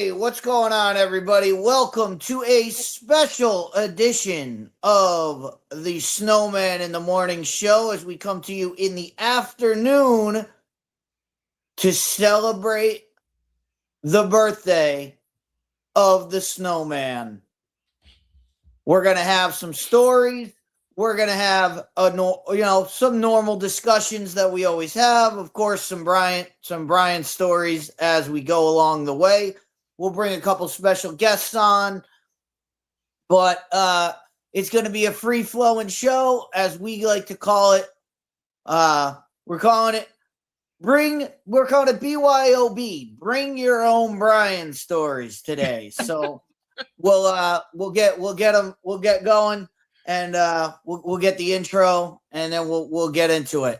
Hey, what's going on, everybody? Welcome to a special edition of the Snowman in the Morning show as we come to you in the afternoon to celebrate the birthday of the Snowman. We're going to have some stories. We're going to have some normal discussions that we always have. Of course, some Brian stories as we go along the way. We'll bring a couple special guests on, but it's going to be a free-flowing show, as we like to call it. We're calling it BYOB. Bring your own Brian stories today. So we'll get going. And we'll get the intro, and then we'll get into it.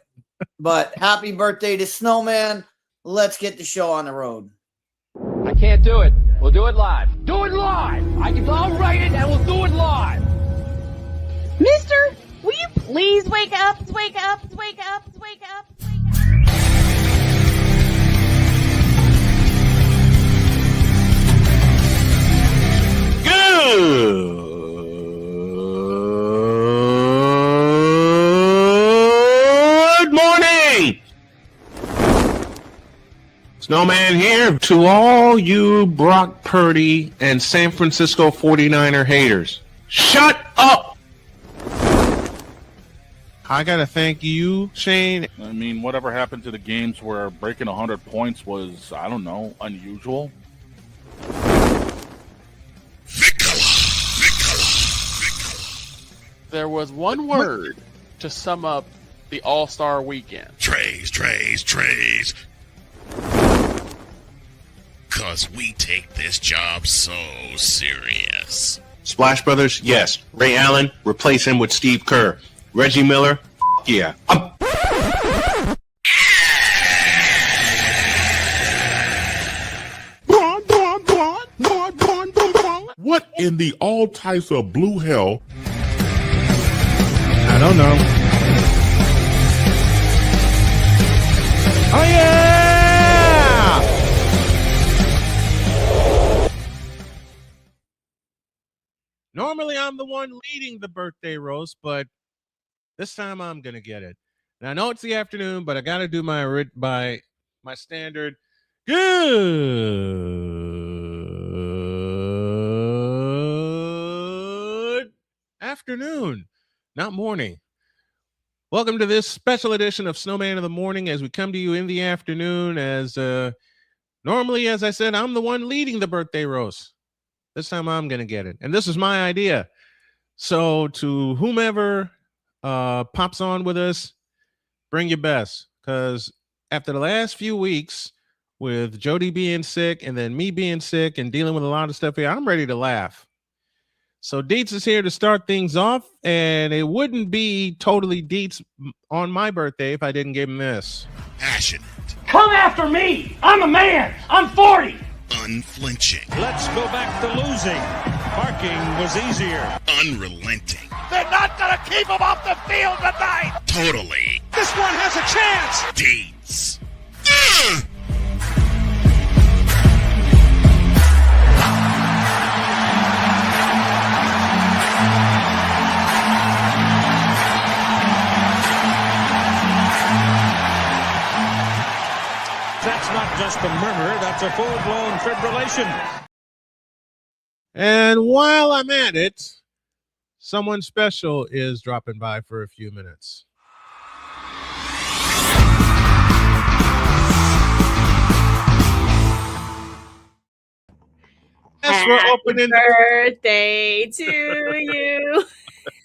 But happy birthday to Snowman. Let's get the show on the road. I can't do it. We'll do it live. Do it live. I'll write it, and we'll do it live. Mister, will you please wake up? Wake up. Wake up. Wake up. Good morning! Snowman here to all you Brock Purdy and San Francisco 49er haters. Shut up! I gotta thank you, Shane. I mean, whatever happened to the games where breaking 100 points was, I don't know, unusual? There was one word to sum up the All-Star weekend. Trays. Cause we take this job so serious. Splash Brothers, yes. Ray Allen, replace him with Steve Kerr. Reggie Miller, yeah. What in the all types of blue hell? I don't know. Oh, yeah! Normally, I'm the one leading the birthday roast, but this time I'm going to get it. And I know it's the afternoon, but I got to do my standard good afternoon. Not morning. Welcome to this special edition of Snowman in the Morning as we come to you in the afternoon. As normally, as I said, I'm the one leading the birthday roast. This time I'm going to get it. And this is my idea. So to whomever pops on with us, bring your best. Because after the last few weeks with Jody being sick and then me being sick and dealing with a lot of stuff here, I'm ready to laugh. So Dietz is here to start things off, and it wouldn't be totally Dietz on my birthday if I didn't give him this. Passionate. Come after me. I'm a man. I'm 40. Unflinching. Let's go back to losing. Parking was easier. Unrelenting. They're not going to keep him off the field tonight. Totally. This one has a chance. Dietz. That's not just a murmur, that's a full-blown fibrillation. And while I'm at it, someone special is dropping by for a few minutes. Yes, we're opening. Birthday to you.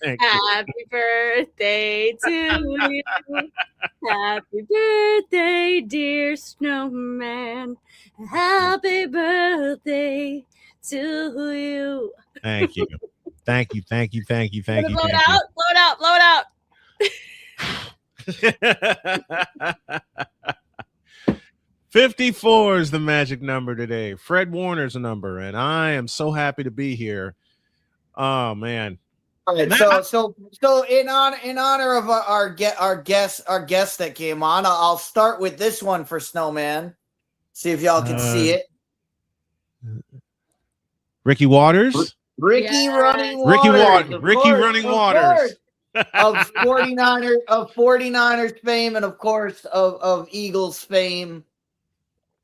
Thank you. Happy birthday to you. Happy birthday, dear Snowman. Happy birthday to you. Thank you. Thank you. Blow it out. 54 is the magic number today. Fred Warner's a number, and I am so happy to be here. Oh man. All right, so in honor of our guest that came on, I'll start with this one for Snowman. See if y'all can see it. Ricky Waters. Ricky Running Waters. Ricky Running Waters. Of 49ers fame, and of course of Eagles fame.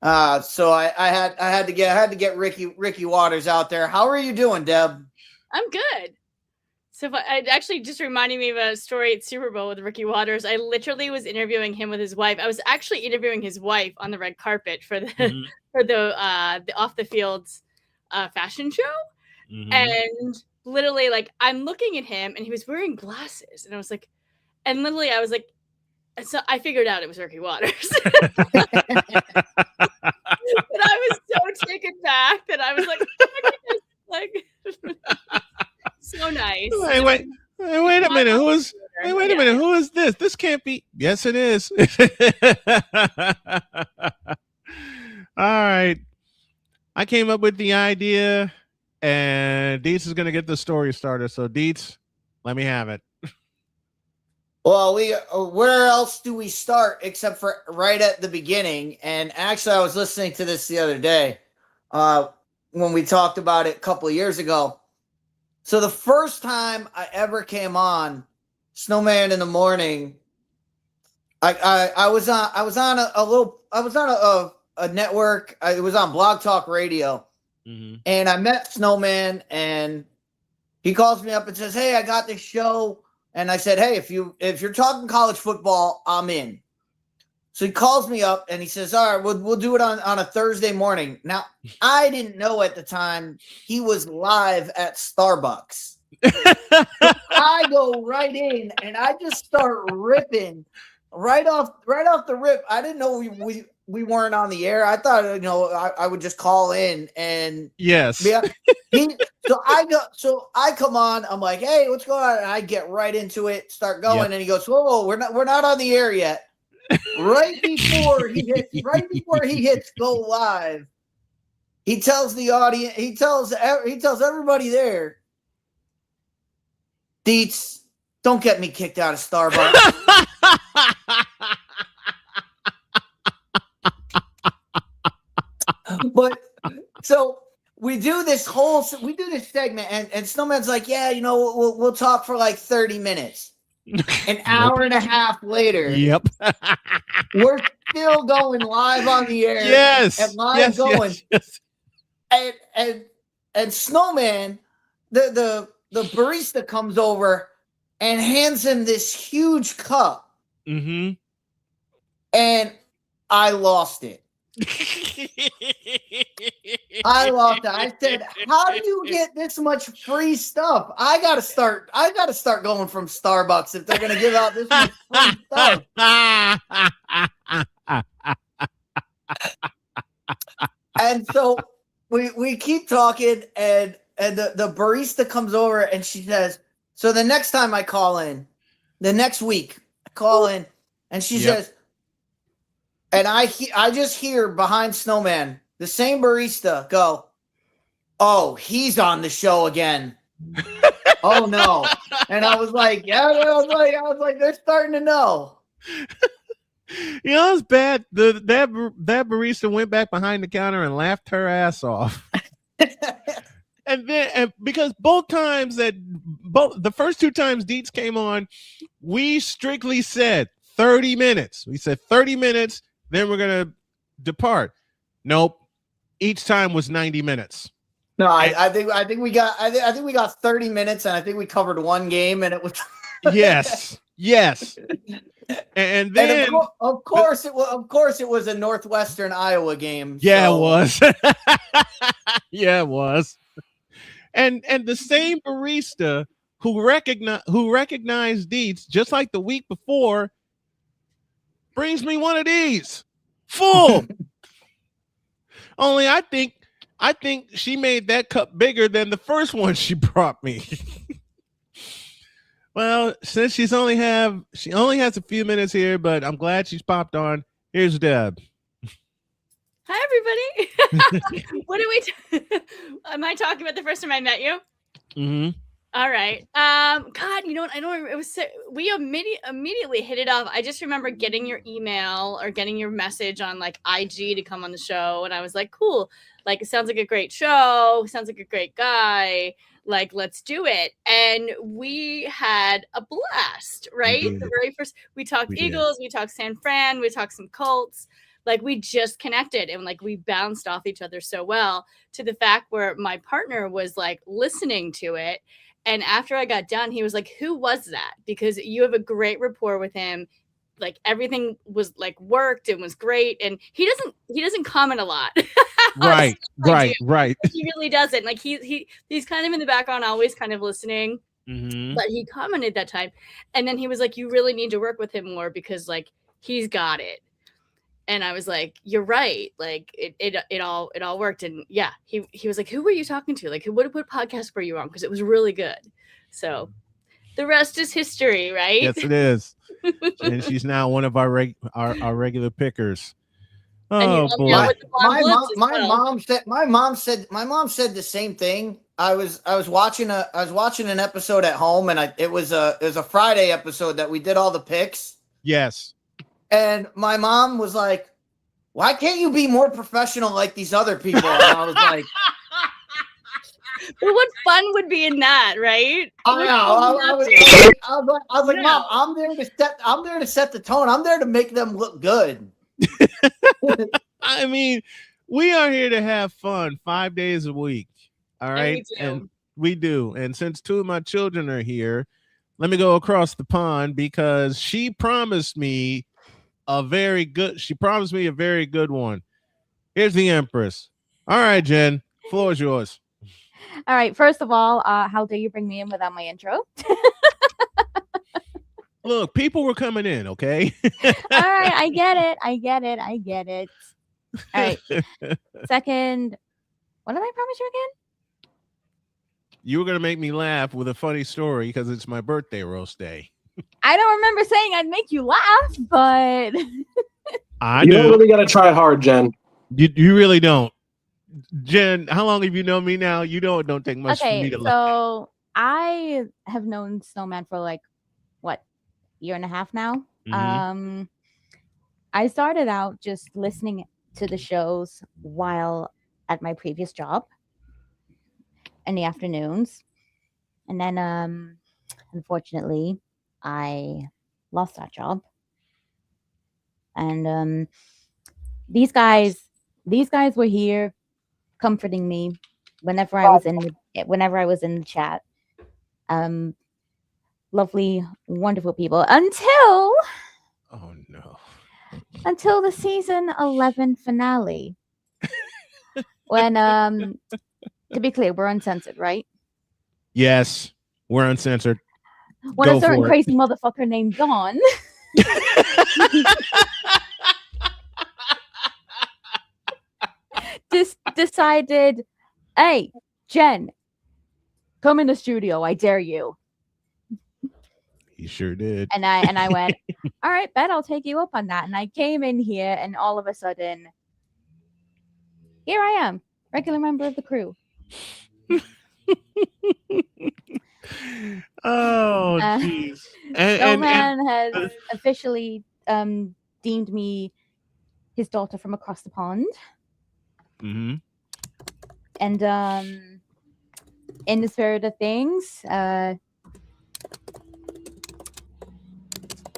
So I had to get Ricky Waters out there. How are you doing, Deb? I'm good. So it actually just reminded me of a story at Super Bowl with Ricky Waters. I literally was interviewing him with his wife. I was actually interviewing his wife on the red carpet for the for the off the field fashion show, and literally like I'm looking at him and he was wearing glasses, and I was like, and literally I was like, so I figured out it was Ricky Waters. But I was so taken back that I was like, oh my goodness, like. So nice. Wait a minute. Who is this? This can't be. Yes, it is. All right. I came up with the idea, and Dietz is going to get the story started. So, Dietz, let me have it. Well, where else do we start except for right at the beginning? And actually, I was listening to this the other day when we talked about it a couple of years ago. So the first time I ever came on Snowman in the Morning, I was on a network. It was on Blog Talk Radio, and I met Snowman, and he calls me up and says, "Hey, I got this show," and I said, "Hey, if you're talking college football, I'm in." So he calls me up and he says, "All right, we'll do it on a Thursday morning." Now, I didn't know at the time he was live at Starbucks. I go right in and I just start ripping right off the rip. I didn't know we weren't on the air. I thought, I would just call in and yes. So I come on. I'm like, "Hey, what's going on?" And I get right into it, start going, and he goes, "Whoa, we're not on the air yet." Right before he hits go live, he tells the audience, he tells everybody there, "Dietz, don't get me kicked out of Starbucks." But so we do this segment, and Snowman's like, "Yeah, we'll talk for like 30 minutes." An hour and a half later, yep, we're still going live on the air. Yes, and live going. Yes. And Snowman, the barista comes over and hands him this huge cup. And I lost it. I said, "How do you get this much free stuff? I gotta start going from Starbucks if they're gonna give out this much free stuff." And so we keep talking, and the barista comes over and she says, "So the next time I call in, the next week I call in," and she says, and I just hear behind Snowman the same barista go, "Oh, he's on the show again." Oh no! And I was like, "Yeah," I was like, they're starting to know. It's bad. That barista went back behind the counter and laughed her ass off. And because the first two times Dietz came on, we strictly said 30 minutes. We said 30 minutes. Then we're gonna depart. Nope. Each time was 90 minutes. No, I think we got 30 minutes, and I think we covered one game, and it was yes. And then of course it was a Northwestern Iowa game. Yeah, so. It was. Yeah, it was. And the same barista who recognized Dietz just like the week before brings me one of these full. Only I think she made that cup bigger than the first one she brought me. Well, since she only has a few minutes here, but I'm glad she's popped on. Here's Deb. Hi, everybody. What are we? Am I talking about the first time I met you? Mm-hmm. All right. God, you know what? I don't remember. It was we immediately hit it off. I just remember getting your email or getting your message on like IG to come on the show, and I was like, cool. Like, it sounds like a great show. Sounds like a great guy. Like, let's do it. And we had a blast, right? The very first, we talked Eagles, we talked San Fran, we talked some Colts. Like, we just connected and like we bounced off each other so well, to the fact where my partner was like listening to it. And after I got done, he was like, who was that? Because you have a great rapport with him. Like, everything was like worked and was great. And he doesn't comment a lot. Right. He really doesn't. Like, he's kind of in the background, always kind of listening. But he commented that time. And then he was like, you really need to work with him more because like he's got it. And I was like, you're right. Like it all worked. And yeah, he was like, who were you talking to? Like, what podcast were you on? Because it was really good. So the rest is history, right? Yes, it is. And she's now one of our regular pickers. Oh boy. My mom said the same thing. I was watching an episode at home, and it was a Friday episode that we did all the picks. Yes. And my mom was like, why can't you be more professional like these other people? And I was like, well, what fun would be in that, right? I know. I was like, Mom, I'm there to set the tone. I'm there to make them look good. I mean, we are here to have fun 5 days a week. All right. And we do. And since two of my children are here, let me go across the pond because she promised me a very good one. Here's the Empress. All right, Jen, floor is yours. All right. First of all, how dare you bring me in without my intro? Look, people were coming in, okay? All right. I get it. All right. Second, what did I promise you again? You were going to make me laugh with a funny story because it's my birthday roast day. I don't remember saying I'd make you laugh, but You don't really got to try hard, Jen. You really don't. Jen, how long have you known me now? You don't take much for me to laugh. So I have known Snowman for like, what, year and a half now? Mm-hmm. I started out just listening to the shows while at my previous job in the afternoons. And then, unfortunately, I lost that job. And these guys were here comforting me whenever I was in the chat. Lovely, wonderful people until the season 11 finale. When to be clear, we're uncensored, right? Yes, we're uncensored. When a certain crazy motherfucker named Dawn decided, hey, Jen, come in the studio. I dare you. He sure did. And I went, all right, bet I'll take you up on that. And I came in here, and all of a sudden, here I am, regular member of the crew. Oh, jeez. Snowman has officially deemed me his daughter from across the pond. Mm-hmm. And in the spirit of things,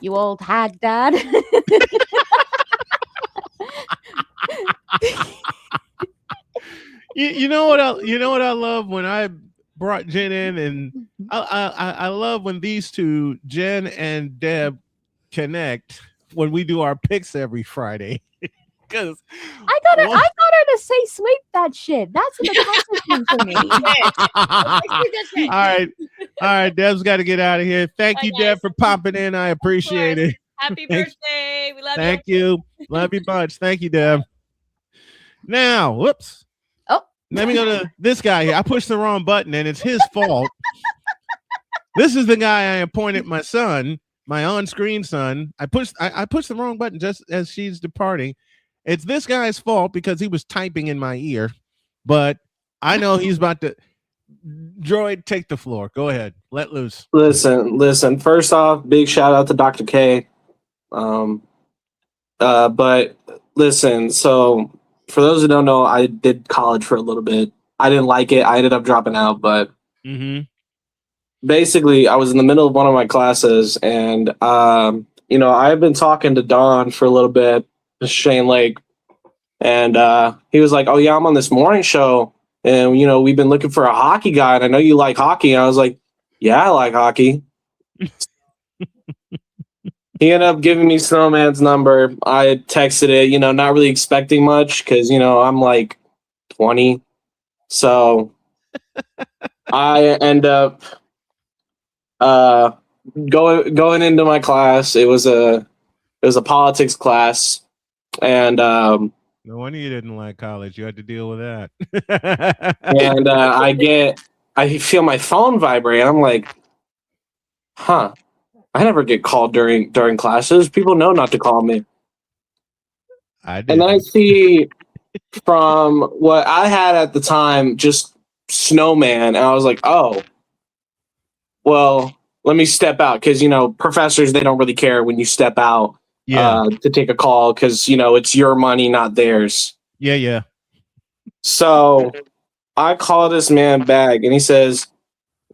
you old hag dad. You know what I love when I brought Jen in, and I love when these two, Jen and Deb, connect when we do our picks every Friday. Because I got her to say sweep that shit. That's an accomplishment for me. All right, Deb's got to get out of here. Thank you, Deb, for popping in. I appreciate it. Happy birthday. We love you. Thank you. Love you much. Thank you, Deb. Now, whoops. Oh, let me go to this guy here. I pushed the wrong button, and it's his fault. This is the guy I appointed my son, my on-screen son. I pushed the wrong button just as she's departing. It's this guy's fault because he was typing in my ear, but I know he's about to. Droid, take the floor. Go ahead. Let loose. Listen. First off, big shout out to Dr. K. But listen, so for those who don't know, I did college for a little bit. I didn't like it. I ended up dropping out, but basically I was in the middle of one of my classes, and I've been talking to Don for a little bit, Shane Lake, and he was like, "Oh yeah, I'm on this morning show, and we've been looking for a hockey guy, and I know you like hockey." And I was like, "Yeah, I like hockey." He ended up giving me Snowman's number. I texted it, not really expecting much because, I'm like 20. So I end up going into my class. It was a politics class, and no wonder you didn't like college. You had to deal with that. And I feel my phone vibrate. I'm like, huh. I never get called during classes. People know not to call me. I did. And then I see from what I had at the time, just Snowman. And I was like, oh, well, let me step out. Because, professors, they don't really care when you step out to take a call. Because, it's your money, not theirs. Yeah. So I call this man back. And he says,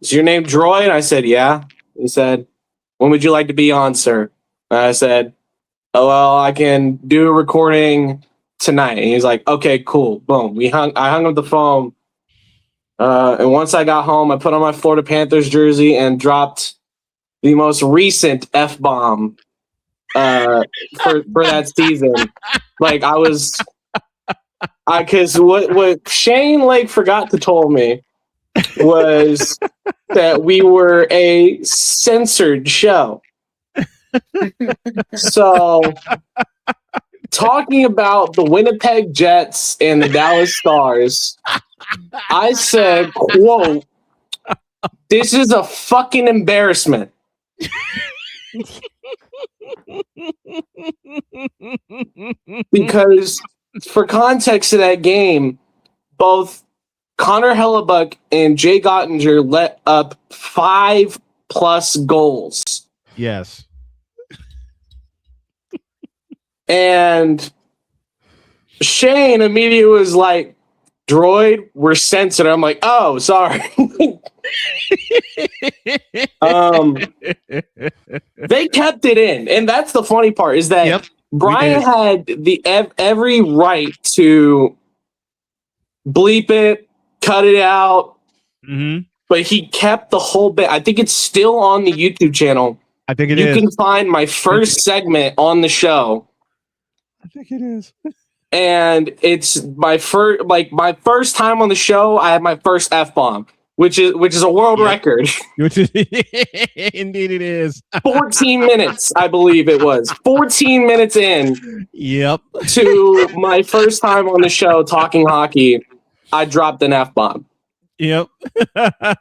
"Is your name Droid?" I said, "Yeah." He said, "When would you like to be on, sir?" And I said, "Oh, well, I can do a recording tonight." And he's like, "Okay, cool." Boom. I hung up the phone. And once I got home, I put on my Florida Panthers jersey and dropped the most recent F-bomb for that season. Like because what Shane Lake forgot to tell me was that we were a censored show. So, talking about the Winnipeg Jets and the Dallas Stars, I said, quote, "This is a fucking embarrassment." Because for context of that game, both Connor Hellebuck and Jay Gottinger let up 5+ goals. Yes. And Shane immediately was like, "Droid, we're censored." I'm like, "Oh, sorry." They kept it in. And that's the funny part is that Brian had every right to bleep it, cut it out, but he kept the whole bit. I think it's still on the YouTube channel. I think it is. is. You can find my first segment on the show. I think it is. And it's my first time on the show. I had my first F-bomb, which is a world record. Indeed, it is. 14 minutes, I believe it was. 14 minutes in. Yep. To my first time on the show talking hockey, I dropped an F-bomb. Yep.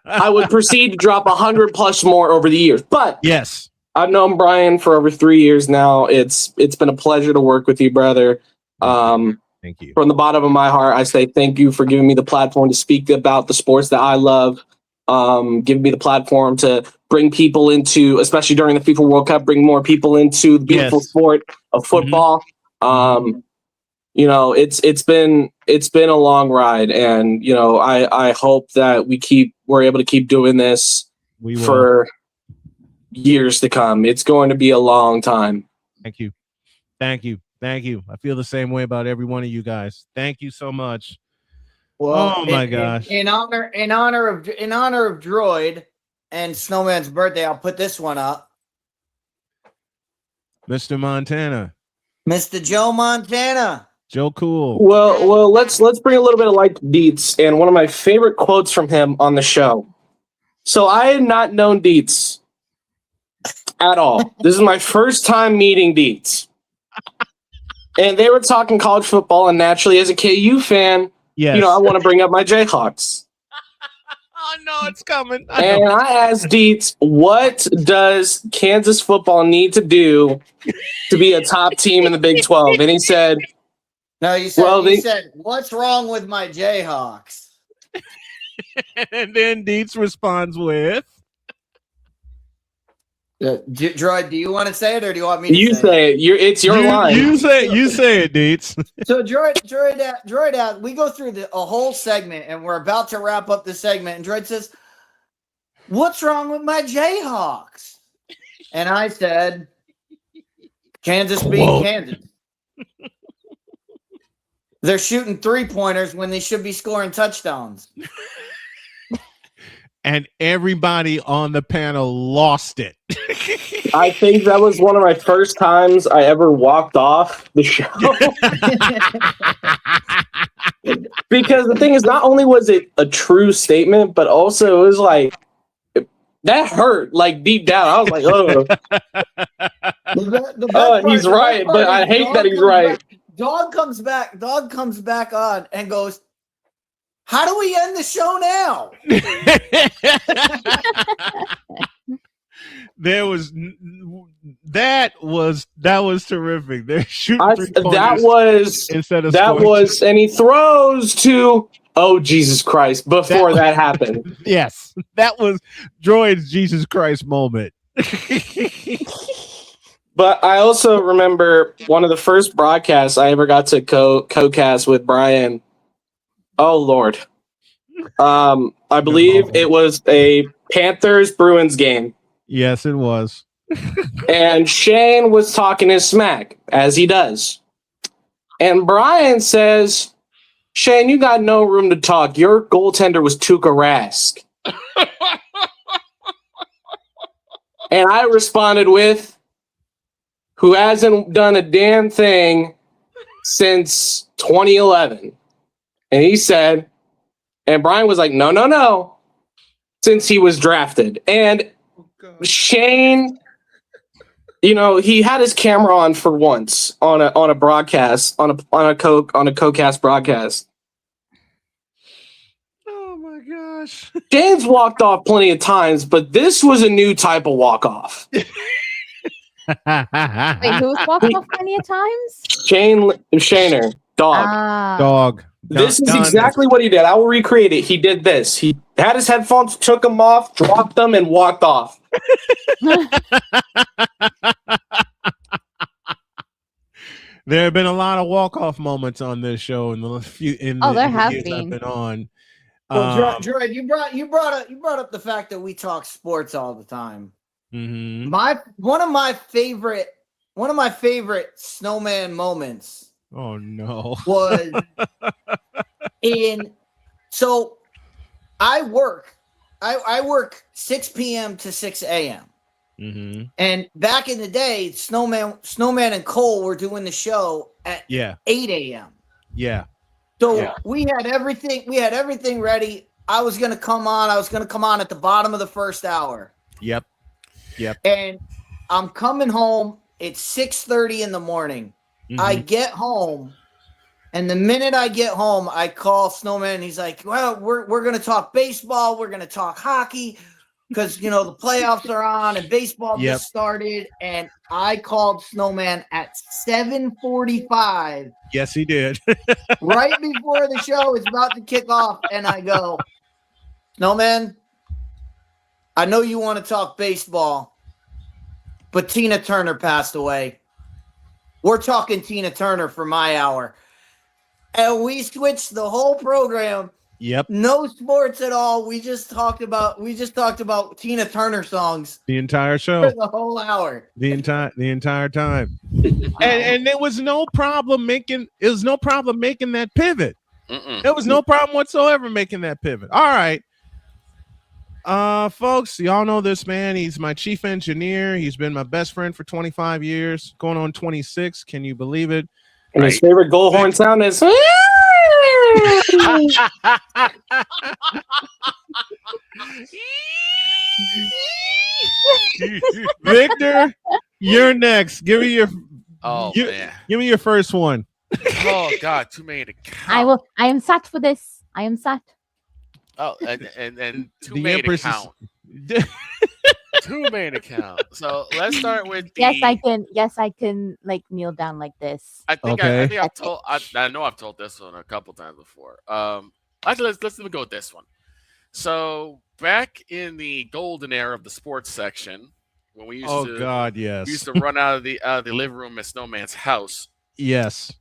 I would proceed to drop 100+ more over the years. But yes, I've known Brian for over 3 years now. It's been a pleasure to work with you, brother. Thank you. From the bottom of my heart, I say thank you for giving me the platform to speak about the sports that I love. Giving me the platform to bring people into, especially during the FIFA World Cup, bring more people into the beautiful sport of football. It's been a long ride, and I hope that we're able to keep doing this for years to come. It's going to be a long time. Thank you. I feel the same way about every one of you guys. Thank you so much. Well, oh my gosh! In honor of Droid and Snowman's birthday, I'll put this one up. Mr. Montana, Mr. Joe Montana, Joe Cool. Well, let's bring a little bit of light to Dietz, and one of my favorite quotes from him on the show. So I had not known Dietz at all. This is my first time meeting Dietz. And they were talking college football, and naturally, as a KU fan, I want to bring up my Jayhawks. Oh no, it's coming! And I asked Dietz, what does Kansas football need to do to be a top team in the Big 12? And he said, "No, you said. He said, what's wrong with my Jayhawks?" And then Dietz responds with, Droid, do you want to say it or do you want me to You say it? say it. It's your line. You say it, Dietz. So Droid, we go through a whole segment and we're about to wrap up the segment and Droid says, "What's wrong with my Jayhawks?" And I said, "Kansas beat Kansas. They're shooting 3-pointers when they should be scoring touchdowns." And everybody on the panel lost it. I think that was one of my first times I ever walked off the show. Because the thing is, not only was it a true statement, but also it was like, that hurt, like deep down. I was like, oh. He's right, but I hate that he's right. Dog comes back on and goes, "How do we end the show now?" That was terrific. They're shooting that was, and he throws to, oh Jesus Christ! Before that happened, yes, that was Droid's Jesus Christ moment. But I also remember one of the first broadcasts I ever got to co-cast with Brian. Oh Lord, I believe it was a Panthers-Bruins game. Yes, it was. And Shane was talking his smack, as he does. And Brian says, "Shane, you got no room to talk. Your goaltender was Tuukka Rask." And I responded with, "Who hasn't done a damn thing since 2011. And he said, and Brian was like, no, since he was drafted. And Shane, he had his camera on for once on a broadcast, on a co-cast broadcast. Oh my gosh. Shane's walked off plenty of times, but this was a new type of walk-off. Wait, who's walked off many a times? Shaner, dog. Dog. This is exactly what he did. I will recreate it. He did this. He had his headphones, took them off, dropped them, and walked off. There have been a lot of walk-off moments on this show in the few there have years been. I've been on. Well, Droid, you brought up the fact that we talk sports all the time. Mm-hmm. One of my favorite Snowman moments. Oh no! Was so I work 6 p.m. to 6 a.m. Mm-hmm. And back in the day, Snowman and Cole were doing the show at 8 a.m. Yeah. So we had everything ready. I was gonna come on at the bottom of the first hour. Yep. And I'm coming home. It's 6:30 in the morning. Mm-hmm. I get home, and the minute I get home, I call Snowman. And he's like, "Well, we're gonna talk baseball. We're gonna talk hockey because the playoffs are on and baseball just started." And I called Snowman at 7:45. Yes, he did. Right before the show is about to kick off, and I go, "Snowman, I know you want to talk baseball, but Tina Turner passed away. We're talking Tina Turner for my hour." And we switched the whole program. Yep. No sports at all. We just talked about Tina Turner songs the entire show. For the whole hour. The entire time. And there was no problem making that pivot. There was no problem whatsoever making that pivot. All right. Folks, y'all know this man. He's my chief engineer. He's been my best friend for 25 years, going on 26. Can you believe it? And his favorite goal horn sound is Victor, you're next. Give me your man. Give me your first one. Oh God, too many to count. I am sat for this. I am sat. Oh, and too The many to Empress count. Too many to count. So let's start with Yes, I can like kneel down like this. I think Okay. I know I've told this one a couple times before. Actually, let's go with this one. So back in the golden era of the sports section, when we used God, yes. we used to run out of the living room at Snowman's house. Yes,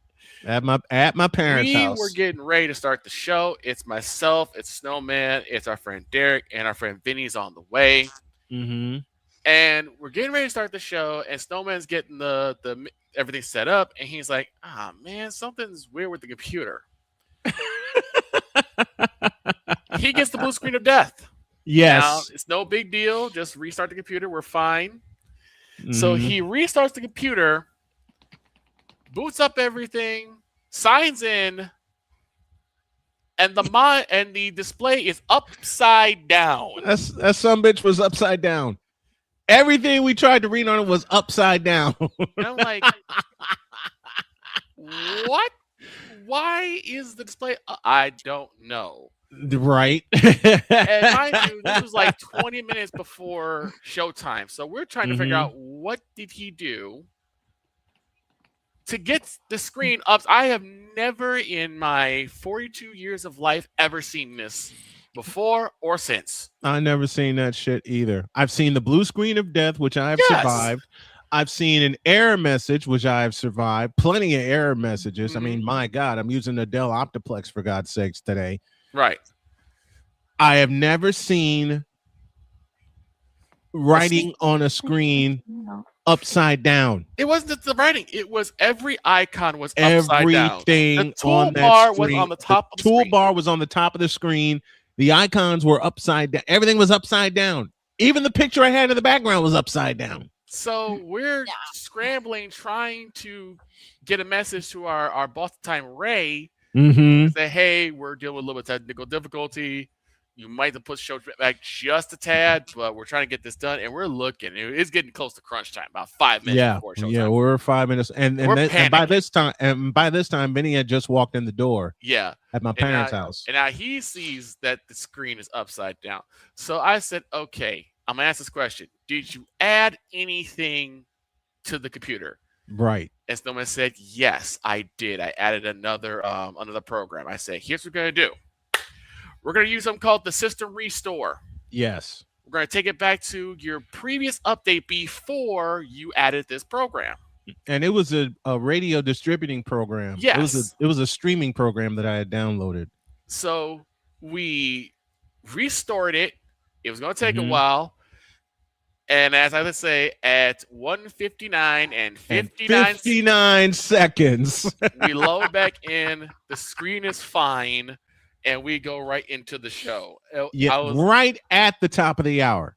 at my parents' house. We were getting ready to start the show. It's myself, it's Snowman, it's our friend Derek, and our friend Vinny's on the way. Mm-hmm. And we're getting ready to start the show, and Snowman's getting the everything set up, and he's like, man, something's weird with the computer. He gets the blue screen of death. Yes. Now, it's no big deal. Just restart the computer. We're fine. So he restarts the computer, boots up everything, signs in, and the display is upside down. That sumbitch was upside down. Everything we tried to read on it was upside down. And I'm like, what? Why is the display? I don't know. Right. And mind you, this was like 20 minutes before showtime. So we're trying to figure out what did he do to get the screen up. I have never in my 42 years of life ever seen this before or since. I've never seen that shit either. I've seen the blue screen of death, which I have survived. I've seen an error message, which I have survived. Plenty of error messages. I mean, my God, I'm using the Dell Optiplex for God's sakes today. Right. I have never seen writing on a screen upside down. It wasn't the writing. It was every icon was upside down. Everything the on that toolbar screen. was on the top of the toolbar was on the top of the screen. The icons were upside down. Everything was upside down. Even the picture I had in the background was upside down. So we're scrambling, trying to get a message to our boss at the time, Ray, say, hey, we're dealing with a little bit of technical difficulty. You might have put the show back just a tad, but we're trying to get this done, and we're looking. It's getting close to crunch time, about 5 minutes before showtime. Yeah, we're 5 minutes, and by this time, Benny had just walked in the door. Yeah, at my parents' house, and now he sees that the screen is upside down. So I said, okay, I'm gonna ask this question: did you add anything to the computer? Right. And Snowman said, yes, I did. I added another program. I said, here's what we're gonna do. We're going to use something called the system restore. Yes. We're going to take it back to your previous update before you added this program. And it was a radio distributing program. Yes. It was a streaming program that I had downloaded. So we restored it. It was going to take a while. And as I would say, at 1:59 and 59 seconds, we load back in. The screen is fine. And we go right into the show. Right at the top of the hour.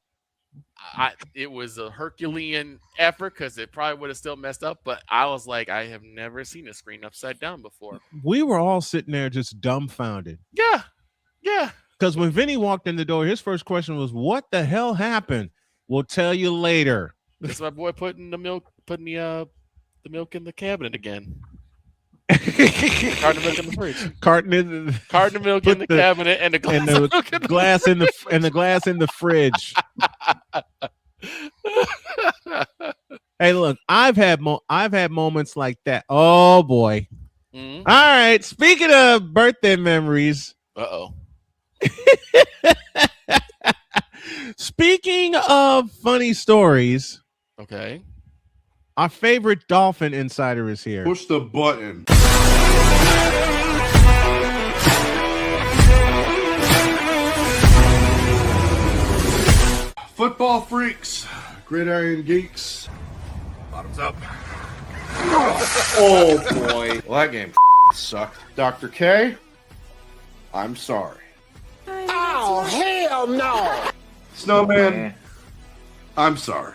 It was a Herculean effort because it probably would have still messed up. But I was like, I have never seen a screen upside down before. We were all sitting there just dumbfounded. Yeah. Yeah. Because when Vinny walked in the door, his first question was, what the hell happened? We'll tell you later. It's my boy putting the milk in the cabinet again. Carton of milk in the fridge. Carton of milk in the cabinet, and the glass in the glass in the fridge. Hey, look, I've had moments like that. Oh boy! All right. Speaking of birthday memories. Speaking of funny stories. Okay. Our favorite dolphin insider is here. Push the button. Football freaks, gridiron geeks. Bottoms up. Oh boy. Well, that game sucked. Dr. K, I'm sorry. Oh, hell no. Snowman, I'm sorry.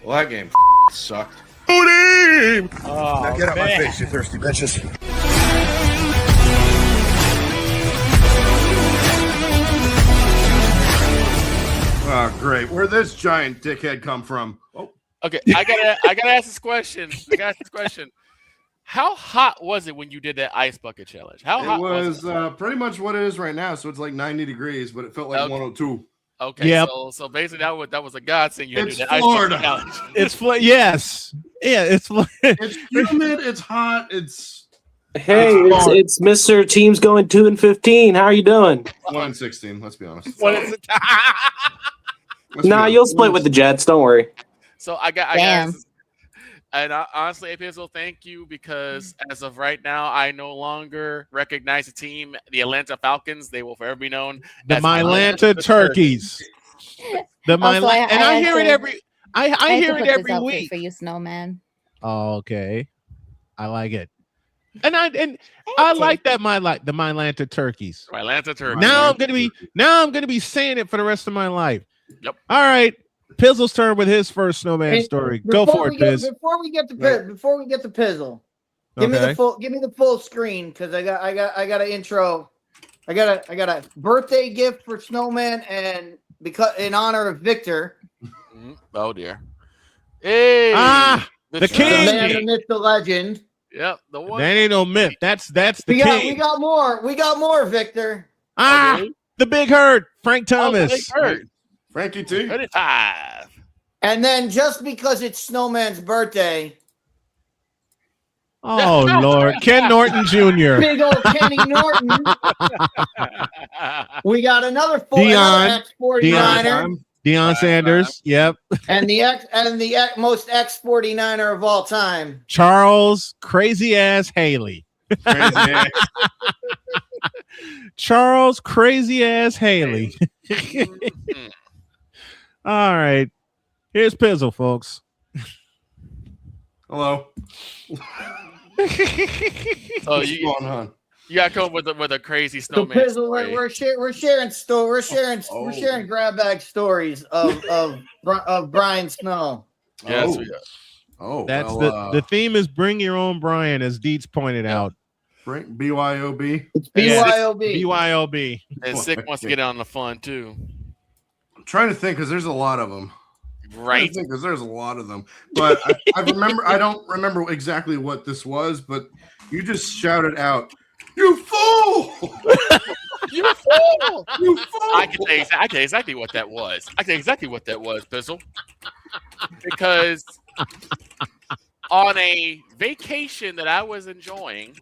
Well, that game sucked. Booty! Oh, now get out my face, you thirsty bitches. Oh, great. Where'd this giant dickhead come from? Oh. Okay, I gotta ask this question. How hot was it when you did that ice bucket challenge? How hot was it? Pretty much what it is right now. So it's like 90 degrees, but it felt like 102. Okay, yep. So basically that was a godsend. You It's did Florida. Challenge. It's yes, yeah. It's humid. It's hot. It's Hey, it's Mr. Team's going 2-15. How are you doing? 1-16. Let's be honest. Nah, you'll split with the Jets. Don't worry. So I got, and honestly, Epizo, thank you, because as of right now, I no longer recognize the team, the Atlanta Falcons. They will forever be known The as Mylanta Turkeys. The Also, and I hear it every. I had hear to it put this every outfit week. for you, Snowman. Oh, okay, I like it, and I like that the Mylanta Turkeys. Mylanta Turkeys. Now I'm gonna be saying it for the rest of my life. Yep. All right, Pizzle's turn with his first snowman story. Go for it, Piz. Before we get to Pizzle, give me the full screen, because I got an intro. I got a birthday gift for Snowman, and because in honor of Victor. Oh dear. Hey, the king, the man, the myth, the legend. Yep, the one. That ain't no myth. That's the king. We got more, Victor. The Big Hurt, Frank Thomas. Frankie T. 35. And then just because it's Snowman's birthday. Oh Lord, Ken Norton Jr. Big old Kenny Norton. We got another ex-49er. Deion Sanders. Yep. And the most ex-49er of all time. Charles Crazy Ass Haley. Charles Crazy Ass Haley. All right. Here's Pizzle, folks. Hello. Oh, you got to come with a crazy Snowman. Pizzle, we're sharing grab bag stories of Brian Snow. Yes, we are. Oh, that's the theme is bring your own Brian, as Dietz pointed out. BYOB. It's BYOB. BYOB. And Sick wants to get on the fun too. I'm trying to think, because there's a lot of them. Right. Because there's a lot of them. But I remember. I don't remember exactly what this was, but you just shouted out, "You fool! You fool! You fool!" I can tell you exactly what that was. Pizzle. Because on a vacation that I was enjoying,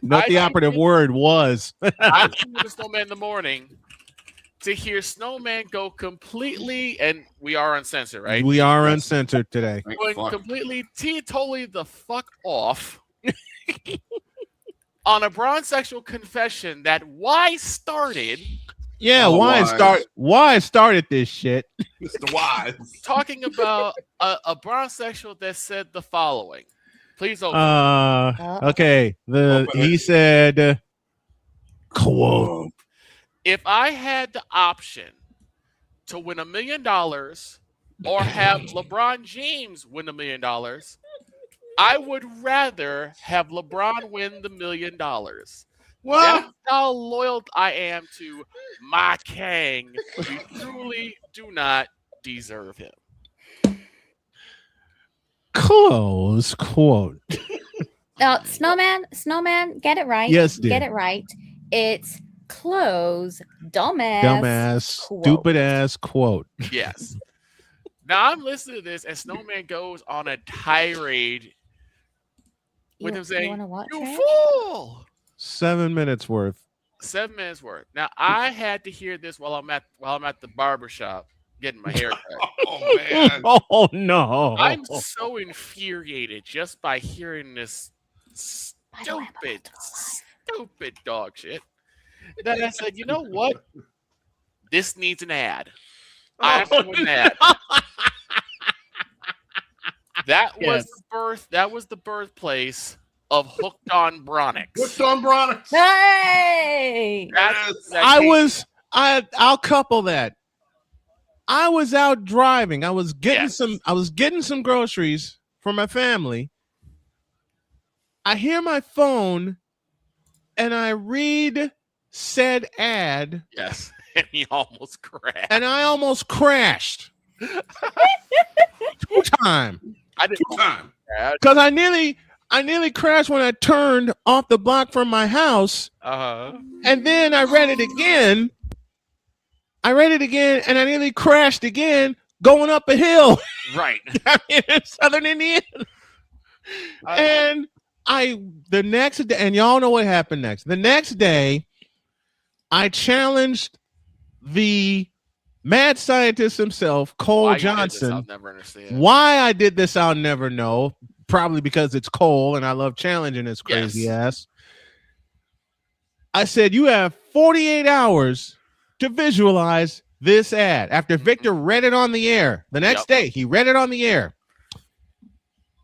not the operative word was. I tuned to Snowman in the morning to hear Snowman go completely, and we are uncensored, right? We are uncensored today. Going completely, totally the fuck off on a bronze-sexual confession that why started. Yeah, why started this shit? Mr. Wise. Talking about a bronze-sexual that said the following. Please open. Okay. He said, quote, "If I had the option to win $1 million or have LeBron James win $1 million, I would rather have LeBron win the $1 million. What? That's how loyal I am to my king. We truly do not deserve him." Close quote. Now, Snowman, get it right. Yes, dear. Get it right. It's close, dumbass, stupid ass quote. Yes. Now I'm listening to this, and Snowman goes on a tirade with him saying, "You fool!" 7 minutes worth. 7 minutes worth. Now I had to hear this while I'm at the barbershop getting my hair cut. Oh man! Oh no! I'm so infuriated just by hearing this stupid dog shit that I said, you know what? This needs an ad. I have to do an ad. That was the birthplace of Hooked on Bronix. Hooked on Bronix. Hey! I'll couple that. I was out driving. I was getting some groceries for my family. I hear my phone and I read said ad. Yes. And he almost crashed. And I almost crashed. 2 times. I didn't 2 times. Because I nearly crashed when I turned off the block from my house. And then I read it again. And I nearly crashed again going up a hill. Right. In Southern Indiana. And the next day, and y'all know what happened next. The next day, I challenged the mad scientist himself, Cole Johnson. I'll never understand. Why I did this, I'll never know. Probably because it's Cole, and I love challenging his crazy ass. I said, you have 48 hours to visualize this ad. After Victor read it on the air, the next day, he read it on the air.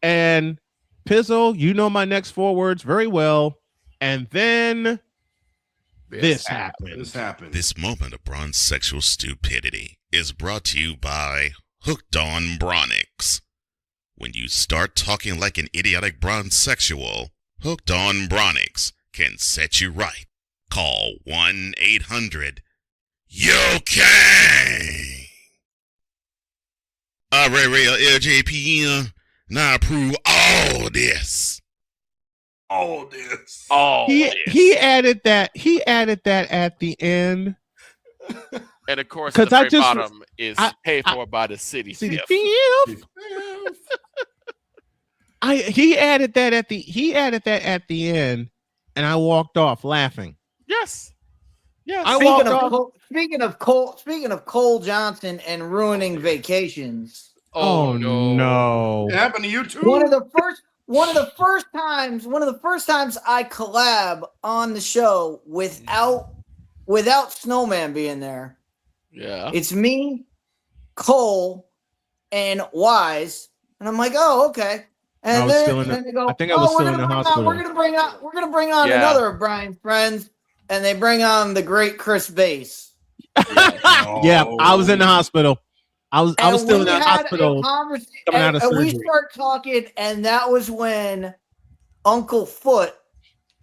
And Pizzo, you know my next 4 words very well. And then this happened. This moment of bronze sexual stupidity is brought to you by Hooked on Bronix. When you start talking like an idiotic bronze sexual, Hooked on Bronix can set you right. Call 1-800-YO-KANG. Real LJPM. Now approve all this. He added that. He added that at the end. And of course, the very bottom is paid for by the city. He added that at the end, and I walked off laughing. Yes. Speaking of Cole Johnson and ruining vacations. Oh no! It happened to you too. One of the first times I collab on the show without Snowman being there. Yeah. It's me, Cole, and Wise, and I'm like, oh, okay. And then they go, I think I was still in the hospital. We're gonna bring on another of Brian's friends, and they bring on the great Chris Bass. Yeah, I was in the hospital. I was still in the hospital. Coming out of surgery. We start talking, and that was when Uncle Foot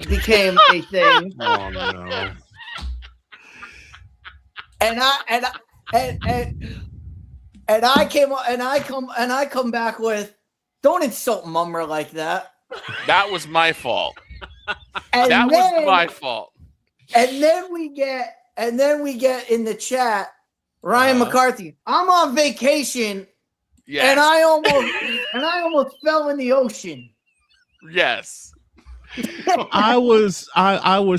became a thing. Oh no! And I come back with, don't insult Mumra like that. That was my fault. And that was my fault. And then we get in the chat, Ryan McCarthy. I'm on vacation, and I almost fell in the ocean. Yes. I was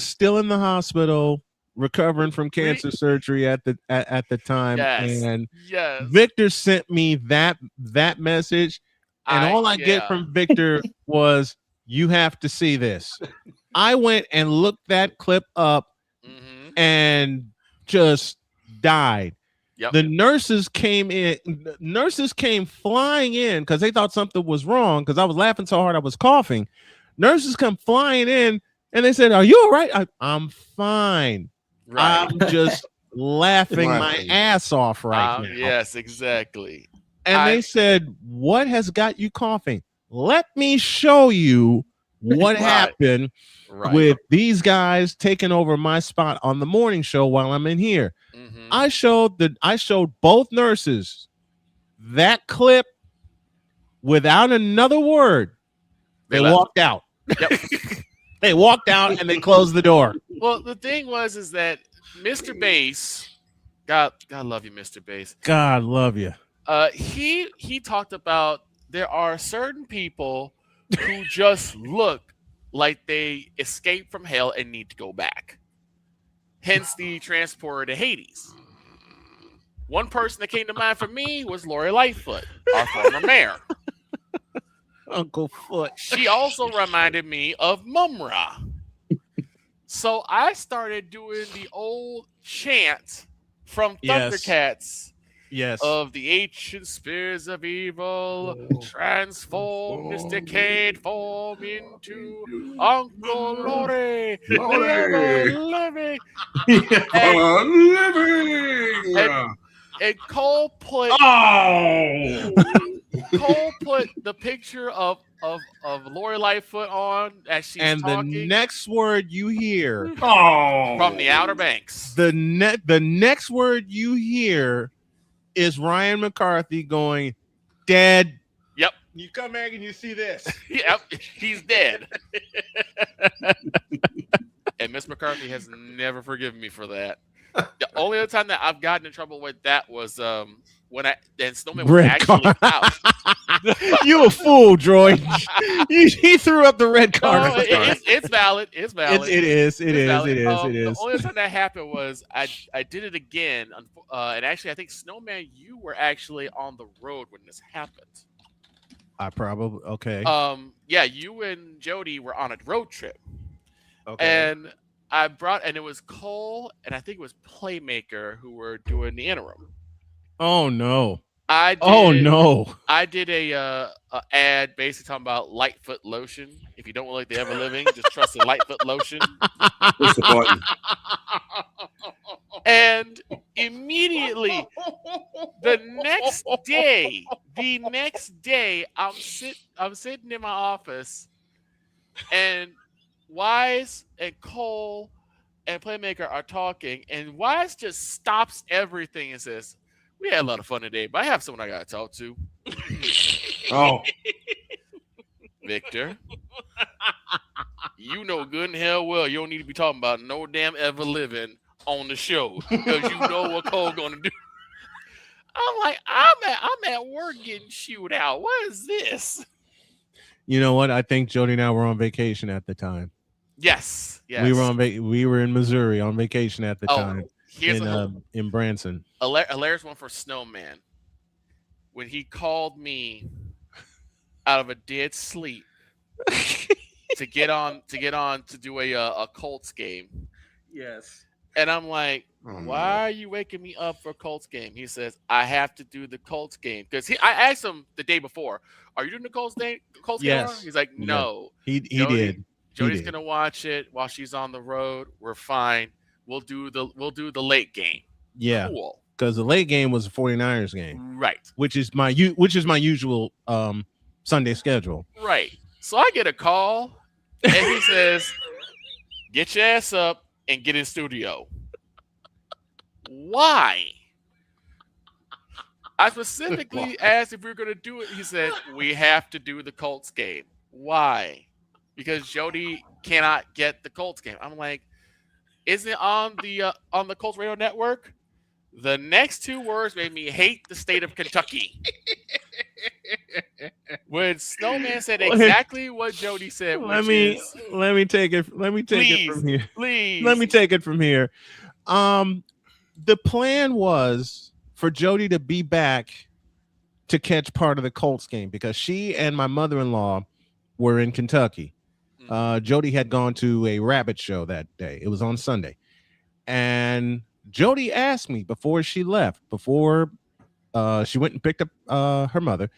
still in the hospital recovering from cancer surgery at the time, and Victor sent me that message, and all I get from Victor was, "You have to see this." I went and looked that clip up and just died. Yep. The nurses came flying in because they thought something was wrong because I was laughing so hard I was coughing. Nurses come flying in and they said, "Are you all right?" I'm fine. Right. I'm just laughing my ass off right now. Yes, exactly. And they said, "What has got you coughing? Let me show you what happened with these guys taking over my spot on the morning show while I'm in here." I showed both nurses that clip without another word. They walked out. Yep. They walked out and they closed the door. Well, the thing is that Mr. Bass, God love you, Mr. Bass. God love you. He talked about there are certain people who just look like they escaped from hell and need to go back. Hence the transporter to Hades. One person that came to mind for me was Lori Lightfoot, our former mayor. Uncle Foot. She also reminded me of Mumra. So I started doing the old chant from Thundercats. Yes. Of the ancient spirits of evil, transform this decayed form into Uncle Lori. Living. And Cole put Cole put the picture of Lori Lightfoot on as she's talking. The next word you hear from the Outer Banks. The next word you hear is Ryan McCarthy going, "Dead." Yep. You come back and you see this. Yep. He's dead. And Miss McCarthy has never forgiven me for that. The only other time that I've gotten in trouble with that was when Snowman was actually out. You a fool, Droid. He threw up the red card. No, it's valid. It's valid. It is. The only time that happened was I did it again, and actually I think Snowman, you were actually on the road when this happened. Okay. Yeah, you and Jody were on a road trip. Okay. And it was Cole and I think it was Playmaker who were doing the interim. Oh no. I did a ad basically talking about Lightfoot lotion. If you don't like the ever living, just trust the Lightfoot lotion. Push the button. And immediately the next day, I'm sitting in my office, and Wise and Cole and Playmaker are talking, and Wise just stops everything and says, "We had a lot of fun today, but I have someone I gotta talk to." Oh, Victor, you know good and hell well you don't need to be talking about no damn ever living on the show because you know what Cole gonna do. I'm like, I'm at work getting chewed out. What is this? You know what? I think Jody and I were on vacation at the time. Yes. We were in Missouri on vacation at the time. Here's in Branson. Hilarious one for Snowman. When he called me out of a dead sleep to get on to do a Colts game. Yes. And I'm like, why are you waking me up for a Colts game? He says, I have to do the Colts game. Because I asked him the day before, are you doing the Colts game? Yes. He's like, no. He did. Jody's gonna watch it while she's on the road. We're fine. We'll do the late game. Yeah. Cool. Because the late game was a 49ers game. Right. Which is my usual Sunday schedule. Right. So I get a call and he says, get your ass up and get in studio. Why? I specifically asked if we were going to do it. He said, we have to do the Colts game. Why? Because Jody cannot get the Colts game. I'm like, isn't it on the Colts radio network? The next two words made me hate the state of Kentucky. When Snowman said exactly what Jody said, let me take it from here. Please. Let me take it from here. The plan was for Jody to be back to catch part of the Colts game because she and my mother-in-law were in Kentucky. Jody had gone to a rabbit show that day. It was on Sunday. And Jody asked me before she left, before she went and picked up her mother,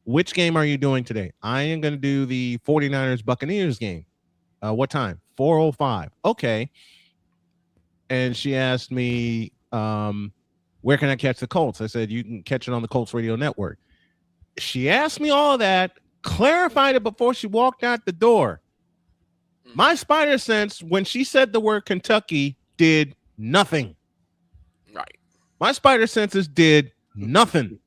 which game are you doing today? I am going to do the 49ers Buccaneers game. What time? 4:05. Okay. And she asked me, where can I catch the Colts? I said, you can catch it on the Colts radio network. She asked me all that, clarified it before she walked out the door. My spider sense, when she said the word Kentucky, did nothing. Right. My spider senses did nothing.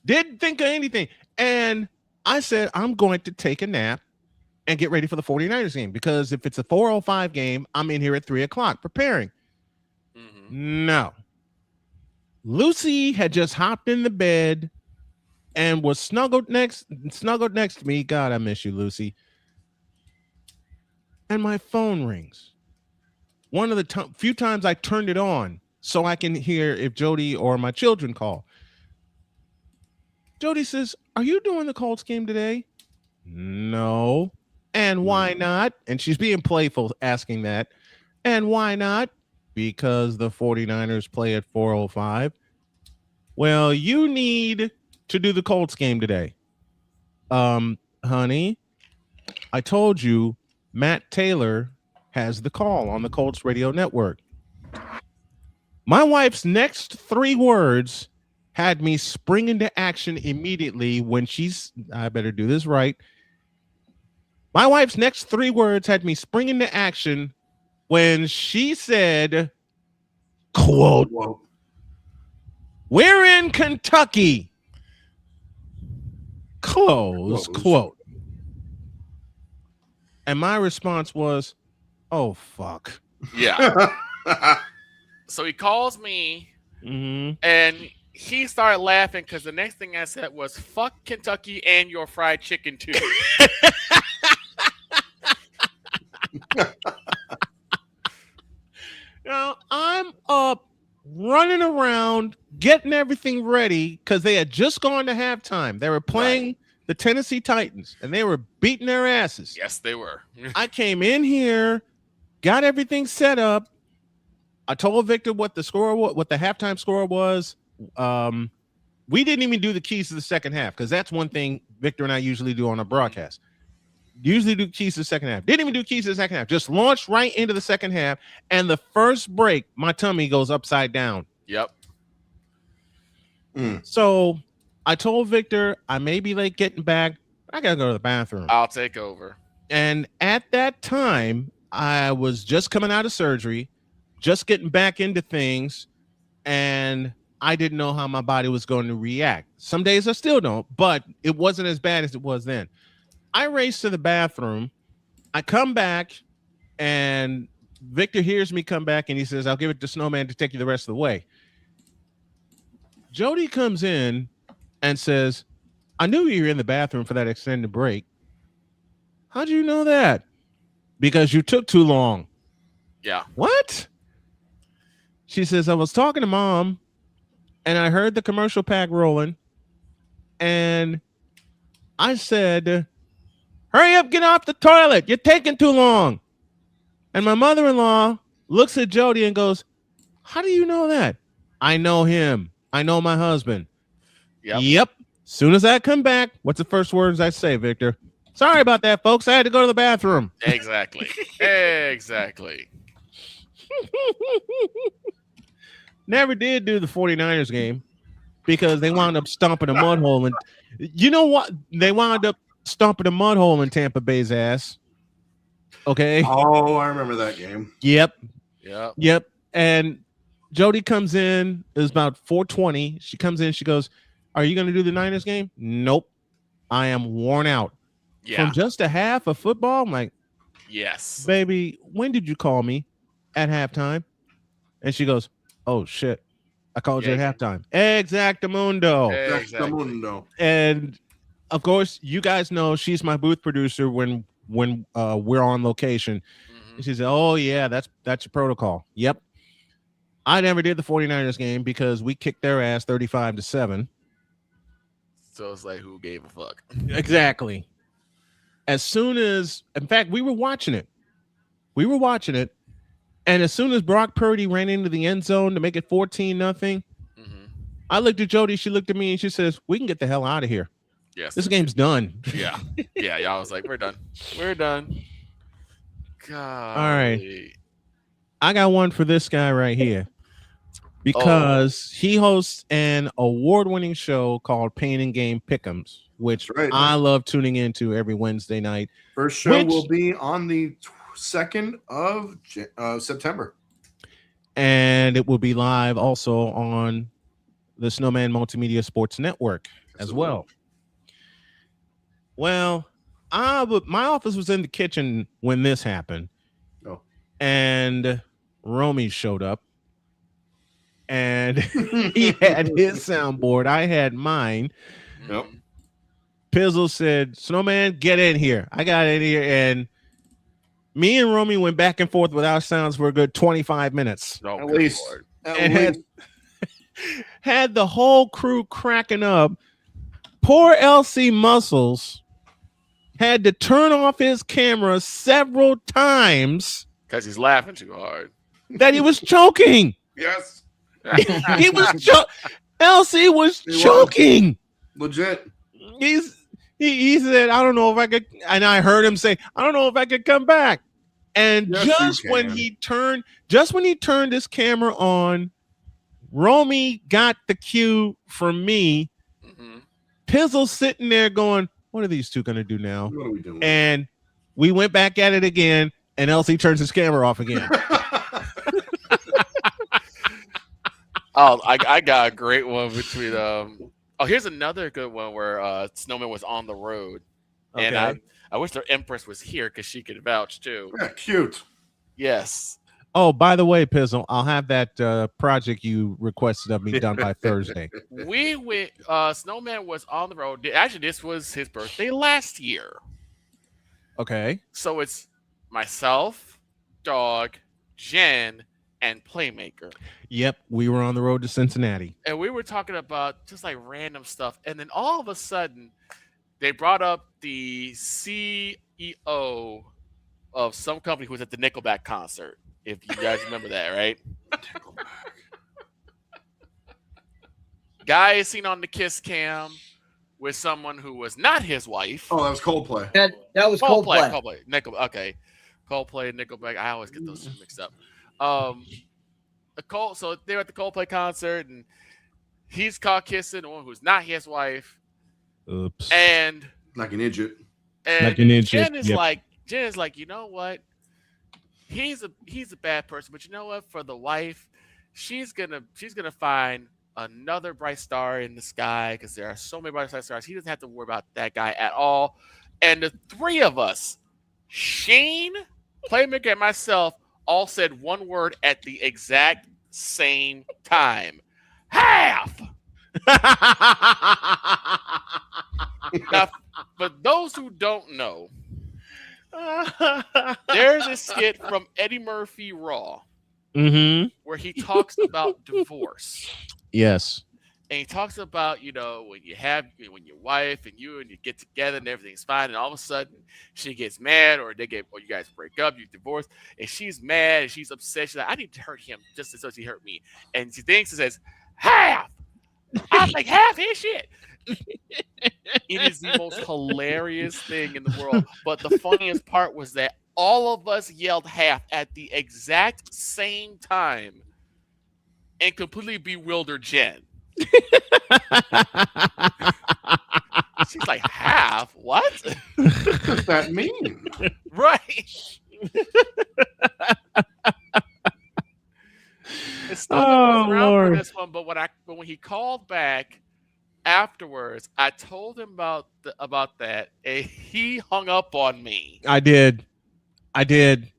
Didn't think of anything. And I said, I'm going to take a nap and get ready for the 49ers game because if it's a 4:05 game, I'm in here at 3:00 preparing. No. Lucy had just hopped in the bed and was snuggled next to me. God, I miss you, Lucy. And my phone rings. One of the few times I turned it on so I can hear if Jody or my children call. Jody says, are you doing the Colts game today? No. And why not? And she's being playful asking that. And why not? Because the 49ers play at 4:05. Well, you need to do the Colts game today. Honey, I told you Matt Taylor has the call on the Colts radio network. My wife's next 3 words had me spring into action immediately when I better do this right. My wife's next 3 words had me spring into action when she said, quote, we're in Kentucky, close quote. And my response was, oh, fuck. Yeah. So he calls me, and he started laughing because the next thing I said was "fuck Kentucky and your fried chicken too." Now I'm up running around getting everything ready because they had just gone to halftime. They were playing the Tennessee Titans and they were beating their asses. Yes, they were. I came in here, got everything set up. I told Victor what the score, what the halftime score was. We didn't even do the keys to the second half because that's one thing Victor and I usually do on a broadcast. Usually do keys to the second half. Didn't even do keys to the second half. Just launched right into the second half. And the first break, my tummy goes upside down. Yep. So I told Victor I may be late getting back. I gotta go to the bathroom. I'll take over. And at that time, I was just coming out of surgery, just getting back into things, and I didn't know how my body was going to react. Some days I still don't, but it wasn't as bad as it was then. I race to the bathroom. I come back, and Victor hears me come back, and he says, I'll give it to Snowman to take you the rest of the way. Jody comes in and says, I knew you were in the bathroom for that extended break. How'd you know that? Because you took too long. Yeah. What? She says, I was talking to Mom, and I heard the commercial pack rolling, and I said, hurry up, get off the toilet. You're taking too long. And my mother-in-law looks at Jody and goes, how do you know that? I know him. I know my husband. Yep. Soon as I come back, what's the first words I say, Victor? Sorry about that, folks. I had to go to the bathroom. Exactly. Exactly. Never did do the 49ers game because they wound up stomping a mud hole. And you know what? They wound up stomping a mud hole in Tampa Bay's ass. Okay. Oh, I remember that game. Yep. Yep. And Jody comes in. It was about 4:20. She comes in. She goes, are you going to do the Niners game? Nope. I am worn out. Yeah. From just a half of football? I'm like, yes. Baby, when did you call me at halftime? And she goes, oh, shit. I called you at halftime. Exactamundo. Exactamundo. And, of course, you guys know she's my booth producer when we're on location. And she said, oh, yeah, that's your protocol. Yep. I never did the 49ers game because we kicked their ass 35-7. So it's like, who gave a fuck? Exactly. As soon as, in fact, we were watching it. And as soon as Brock Purdy ran into the end zone to make it 14-0, I looked at Jody. She looked at me and she says, we can get the hell out of here. Yes. This game's done. Yeah. Yeah. I was like, we're done. We're done. God. All right. I got one for this guy right here. Because he hosts an award-winning show called Pain and Game Pick'ems, which I love tuning into every Wednesday night. First show will be on the 2nd of September. And it will be live also on the Snowman Multimedia Sports Network as well. Well, my office was in the kitchen when this happened. Oh. And Romy showed up. And he had his soundboard. I had mine. Yep. Pizzle said, Snowman, get in here. I got in here. And me and Romy went back and forth with our sounds for a good 25 minutes. Oh, at least. Had the whole crew cracking up. Poor LC Muscles had to turn off his camera several times. Because he's laughing too hard. That he was choking. Yes. He was LC was choking. Legit. He said, I don't know if I could, and I heard him say, I don't know if I could come back. And Yes, just when he turned his camera on, Romy got the cue from me. Pizzle's sitting there going, what are these two gonna do now? What are we doing? And we went back at it again, and LC turns his camera off again. Oh, I got a great one between here's another good one where Snowman was on the road. Okay. And I wish their Empress was here because she could vouch too. Yeah, cute. Yes. Oh, by the way, Pizzle, I'll have that project you requested of me done by Thursday. We went. Snowman was on the road. Actually, this was his birthday last year. Okay. So it's myself, Dog, Jen, and Playmaker. Yep, we were on the road to Cincinnati. And we were talking about just like random stuff. And then all of a sudden, they brought up the CEO of some company who was at the Nickelback concert. If you guys remember that, right? Guy is seen on the kiss cam with someone who was not his wife. Oh, that was Coldplay. That was Coldplay. Coldplay. Okay. Coldplay, Nickelback. I always get those two mixed up. So they were at the Coldplay concert, and he's caught kissing the one who's not his wife. Oops. And like an idiot. And like an idiot. Jen is like, you know what? He's a bad person, but you know what? For the wife, she's gonna find another bright star in the sky because there are so many bright stars. He doesn't have to worry about that guy at all. And the three of us, Shane, Playmaker, and myself, all said one word at the exact same time. Half. Now, for those who don't know, there's a skit from Eddie Murphy Raw where he talks about divorce. Yes. And he talks about, when your wife and you get together and everything's fine, and all of a sudden she gets mad, or you guys break up, you divorce, and she's mad and she's upset. She's like, I need to hurt him just as much as he hurt me. And she thinks and says, half. I was like, half his shit. It is the most hilarious thing in the world. But the funniest part was that all of us yelled half at the exact same time and completely bewildered Jen. She's like, half? What? What does that mean? Right. It's still around for this one, but when he called back afterwards, I told him about that, and he hung up on me. I did. And then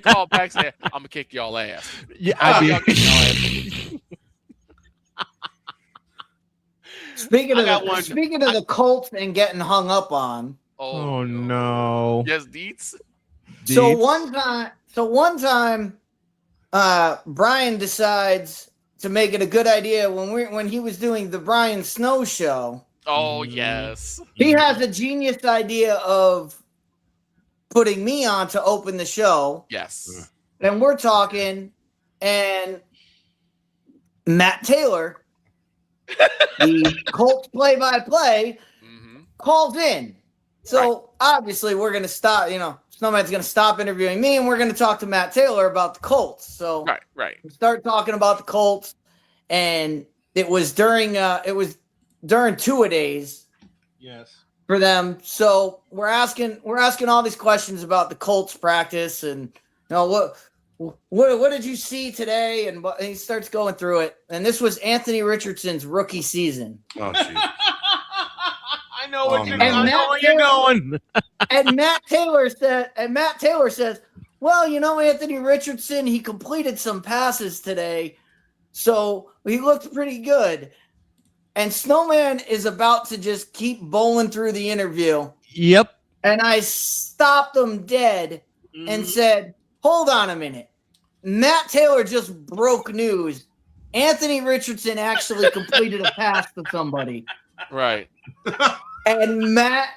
called back and said, I'm gonna kick y'all ass. Yeah, I did. Speaking of the Colts and getting hung up on. Oh no. Yes, Dietz. So one time, Brian decides to make it a good idea when he was doing the Brian Snow show. Oh yes. He has a genius idea of putting me on to open the show. Yes. And we're talking, and Matt Taylor, the Colts play-by-play, calls in. So obviously we're going to stop, Snowman's going to stop interviewing me, and we're going to talk to Matt Taylor about the Colts. So right. we start talking about the Colts, and it was during two-a-days. Yes. For them. So we're asking all these questions about the Colts practice, and what did you see today? And he starts going through it. And this was Anthony Richardson's rookie season. Oh, geez. I know where you're going. And Matt Taylor says, well, Anthony Richardson, he completed some passes today, so he looked pretty good. And Snowman is about to just keep bowling through the interview. Yep. And I stopped him dead and said, hold on a minute. Matt Taylor just broke news. Anthony Richardson actually completed a pass to somebody. Right. And Matt,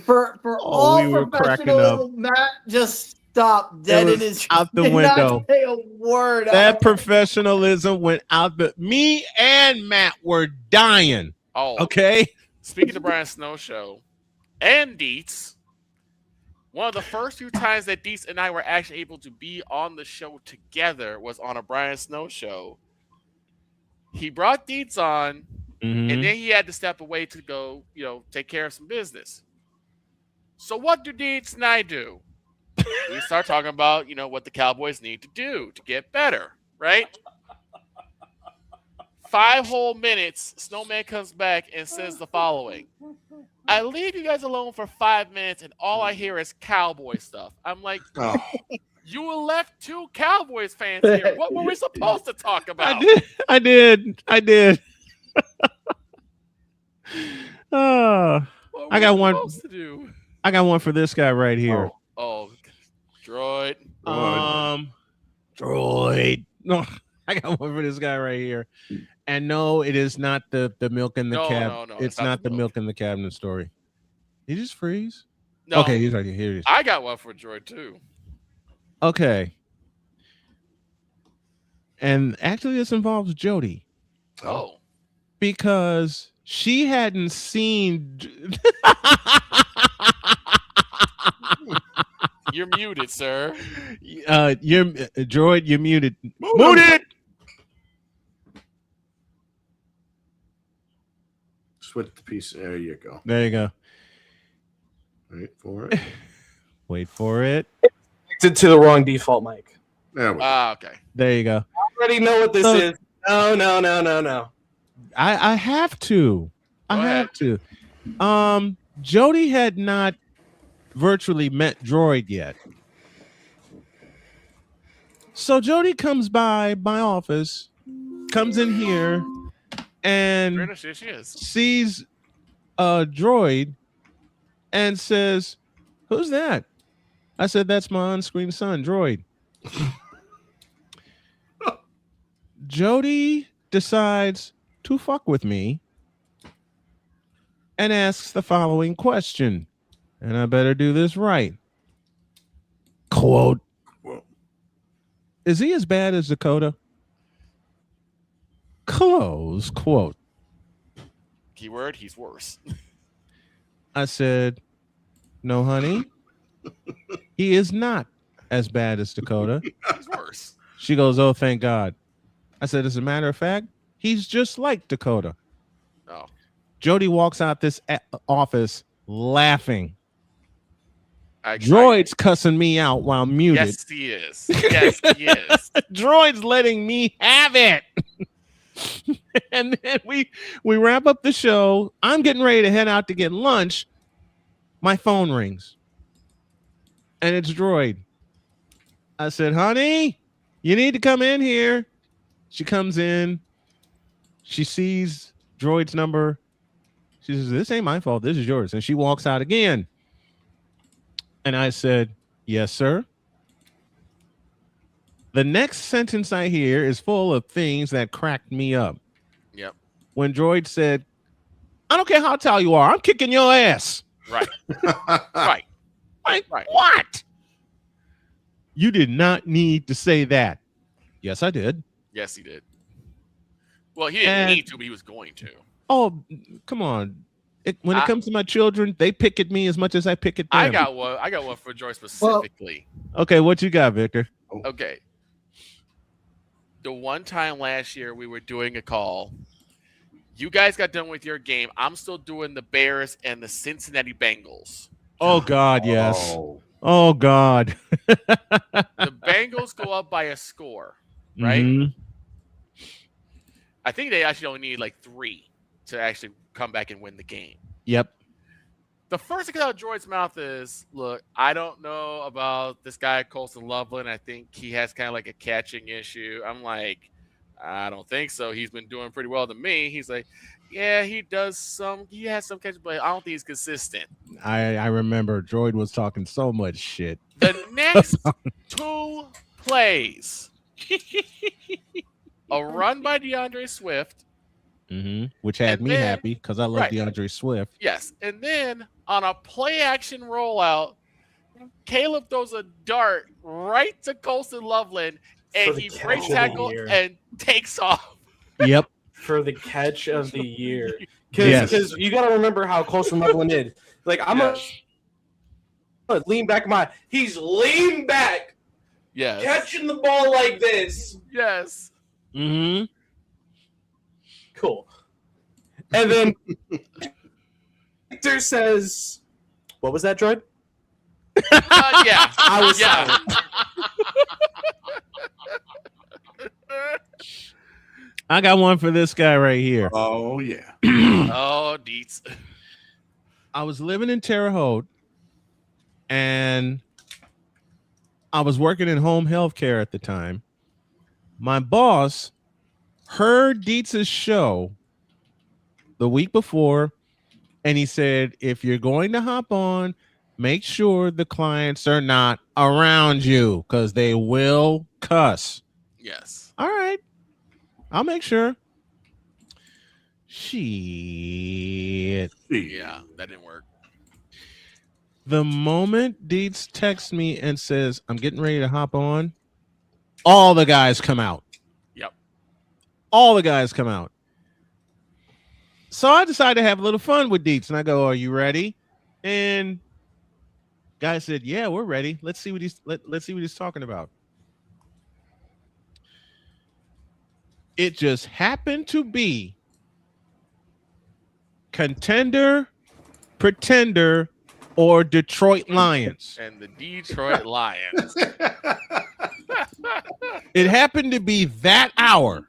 for all we were cracking up. Matt just stopped dead in his out the did window. Not say a word. That professionalism went out. Me and Matt were dying. Oh, okay. Speaking of Brian Snow show and Dietz, one of the first few times that Dietz and I were actually able to be on the show together was on a Brian Snow show. He brought Dietz on, and then he had to step away to go, take care of some business. So what do Dietz and I do? We start talking about, what the Cowboys need to do to get better, right? 5 whole minutes, Snowman comes back and says the following. I leave you guys alone for 5 minutes, and all I hear is cowboy stuff. I'm like, you left 2 Cowboys fans here. What were we supposed to talk about? I did. I got one. To do? I got one for this guy right here. Oh, droid. Droid. No, I got one for this guy right here. And no, it is not the milk in the cab. No, it's not the milk in the cabinet story. Did he just freeze? No. Okay, he's right here. Here he is. I got one for droid too. Okay. And actually, this involves Jody. Oh. Because she hadn't seen. You're muted, sir. You're droid. You're muted. Muted. Switch the piece. There you go. There you go. Wait for it. Wait for it. Connected to the wrong default mic. There we go. Okay. There you go. I already know what this is. No. I have to. Have to. Jody had not virtually met Droid yet. So Jody comes by my office, comes in here, and sees a Droid and says, "Who's that?" I said, "That's my on-screen son, Droid." Jody decides to fuck with me and asks the following question, and I better do this right. Quote, "Is he as bad as Dakota?" Close quote. Keyword, he's worse. I said, "No, honey, he is not as bad as Dakota. He's worse." She goes, "Oh, thank God." I said, "As a matter of fact, he's just like Dakota." Oh. Jody walks out this office laughing. Droid's cussing me out while muted. Yes, he is. Yes, he is. Droid's letting me have it. And then we wrap up the show. I'm getting ready to head out to get lunch. My phone rings. And it's Droid. I said, "Honey, you need to come in here." She comes in. She sees Droid's number. She says, "This ain't my fault. This is yours." And she walks out again. And I said, "Yes, sir." The next sentence I hear is full of things that cracked me up. Yep. When Droid said, "I don't care how tall you are, I'm kicking your ass." Right. Right. Like, what? You did not need to say that. Yes, I did. Yes, he did. Well, he didn't need to, but he was going to. Oh, come on. When it comes to my children, they pick at me as much as I pick at them. I got one for Joy specifically. Okay, what you got, Victor? Okay. The one time last year we were doing a call. You guys got done with your game. I'm still doing the Bears and the Cincinnati Bengals. Oh, God, yes. Oh, God. The Bengals go up by a score, right? Mm-hmm. I think they actually only need like 3 to actually come back and win the game. Yep. The first thing out of Droid's mouth is, "Look, I don't know about this guy, Colson Loveland. I think he has kind of like a catching issue." I'm like, "I don't think so. He's been doing pretty well to me." He's like, "Yeah, he has some catches, but I don't think he's consistent." I remember Droid was talking so much shit. The next 2 plays, a run by DeAndre Swift. Mm-hmm. Which had me happy because I love DeAndre Swift. Yes. And then on a play action rollout, Caleb throws a dart right to Colson Loveland, and he breaks tackle and takes off. Yep. For the catch of the year. Because you got to remember how Colson Loveland is. Like, I'm going to lean back he's lean back. Yes. Catching the ball like this. Yes. Mm-hmm. Cool. And then Victor says, "What was that, Droid?" Yeah. I was silent. I got one for this guy right here. Oh, yeah. Oh, Dietz. I was living in Terre Haute, and I was working in home health care at the time. My boss heard Dietz's show the week before, and he said, if you're going to hop on, make sure the clients are not around you because they will cuss. Yes. All right. I'll make sure. Shit. Yeah, that didn't work. The moment Dietz texts me and says, I'm getting ready to hop on, all the guys come out. Yep. All the guys come out. So I decided to have a little fun with Dietz, and I go, are you ready? And guy said, yeah, we're ready. Let's see what he's talking about. It just happened to be Contender, Pretender, or Detroit Lions. And the Detroit Lions. It happened to be that hour.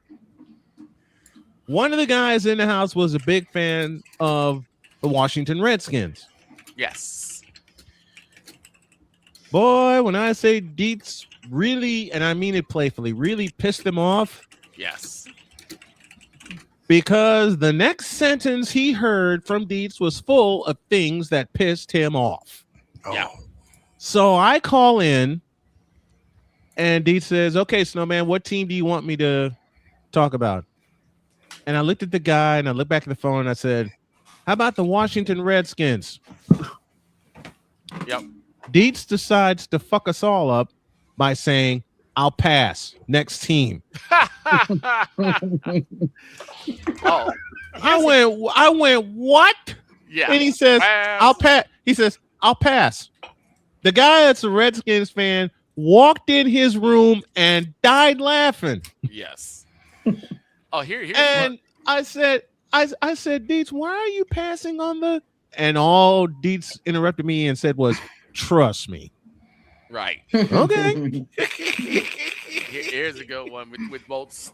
One of the guys in the house was a big fan of the Washington Redskins. Yes. Boy, when I say Dietz really, and I mean it playfully, really pissed him off. Yes. Because the next sentence he heard from Dietz was full of things that pissed him off. Yeah. So I call in, and Dietz says, okay, Snowman, what team do you want me to talk about? And I looked at the guy, and I looked back at the phone, and I said, how about the Washington Redskins? Yep. Dietz decides to fuck us all up by saying, I'll pass. Next team. Oh, I went, what? yeah. And he says, Pass. I'll pass. He says, I'll pass. The guy that's a Redskins fan walked in his room and died laughing. Yes. Oh, here's And what- I said, Dietz, why are you passing on the? And all Dietz interrupted me and said was, trust me. right. Okay. Here's a good one with both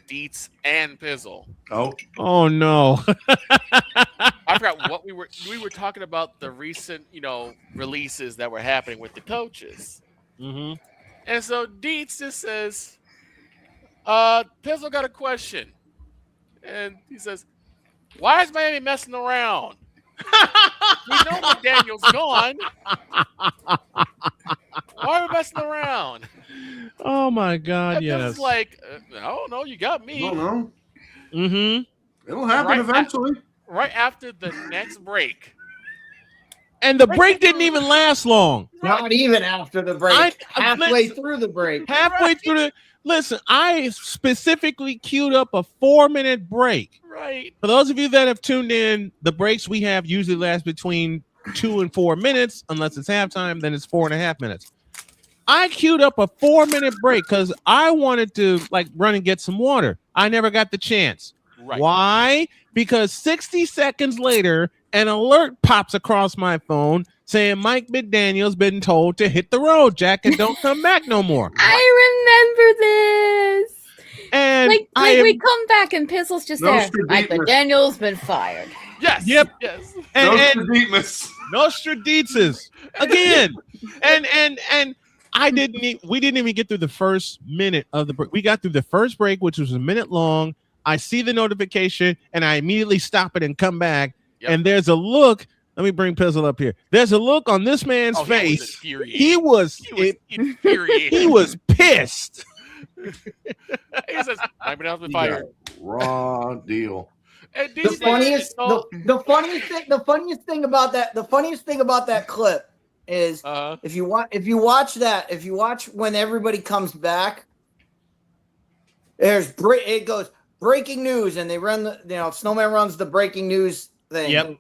Dietz and Pizzle. Oh no. I forgot what we were talking about, the recent releases that were happening with the coaches. Mm-hmm. And so Dietz just says, Pizzle got a question. And he says, why is Miami messing around? We know that Daniel's gone. Why are we messing around? Oh my God! And Yes. It's like, oh no, you got me. I don't know. Mm-hmm. It'll happen eventually. Right after the next break. And the break didn't even last long. Not even after the break. Halfway through the break. Halfway through the. Listen, I specifically queued up a 4-minute break. Right. For those of you that have tuned in, the breaks we have usually last between 2 and 4 minutes, unless it's halftime, then it's 4.5 minutes. I queued up a 4-minute break because I wanted to run and get some water. I never got the chance. Right. Why? Because 60 seconds later, an alert pops across my phone saying Mike McDaniel's been told to hit the road, Jack, and don't come back no more. I remember this. And we come back and Pizzle's just there. Mike McDaniel's been fired. Yes. Yep. Yes. Nostradamus again. And we didn't even get through the first minute of the break. We got through the first break, which was a minute long. I see the notification and I immediately stop it and come back. Yep. And there's a look. Let me bring Pizzle up here. There's a look on this man's face. He was infuriated. He was pissed. He says, I've been fired. Raw deal. The funniest thing about that clip is if you watch when everybody comes back, it goes breaking news, and they run Snowman runs the breaking news thing. Yep.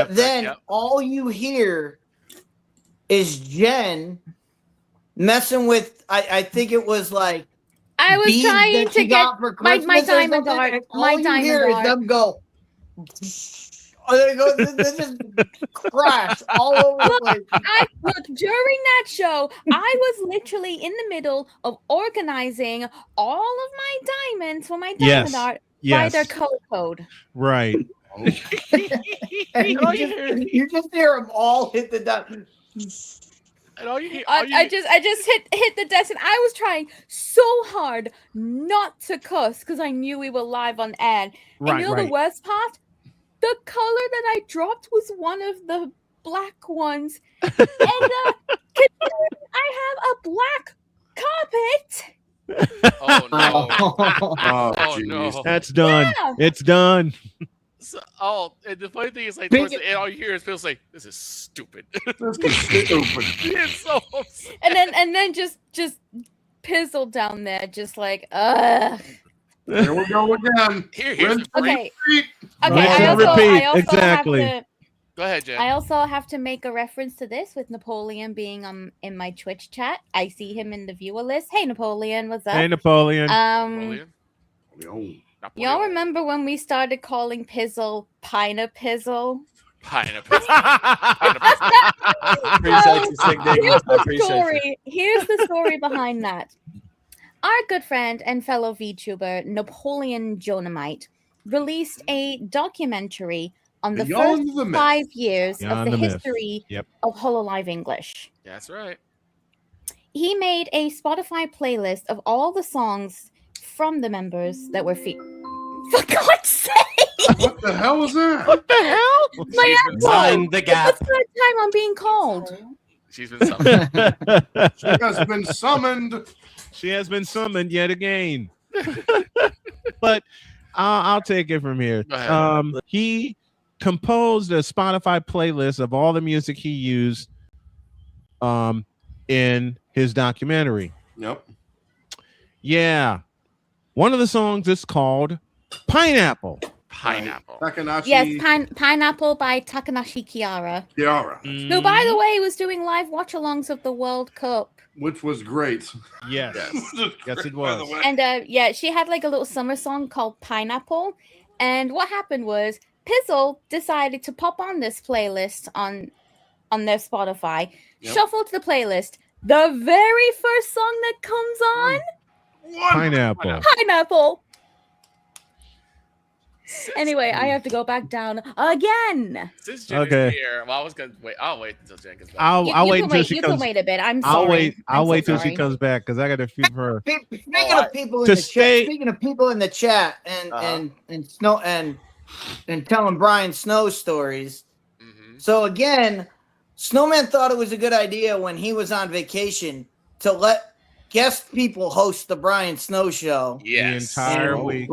But then all you hear is Jen messing with. I think it was like I was trying to get my diamond dart. All you hear is them go. They just crash all over the place. Look, during that show, I was literally in the middle of organizing all of my diamonds for my diamond art by their color code. Right. And And all you hear, you just hear them all hit the desk. and all you hear, I just hit the desk, and I was trying so hard not to cuss because I knew we were live on air. And you know the worst part? The color that I dropped was one of the black ones, and considering I have a black carpet. Oh no! Oh, no! That's done. Yeah. It's done. So, and the funny thing is, like, towards the end, all you hear is Phil's like, "This is stupid." That's stupid. It's so upset. And then just Pizzle down there, just like, ugh. Here we go again. Here's Okay. Repeat. I also exactly. have to, Go ahead, Jen. I also have to make a reference to this with Napoleon being in my Twitch chat. I see him in the viewer list. Hey, Napoleon, what's up? Hey, Napoleon. Napoleon? Y'all remember when we started calling Pizzle Pineappizzle? Pineapple. Here's the story behind that. Our good friend and fellow VTuber Napoleon Jonamite released a documentary on the Beyond first the Myth. 5 years Beyond of the the Myth. history Yep. of HoloLive English. That's right. He made a Spotify playlist of all the songs from the members that were For God's sake! What the hell was that? What the hell? My asshole! Mind the gap. That's the third time I'm being called. She's been summoned. She has been summoned. She has been summoned yet again. But I'll take it from here. Go ahead. He composed a Spotify playlist of all the music he used in his documentary. Yep. Yeah. One of the songs is called Pineapple. Pineapple. Takanashi Yes, Pineapple by Takanashi Kiara. Kiara, Who, by the way, was doing live watch-alongs of the World Cup. which was great. Yes. Yes, it By the was. way. And yeah, she had like a little summer song called Pineapple. And what happened was Pizzle decided to pop on this playlist on their Spotify, shuffled the playlist. The very first song that comes on, Pineapple. Pineapple. Anyway, I have to go back down again. Since Jen Okay. is here, well, I was gonna wait. I'll wait until Jen gets back. I'll wait You until can she you comes. can wait a bit. I'm sorry. I'll wait. I'll I'm so wait till sorry. she comes back because I got a few for her. Speaking of people in to the stay- chat, speaking of people in the chat and Snow and telling Brian Snow stories. So again, Snowman thought it was a good idea when he was on vacation to let guest people host the Brian Snow show. Yes. The entire week.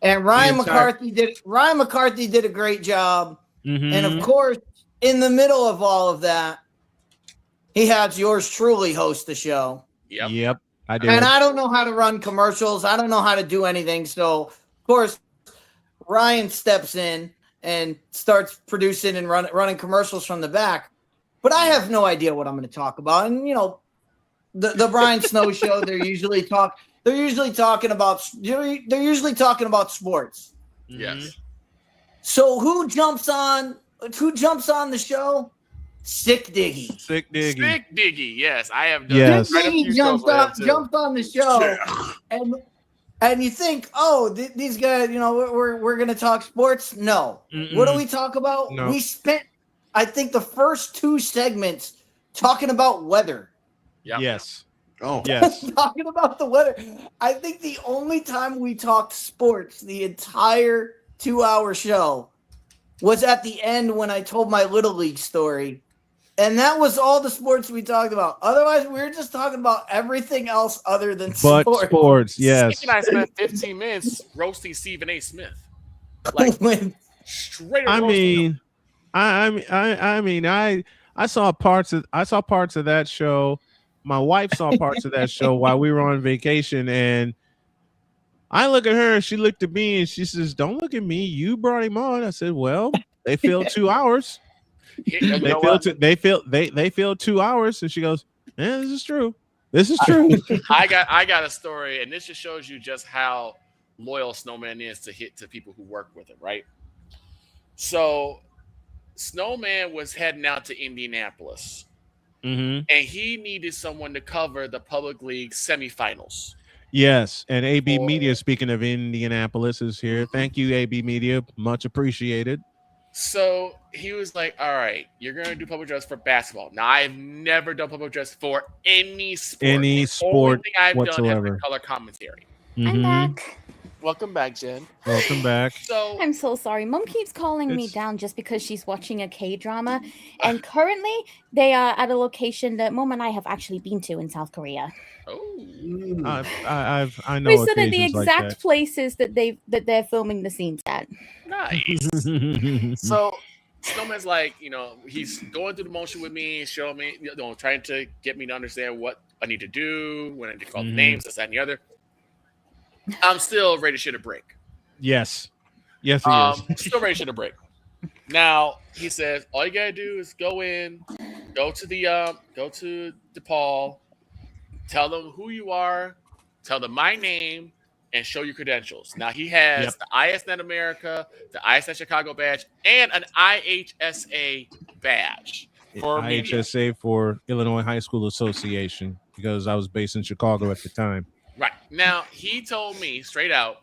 And Ryan The entire- McCarthy did a great job. Mhm. And of course, in the middle of all of that, he had yours truly host the show. Yep. I did. And I don't know how to run commercials. I don't know how to do anything. So, of course, Ryan steps in and starts producing and running commercials from the back. But I have no idea what I'm going to talk about. And, you know, the Brian Snow show, they're usually talking about sports. Yes. So who jumps on the show? Sick Diggy. Sick Diggy. Stick Diggy. Yes, I have done. Yes. quite a few Diggy shows jumped with him, on too. the show, and you think, oh, these guys, you know, we're gonna talk sports. No, what do we talk about? No. We spent, I think, the first 2 segments talking about weather. Yep. Yes. Oh, Yes. Talking about the weather. I think the only time we talked sports the entire 2-hour show was at the end when I told my Little League story. And that was all the sports we talked about. Otherwise, we were just talking about everything else other than But sports. sports. Yes. Steve and I spent 15 minutes roasting Stephen A. Smith. Like straight. I roasting him. mean, I saw parts of that show. My wife saw parts of that show while we were on vacation, and I look at her, she looked at me, and she says, "Don't look at me. You brought him on." I said, "Well, they filled 2 hours. They filled 2 hours." And she goes, "Yeah, this is true. This is true." I got a story, and this just shows you just how loyal Snowman is to people who work with him, right? So Snowman was heading out to Indianapolis, Mm-hmm. and he needed someone to cover the Public League semifinals. Yes, and AB Media, speaking of Indianapolis, is here. Thank you, AB Media. Much appreciated. So he was like, all right, you're going to do public address for basketball. Now, I've never done public address for any sport. Any The sport only thing I've done whatsoever. has been color commentary. I'm back. Welcome back, Jen. Welcome back. So I'm so sorry. Mom keeps calling me down just because she's watching a K-drama. And currently, they are at a location that Mom and I have actually been to in South Korea. Oh. I know. We stood at the occasions like exact that. places that they're filming the scenes at. Nice. So Snowman's like, he's going through the motion with me, showing me, trying to get me to understand what I need to do, when I need to call the names, this, that, and the other. I'm still ready to shit a brick. Yes. Yes, he is. Still ready to shit a brick. Now he says, all you gotta do is go to DePaul, tell them who you are, tell them my name, and show your credentials. Now he has the ISNet America, the ISNet Chicago badge, and an IHSA badge for media. IHSA for Illinois High School Association, because I was based in Chicago at the time. Right. Now he told me straight out,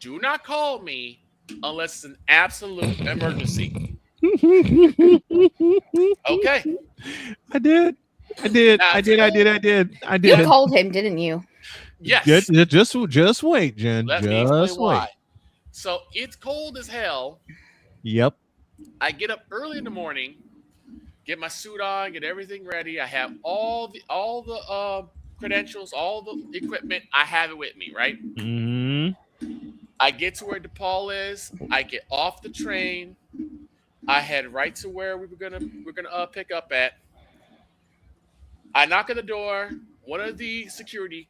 do not call me unless it's an absolute emergency. Okay. I did. You called him, didn't you? Yes. Just wait, Jen. Let me explain why. So it's cold as hell. Yep. I get up early in the morning, get my suit on, get everything ready. I have all the credentials, all the equipment. I have it with me, right? Mm-hmm. I get to where DePaul is. I get off the train. I head right to where we're gonna pick up at. I knock on the door. One of the security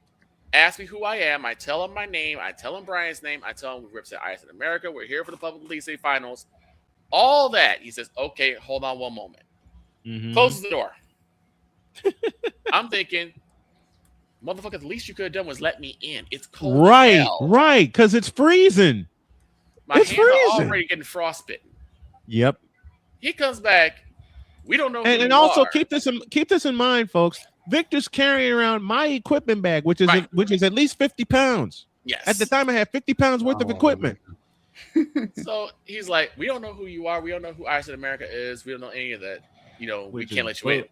asks me who I am. I tell him my name. I tell him Brian's name. I tell him we represent ISN America. We're here for the Public League State Finals. All that. He says, okay, hold on one moment. Mm-hmm. Closes the door. I'm thinking, motherfucker, the least you could have done was let me in. It's cold. Right, as hell. right, because it's freezing. My hands are already getting frostbitten. Yep. He comes back. We don't know who And you also are. keep this in mind, folks. Victor's carrying around my equipment bag, which is at least 50 pounds. Yes. At the time, I had 50 pounds worth of equipment. So he's like, we don't know who you are. We don't know who ISN America is. We don't know any of that. We can't let you in.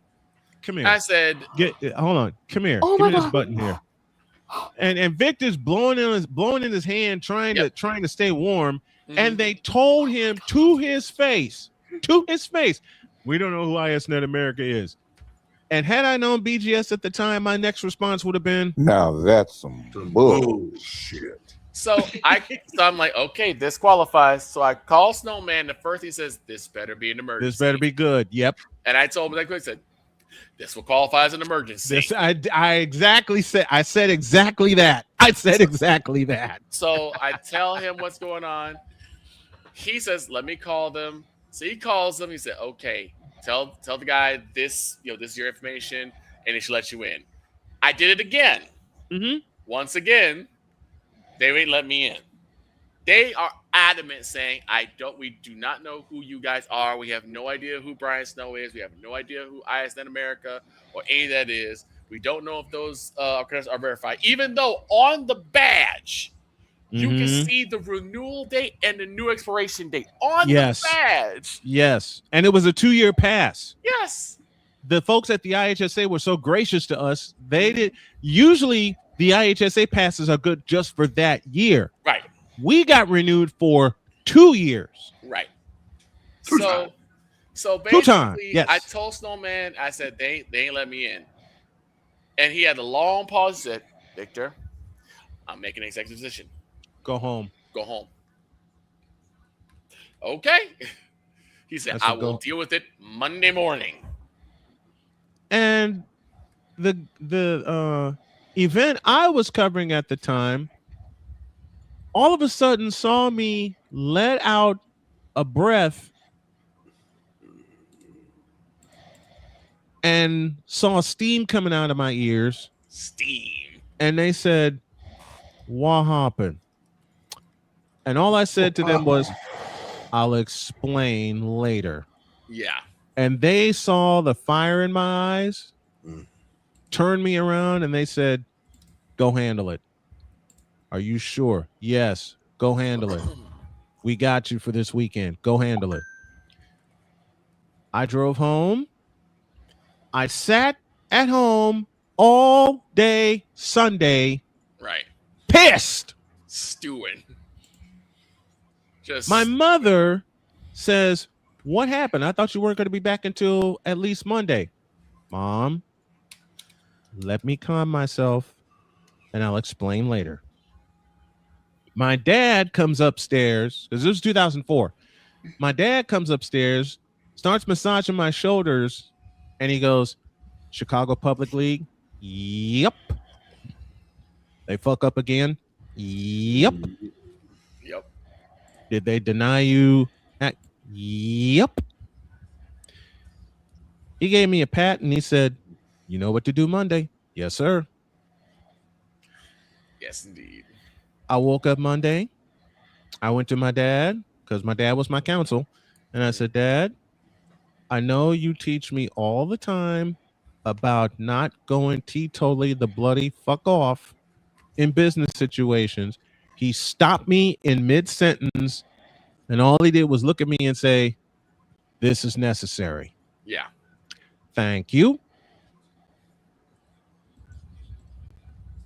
Come here. I said, hold on. Come here. Oh Give me my this God. button here. And Victor's blowing in his hand, trying to stay warm. Mm-hmm. And they told him to his face, we don't know who ISNet America is. And had I known BGS at the time, my next response would have been, Now that's some bullshit. So I'm like, okay, this qualifies. So I call Snowman. The first he says, this better be an emergency. this better be good. Yep. And I told him that quick, said, this will qualify as an emergency. I said exactly that. So I tell him what's going on. He says, let me call them. So he calls them. He said, okay, tell the guy this, this is your information, and he should let you in. I did it again. Mm-hmm. Once again, they won't let me in. They are adamant saying, we do not know who you guys are. We have no idea who Brian Snow is. We have no idea who ISN America or any of that is. We don't know if those credits are verified. Even though on the badge, you can see the renewal date and the new expiration date on the badge. Yes. And it was a 2-year pass. Yes. The folks at the IHSA were so gracious to us. They did. Usually the IHSA passes are good just for that year. Right. We got renewed for 2 years. Right. So basically, yes. I told Snowman, I said, they ain't let me in. And he had a long pause. He said, Victor, I'm making an executive decision. Go home. Go home. Okay. He said, I will deal with it Monday morning. And the event I was covering at the time, all of a sudden saw me let out a breath and saw steam coming out of my ears. Steam. And they said, what happened? And all I said to them was, I'll explain later. Yeah. And they saw the fire in my eyes, turned me around, and they said, go handle it. Are you sure? Yes. Go handle it. We got you for this weekend. Go handle it. I drove home. I sat at home all day Sunday. Right. Pissed. Stewing. Just My mother says, "What happened? I thought you weren't going to be back until at least Monday." Mom, let me calm myself and I'll explain later. My dad comes upstairs, because this was 2004. My dad comes upstairs, starts massaging my shoulders, and he goes, "Chicago Public League? Yep. They fuck up again? Yep. Yep. Did they deny you? Yep." He gave me a pat and he said, "You know what to do Monday?" "Yes, sir." Yes, indeed. I woke up Monday. I went to my dad because my dad was my counsel. And I said, "Dad, I know you teach me all the time about not going teetotally the bloody fuck off in business situations." He stopped me in mid-sentence, and all he did was look at me and say, "This is necessary." Yeah. "Thank you."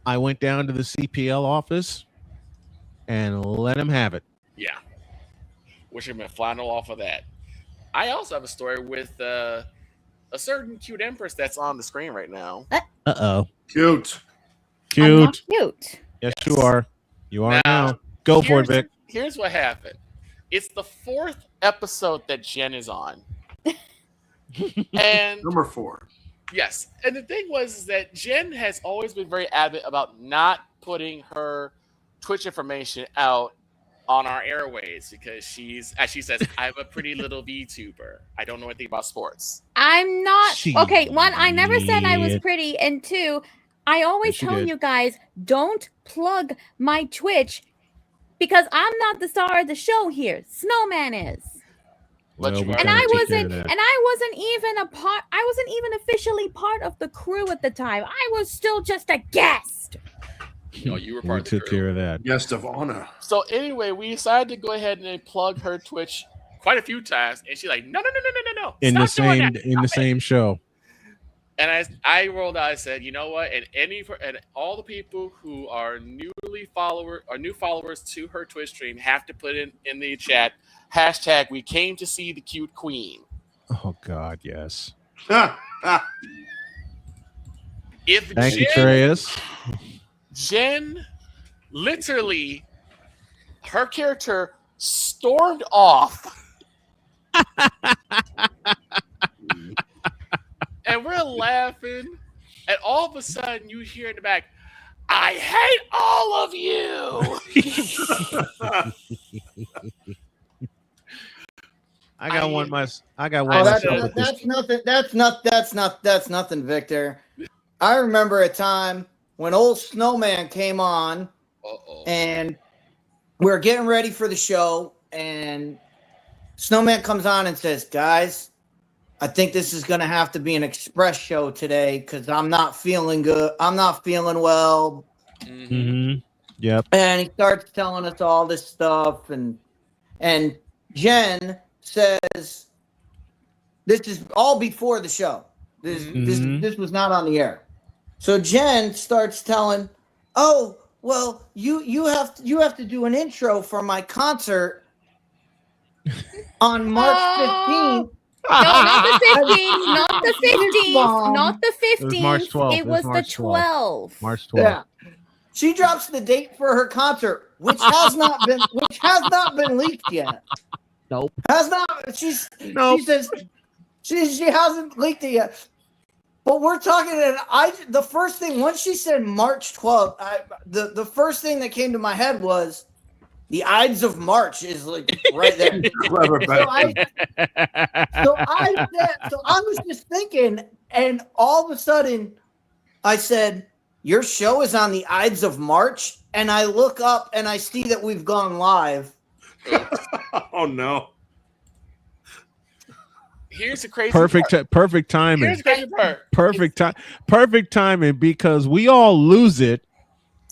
I went down to the CPL office and let him have it. Yeah. Wish him a flannel off of that. I also have a story with a certain cute empress that's on the screen right now. Uh-oh. Cute. I'm not Cute. cute. Yes, you are. You are now. Go for it, Vic. Here's what happened. It's the 4th episode that Jen is on. And Number 4. yes. And the thing was that Jen has always been very avid about not putting her Twitch information out on our airways because she's, as she says, I'm a pretty little VTuber. I don't know anything about sports. I'm not okay. One, I never said I was Shit. pretty, and two, I always Yes, you tell did. you guys don't plug my Twitch because I'm not the star of the show here. Snowman is. But Well, you we are. And gotta I take care wasn't, of that. and I wasn't even a part. I wasn't even officially part of the crew at the time. I was still just a guest. No, you were We part of the took crew. care of that. Guest of honor. So anyway, we decided to go ahead and plug her Twitch quite a few times, and she's like, "No, In the stop doing same that. in the Stop it." same show. And I rolled out. I said, "You know what? And all the people who are new followers to her Twitch stream have to put in the chat hashtag we came to see the cute queen." Oh God, yes. If Thank you, Treyas. Jen literally, her character stormed off. And we're laughing. And all of a sudden, you hear in the back, "I hate all of you." I got one myself. That's nothing, Victor. I remember a time when Ol Snowman came on, and we were getting ready for the show, and Snowman comes on and says, "Guys, I think this is going to have to be an express show today because I'm not feeling good. I'm not feeling well." Mm-hmm. Yep. And he starts telling us all this stuff, and Jen says, "This is all before the show. This was not on the air." So Jen starts telling, "Oh, well, you have to do an intro for my concert on March 15th." No, not the 15th. Not the 15th. Not the 15th. It was March 12th. It was the 12th. March 12th. Yeah. She drops the date for her concert, which has not been leaked yet. Nope. Has not. She says she hasn't leaked it yet. But we're talking, and the first thing once she said March 12th, the first thing that came to my head was the Ides of March is like right there. Clever, so I was just thinking, and all of a sudden I said, "Your show is on the Ides of March," and I look up and I see that we've gone live. Oh no. Here's the crazy Perfect timing. Here's the crazy part. Perfect timing because we all lose it.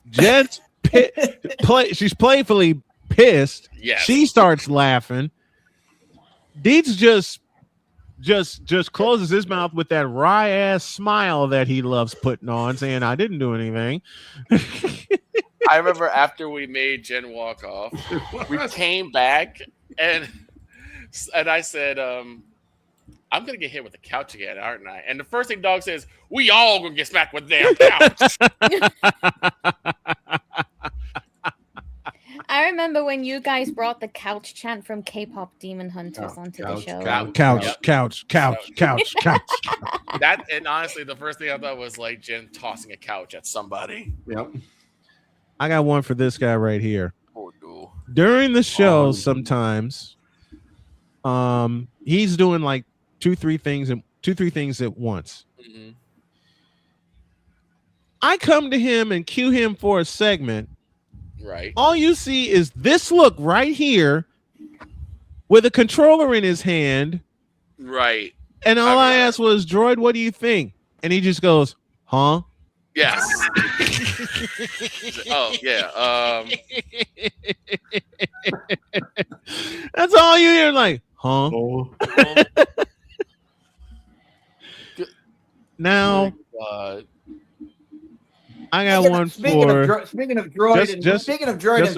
Jen's she's playfully pissed. Yes. She starts laughing. Dietz just just closes his mouth with that wry ass smile that he loves putting on, saying, "I didn't do anything." I remember after we made Jen walk off, we came back and I said, "I'm gonna get hit with the couch again, aren't I?" And the first thing Dog says, "We all gonna get smacked with damn couch." I remember when you guys brought the couch chant from K-pop Demon Hunters onto the show. Couch. That, and honestly, the first thing I thought was like Jen tossing a couch at somebody. Yep. I got one for this guy right here. Oh, no. During the show, sometimes, he's doing like two, three things at once. Mm-hmm. I come to him and cue him for a segment. Right. All you see is this look right here with a controller in his hand. Right. And all I asked was, "Droid, what do you think?" And he just goes, "Huh?" Yes. Oh, yeah. That's all you hear, like, "Huh?" Now, I got one for. Speaking of Droid and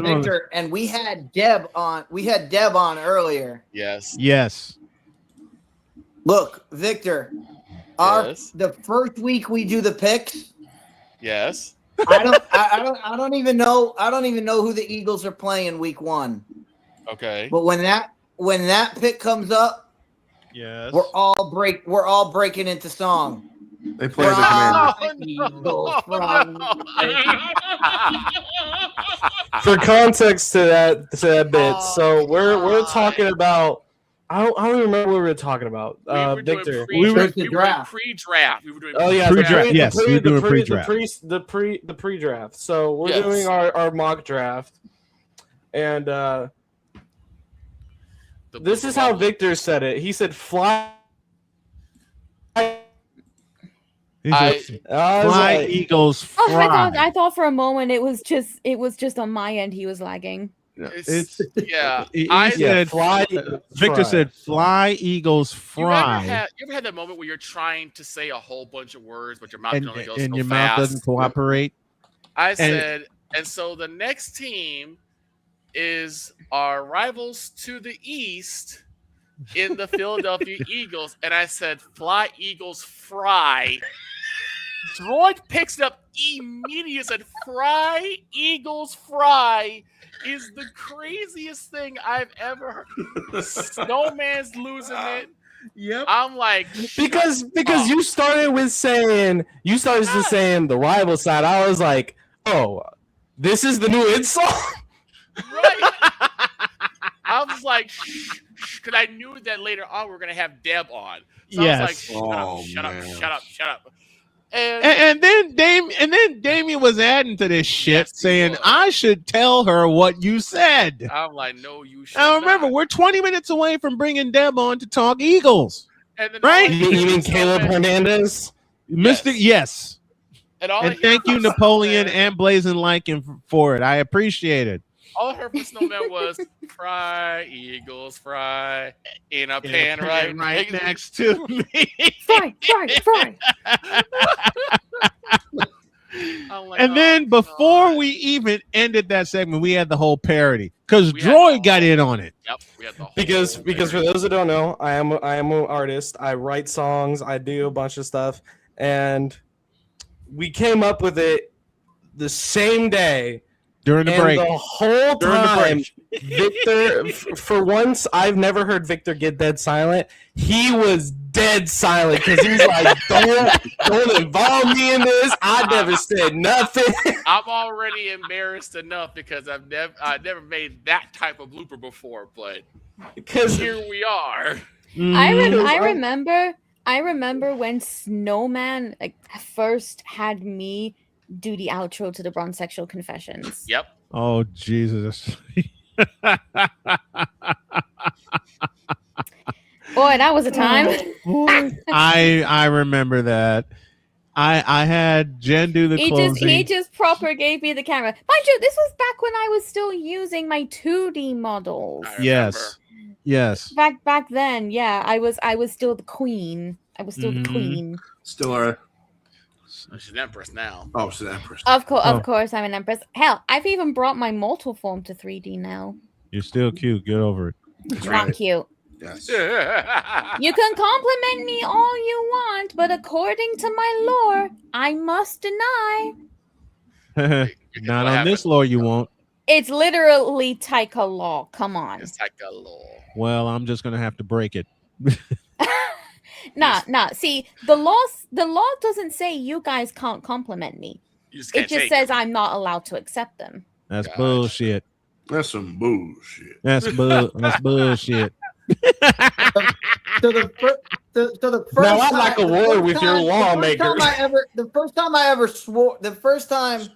Victor, and we had Deb on. We had Deb on earlier. Yes. Look, Victor, the first week we do the picks. Yes. I don't even know who the Eagles are playing week 1. Okay. But when that pick comes up, yes, we're all breaking into song. They play the For context to that bit, so we're talking about. I don't remember what we were talking about. Victor, we were doing pre-draft. We were doing pre-draft. Yes, we were doing pre-draft. The pre-draft. So we're doing our mock draft, and this is how Victor said it. He said, "Fly." Fly, Eagles, fry. Oh, I thought for a moment it was just on my end he was lagging. I said fly. Victor said, "Fly, Eagles, fry." You ever had that moment where you're trying to say a whole bunch of words, but your mouth only goes so your fast? Mouth doesn't cooperate? I said, and so the next team is our rivals to the east in the Philadelphia Eagles, and I said, "Fly, Eagles, fry." Droid picks it up immediately and said, "Fry, Eagles, fry" is the craziest thing I've ever heard. Snowman's losing it. Yep. I'm like, because you started with saying the rival side. I was like, oh, this is the new insult. Right. I was like, because I knew that later on we are gonna have Deb on. So yes. I was like, shut up. And then Damien was adding to this shit, saying, "I should tell her what you said." I'm like, "No, you should." Now remember, we're 20 minutes away from bringing Deb on to talk Eagles, right? You mean Caleb Hernandez, Mr. Yes. And thank you, Napoleon and Blazing Lycan, for it. I appreciate it. All I heard from Snowman was "Fry, Eagles, fry" in a pan right next to me. Fry. And then before we even ended that segment, we had the whole parody because Droid got in on it. Yep, we had the whole because for those who don't know, I am an artist. I write songs. I do a bunch of stuff, and we came up with it the same day. During the break. The whole time, Victor, for once, I've never heard Victor get dead silent. He was dead silent because he's like, don't involve me in this. I never said nothing. I'm already embarrassed enough because I've never made that type of blooper before, but here we are. I remember when Snowman first had me do the outro to the Bronze Sexual Confessions. Yep. Oh, Jesus. Boy, that was a time. I remember that. I had Jen do the closing. He just proper gave me the camera. Mind you, this was back when I was still using my 2D models. Yes. Yes. Back then, yeah, I was still the queen. I was still the queen. Still are. She's an empress now. Oh, she's an empress. Of course, I'm an empress. Hell, I've even brought my mortal form to 3D now. You're still cute. Get over it. It's not cute. Yes. You can compliment me all you want, but according to my lore, I must deny. Not on this law, you won't. It's literally Taika law. Come on. It's Taika law. Well, I'm just gonna have to break it. Nah. See, the law doesn't say you guys can't compliment me. It just says I'm not allowed to accept them. That's bullshit. That's some bullshit. That's bullshit. So the first Now I'm like a war with your lawmakers. The first time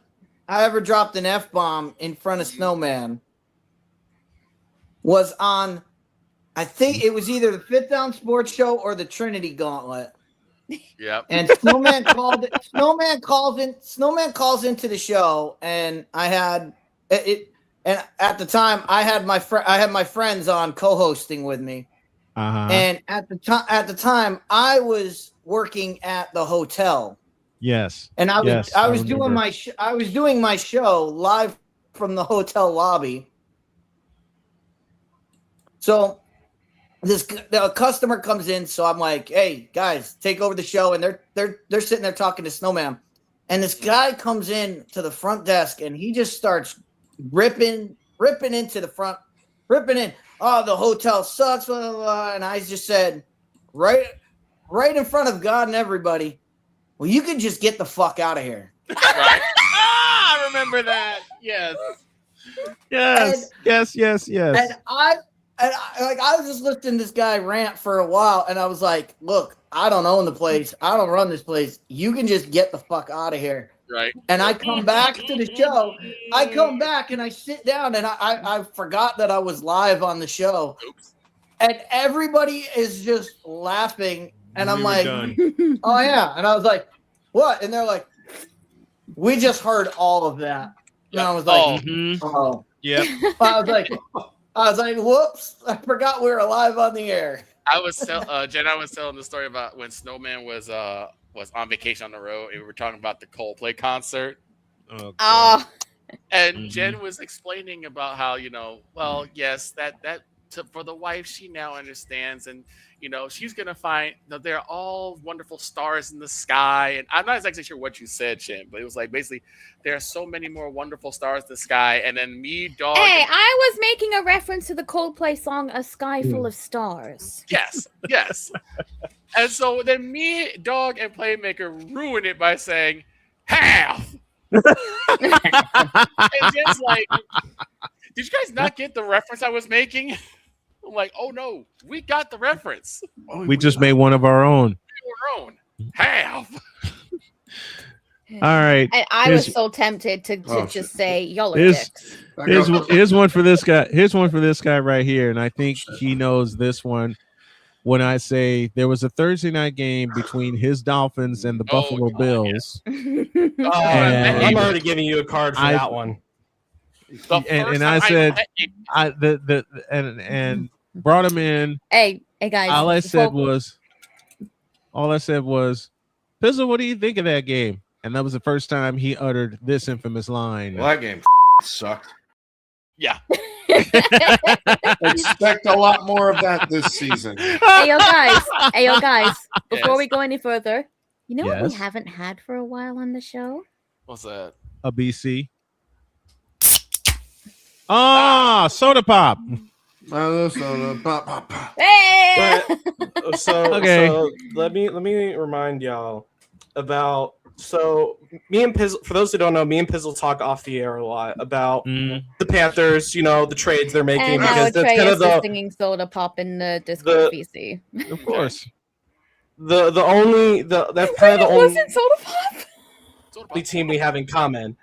I ever dropped an F-bomb in front of Snowman was on, I think it was either the Fifth Down Sports Show or the Trinity Gauntlet. Yep. And Snowman calls into the show, and I had it. And at the time, I had my friends on co-hosting with me. And at the time, I was working at the hotel. Yes. And I was doing my show live from the hotel lobby. So the customer comes in, so I'm like, "Hey guys, take over the show." And they're sitting there talking to Snowman, and this guy comes in to the front desk, and he just starts ripping into the front, ripping in. Oh, the hotel sucks, blah, blah, blah. And I just said, right in front of God and everybody, well, you can just get the fuck out of here. Right. I remember that. Yes. Yes. And I was just listening to this guy rant for a while, and I was like, look, I don't own the place. I don't run this place. You can just get the fuck out of here. Right. And I come back to the show. I come back and I sit down, and I forgot that I was live on the show. Oops. And everybody is just laughing. And I'm like, done. oh, yeah. And I was like, what? And they're like, we just heard all of that. And I was like, oh. Yep. I was like, whoops. I forgot we were live on the air. I was telling the story about when Snowman was on vacation on the road, and we were talking about the Coldplay concert. And Jen was explaining about how, well, yes, that for the wife, she now understands, and she's gonna find that they're all wonderful stars in the sky. And I'm not exactly sure what you said, Jen, but it was like basically there are so many more wonderful stars in the sky. And then me, dog. Hey, I was making a reference to the Coldplay song "A Sky Full of Stars." Yes. And so then me, dog, and Playmaker ruined it by saying half. And Jen's like, did you guys not get the reference I was making? I'm like, oh no, we got the reference. We just made one of our own. Half. All right. And I was so tempted to just say, y'all are dicks. Here's one for this guy. Here's one for this guy right here. And I think he knows this one. When I say there was a Thursday night game between his Dolphins and the Buffalo Bills. I'm already giving you a card for that one. And I said, and brought him in. Hey guys. All I said was, Pizzle, what do you think of that game? And that was the first time he uttered this infamous line. Well, that game sucked. Yeah. Expect a lot more of that this season. Hey, yo, guys. Before we go any further, you know what we haven't had for a while on the show? What's that? A BC. Soda pop. Soda pop. Hey! So let me remind y'all about. So me and Pizzle, for those who don't know, me and Pizzle talk off the air a lot about the Panthers, the trades they're making, and because that's kind of the singing soda pop in the Discord PC. Of course. That's kind of the only soda pop team we have in common.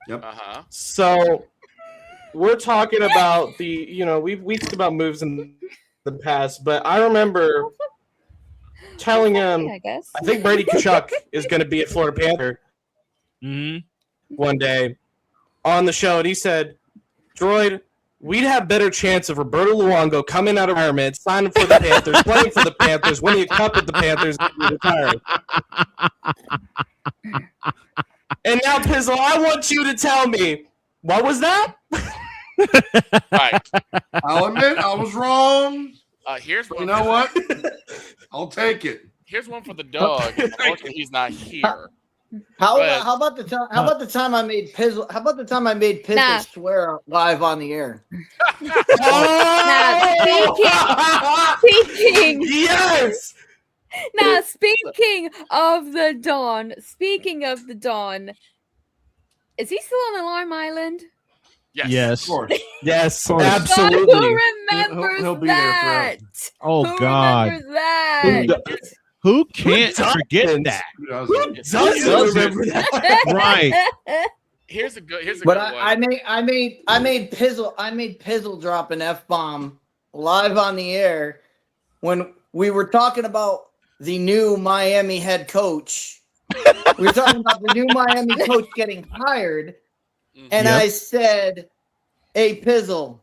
Yep. So we're talking about we talked about moves in the past, but I remember telling him, I think Brady Kachuk is going to be a Florida Panther one day on the show. And he said, Droid, we'd have better chance of Roberto Luongo coming out of retirement, signing for the Panthers, playing for the Panthers, winning a cup with the Panthers, and retiring. And now, Pizzle, I want you to tell me, what was that? Right. I'll admit I was wrong. Here's one. You know what? I'll take it. Here's one for the dog. Unfortunately, he's not here. How about the time? How about the time I made Pizzle? How about the time I made Pizzle swear live on the air? Speaking. Yes. Now, speaking of the Don, is he still on Alarm Island? Yes. Of course. Yes. God, Absolutely. who remembers He'll be that? there Oh Who God. remembers that? Who can't forget that? forever. Doesn't remember that? Right. Here's a good But one. I made Pizzle drop an F-bomb live on the air when we were talking about the new Miami head coach. We were talking about the new Miami coach getting hired, and I said, "Hey, Pizzle,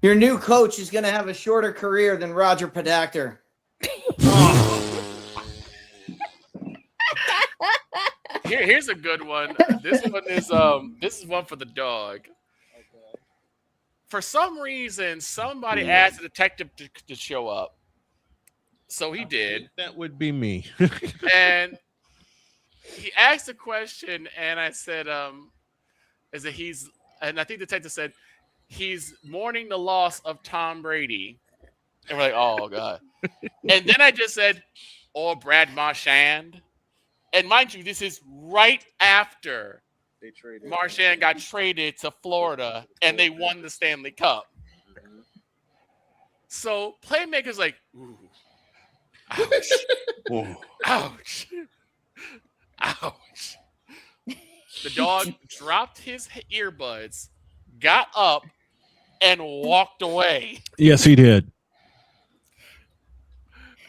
your new coach is going to have a shorter career than Roger Podacter." Here's a good one. This is one for the dog. For some reason, somebody asked the detective to show up. So he did. That would be me. And he asked a question, and I said, is that he's, and I think the detective said, he's mourning the loss of Tom Brady. And we're like, oh, God. And then I just said, or Brad Marchand. And mind you, this is right after Marchand got traded to Florida and they won the Stanley Cup. So Playmaker's like, ooh, ouch, ouch, ouch. The dog dropped his earbuds, got up, and walked away. Yes, he did.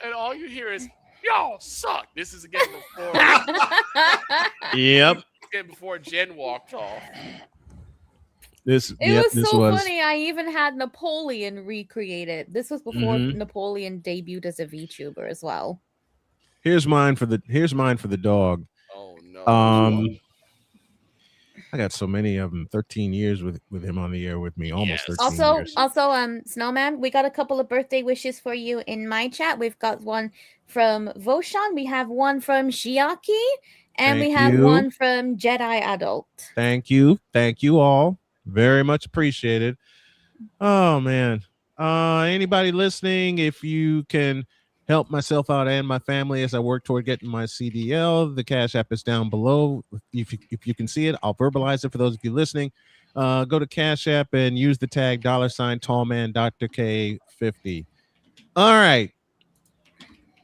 And all you hear is, y'all suck. This is again before. Yep. Again before Jen walked off. This was so was funny. I even had Napoleon recreated. This was before Napoleon debuted as a VTuber as well. Here's mine for the dog. Oh no. I got so many of them. 13 years with him on the air with me. Almost 13 years. Also, Snowman, we got a couple of birthday wishes for you in my chat. We've got one from Voshan. We have one from Shiaki. And we have one from Jedi Adult. Thank you. Thank you all. Very much appreciated. Oh, man. Anybody listening, if you can help myself out and my family as I work toward getting my CDL, the Cash App is down below. If you can see it, I'll verbalize it for those of you listening. Go to Cash App and use the tag $ Tallman Dr. K 50. All right.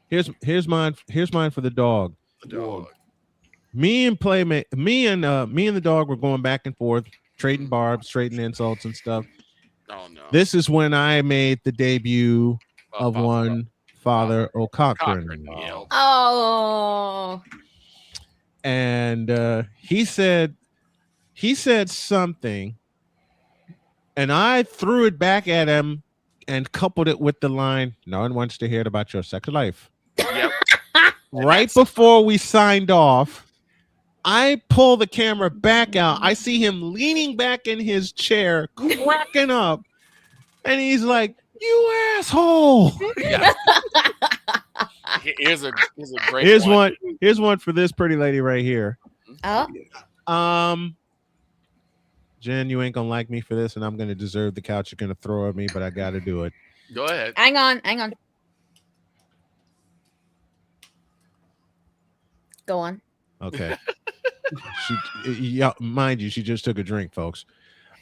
Here's mine for the dog. The dog. Me and the dog were going back and forth, trading barbs, trading insults and stuff. Oh no. This is when I made the debut of one Father O'Cochran. Oh. And he said something, and I threw it back at him and coupled it with the line, "No one wants to hear about your sex life." Yep. Right before we signed off, I pull the camera back out. I see him leaning back in his chair, cracking up, and he's like, "You asshole!" Yeah. Here's a great one. Here's one for this pretty lady right here. Oh. Jen, you ain't gonna like me for this, and I'm gonna deserve the couch you're gonna throw at me, but I gotta do it. Go ahead. Hang on. Go on. Okay. Mind you, she just took a drink, folks.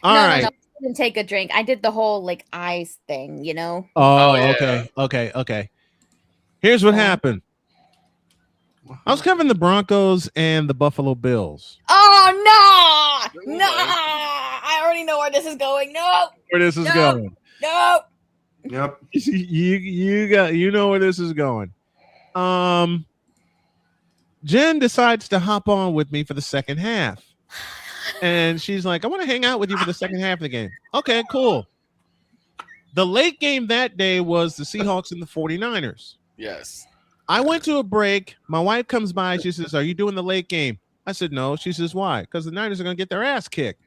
All right. No, I didn't take a drink. I did the whole eyes thing, you know. Oh, yeah. Okay. Here's what happened. I was covering the Broncos and the Buffalo Bills. Oh no! I already know where this is going. No. Where this is going? No. Yep. You know where this is going. Jen decides to hop on with me for the second half. And she's like, I want to hang out with you for the second half of the game. Okay, cool. The late game that day was the Seahawks and the 49ers. Yes. I went to a break. My wife comes by. She says, are you doing the late game? I said, no. She says, why? Because the Niners are going to get their ass kicked.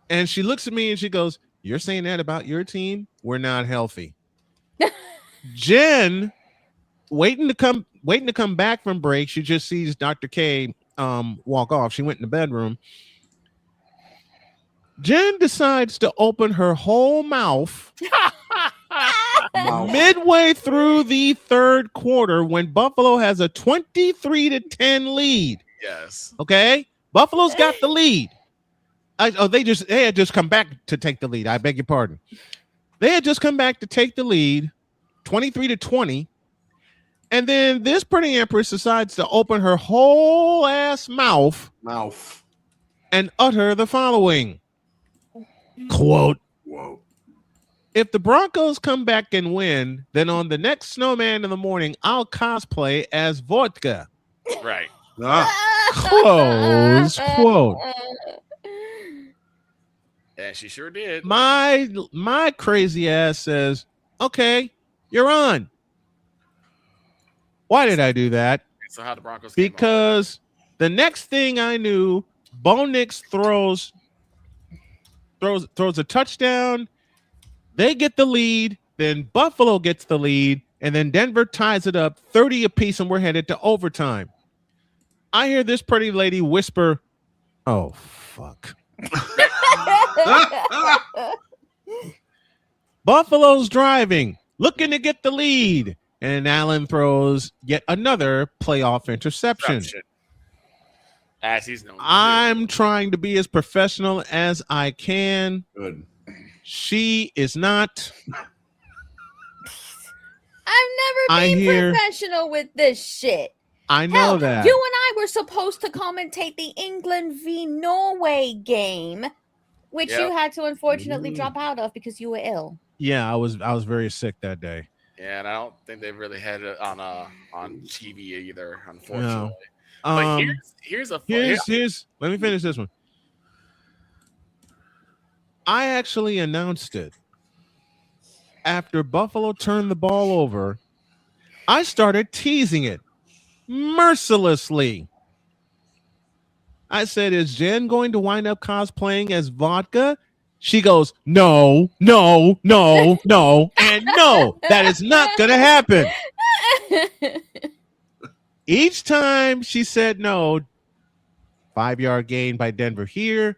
And she looks at me and she goes, you're saying that about your team? We're not healthy. Jen, waiting to come back from break. She just sees Dr. K walk off. She went in the bedroom. Jen decides to open her whole mouth midway through the third quarter when Buffalo has a 23-10 lead. Yes. Okay. Buffalo's got the lead. They had just come back to take the lead. I beg your pardon. They had just come back to take the lead, 23-20. And then this pretty empress decides to open her whole ass mouth and utter the following quote. Whoa. If the Broncos come back and win, then on the next Snowman in the morning, I'll cosplay as vodka. Right. Close quote. And she sure did. My crazy ass says, okay, you're on. Why did I do that? So how the Broncos? Because the next thing I knew, Bo Nix throws a touchdown. They get the lead. Then Buffalo gets the lead. And then Denver ties it up 30 apiece, and we're headed to overtime. I hear this pretty lady whisper, oh, fuck. Buffalo's driving, looking to get the lead. And Allen throws yet another playoff interception. As he's known. I'm trying to be as professional as I can. Good. She is not. I've never been professional with this shit. I know Hell, that. You and I were supposed to commentate the England v Norway game, which you had to unfortunately drop out of because you were ill. Yeah, I was very sick that day. Yeah, and I don't think they've really had it on TV either, unfortunately. No. But here's let me finish this one. I actually announced it after Buffalo turned the ball over. I started teasing it mercilessly. I said, is Jen going to wind up cosplaying as vodka? She goes, no, no, no, no, and no, that is not going to happen. Each time she said no, 5-yard gain by Denver here,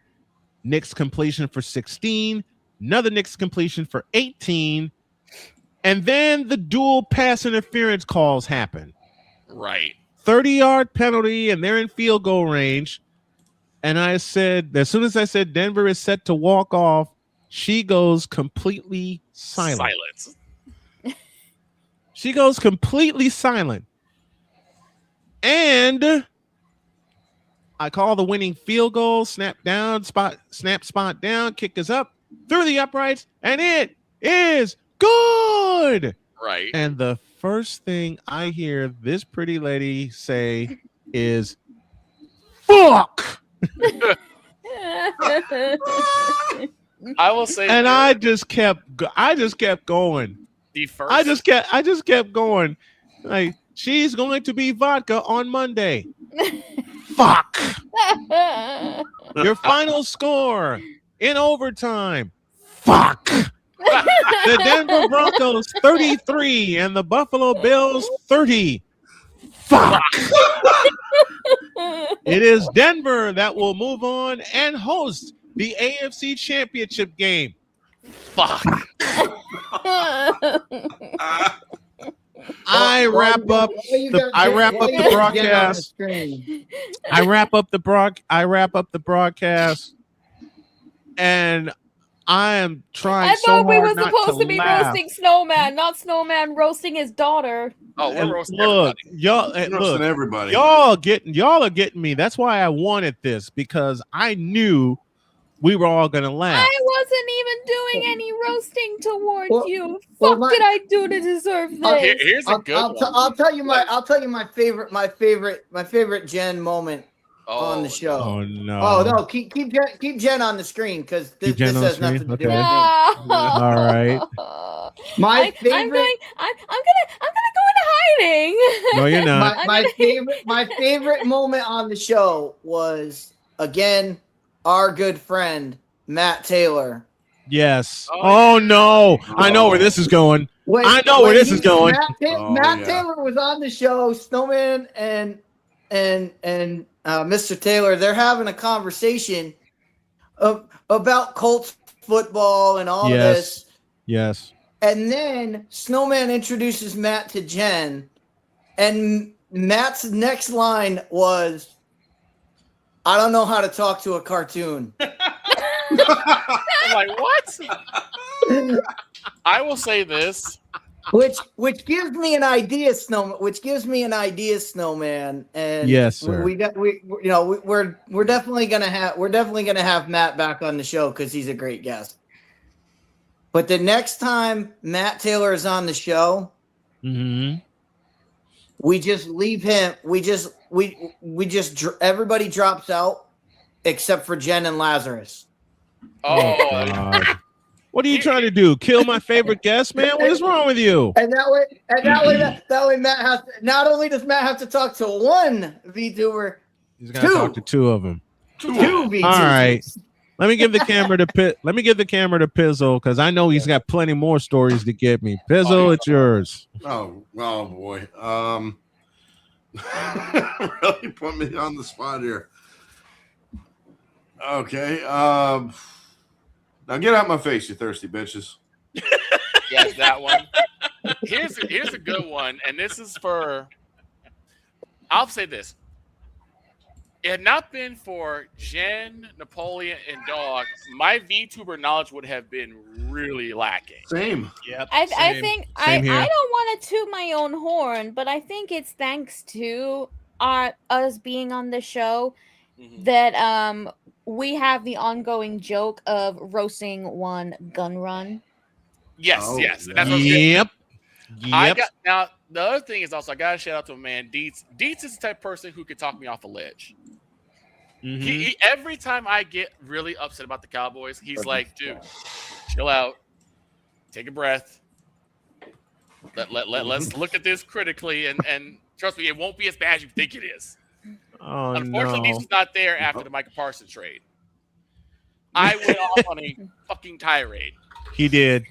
Knicks completion for 16, another Knicks completion for 18, and then the dual pass interference calls happen. Right. 30-yard penalty, and they're in field goal range. And I said, as soon as I said Denver is set to walk off, she goes completely silent. She goes completely silent. And I call the winning field goal, snap spot down, kick is up, through the uprights, and it is good. Right. And the first thing I hear this pretty lady say is, fuck. I will say, and I just kept going. I just kept going. Like, she's going to be vodka on Monday. Fuck. Your final score in overtime. Fuck. The Denver Broncos 33 and the Buffalo Bills 30. Fuck. It is Denver that will move on and host the AFC Championship game. Fuck. I wrap up the broadcast. I wrap up the broadcast, and I am trying. I so thought we were hard not supposed to be laugh. roasting Snowman, not Snowman roasting his daughter. Oh, we're roasting look, everybody. y'all are getting me. That's why I wanted this, because I knew we were all gonna laugh. I wasn't even doing any roasting towards you. Fuck did I do to deserve this? Here's a good one. I'll tell you my favorite Jen moment on the show. Oh no! Oh no! Keep Jen on the screen because this has nothing to do with me. All right. My favorite. I'm gonna go into hiding. No, you're not. My favorite moment on the show was again our good friend Matt Taylor. Yes. Oh no! I know where this is going. I know where this is going. Matt Taylor was on the show. Snowman and Mr. Taylor, they're having a conversation about Colts football and all this. Yes. And then Snowman introduces Matt to Jen, and Matt's next line was, "I don't know how to talk to a cartoon." I'm like, what? I will say this. Which gives me an idea, Snowman. And yes, sir. We're definitely gonna have Matt back on the show because he's a great guest. But the next time Matt Taylor is on the show, we just leave him. Everybody drops out except for Jen and Lazarus. Oh, God. What are you trying to do? Kill my favorite guest, man? What is wrong with you? And that way, Matt has to, not only does Matt have to talk to one VTuber, he's gonna talk to two of them. Two VTubers. All right. Let me give the camera to Pizzle because I know he's got plenty more stories to get me. Pizzle, it's yours. Oh boy. Really put me on the spot here. Okay. Now get out my face, you thirsty bitches. Yes, that one. Here's a good one, and this is for. I'll say this: it had not been for Jen, Napoleon, and Dog, my VTuber knowledge would have been really lacking. Same. Yep. I think I don't want to toot my own horn, but I think it's thanks to us being on the show that we have the ongoing joke of roasting one gun run. Yes, yes. That's what Yep. Now, the other thing is also, I got to shout out to a man, Dietz. Dietz is the type of person who could talk me off a ledge. He every time I get really upset about the Cowboys, he's like, dude, chill out. Take a breath. Let's look at this critically, and trust me, it won't be as bad as you think it is. Oh, Unfortunately, no. he's not there after the Micah Parsons trade. I went off on a fucking tirade. He did.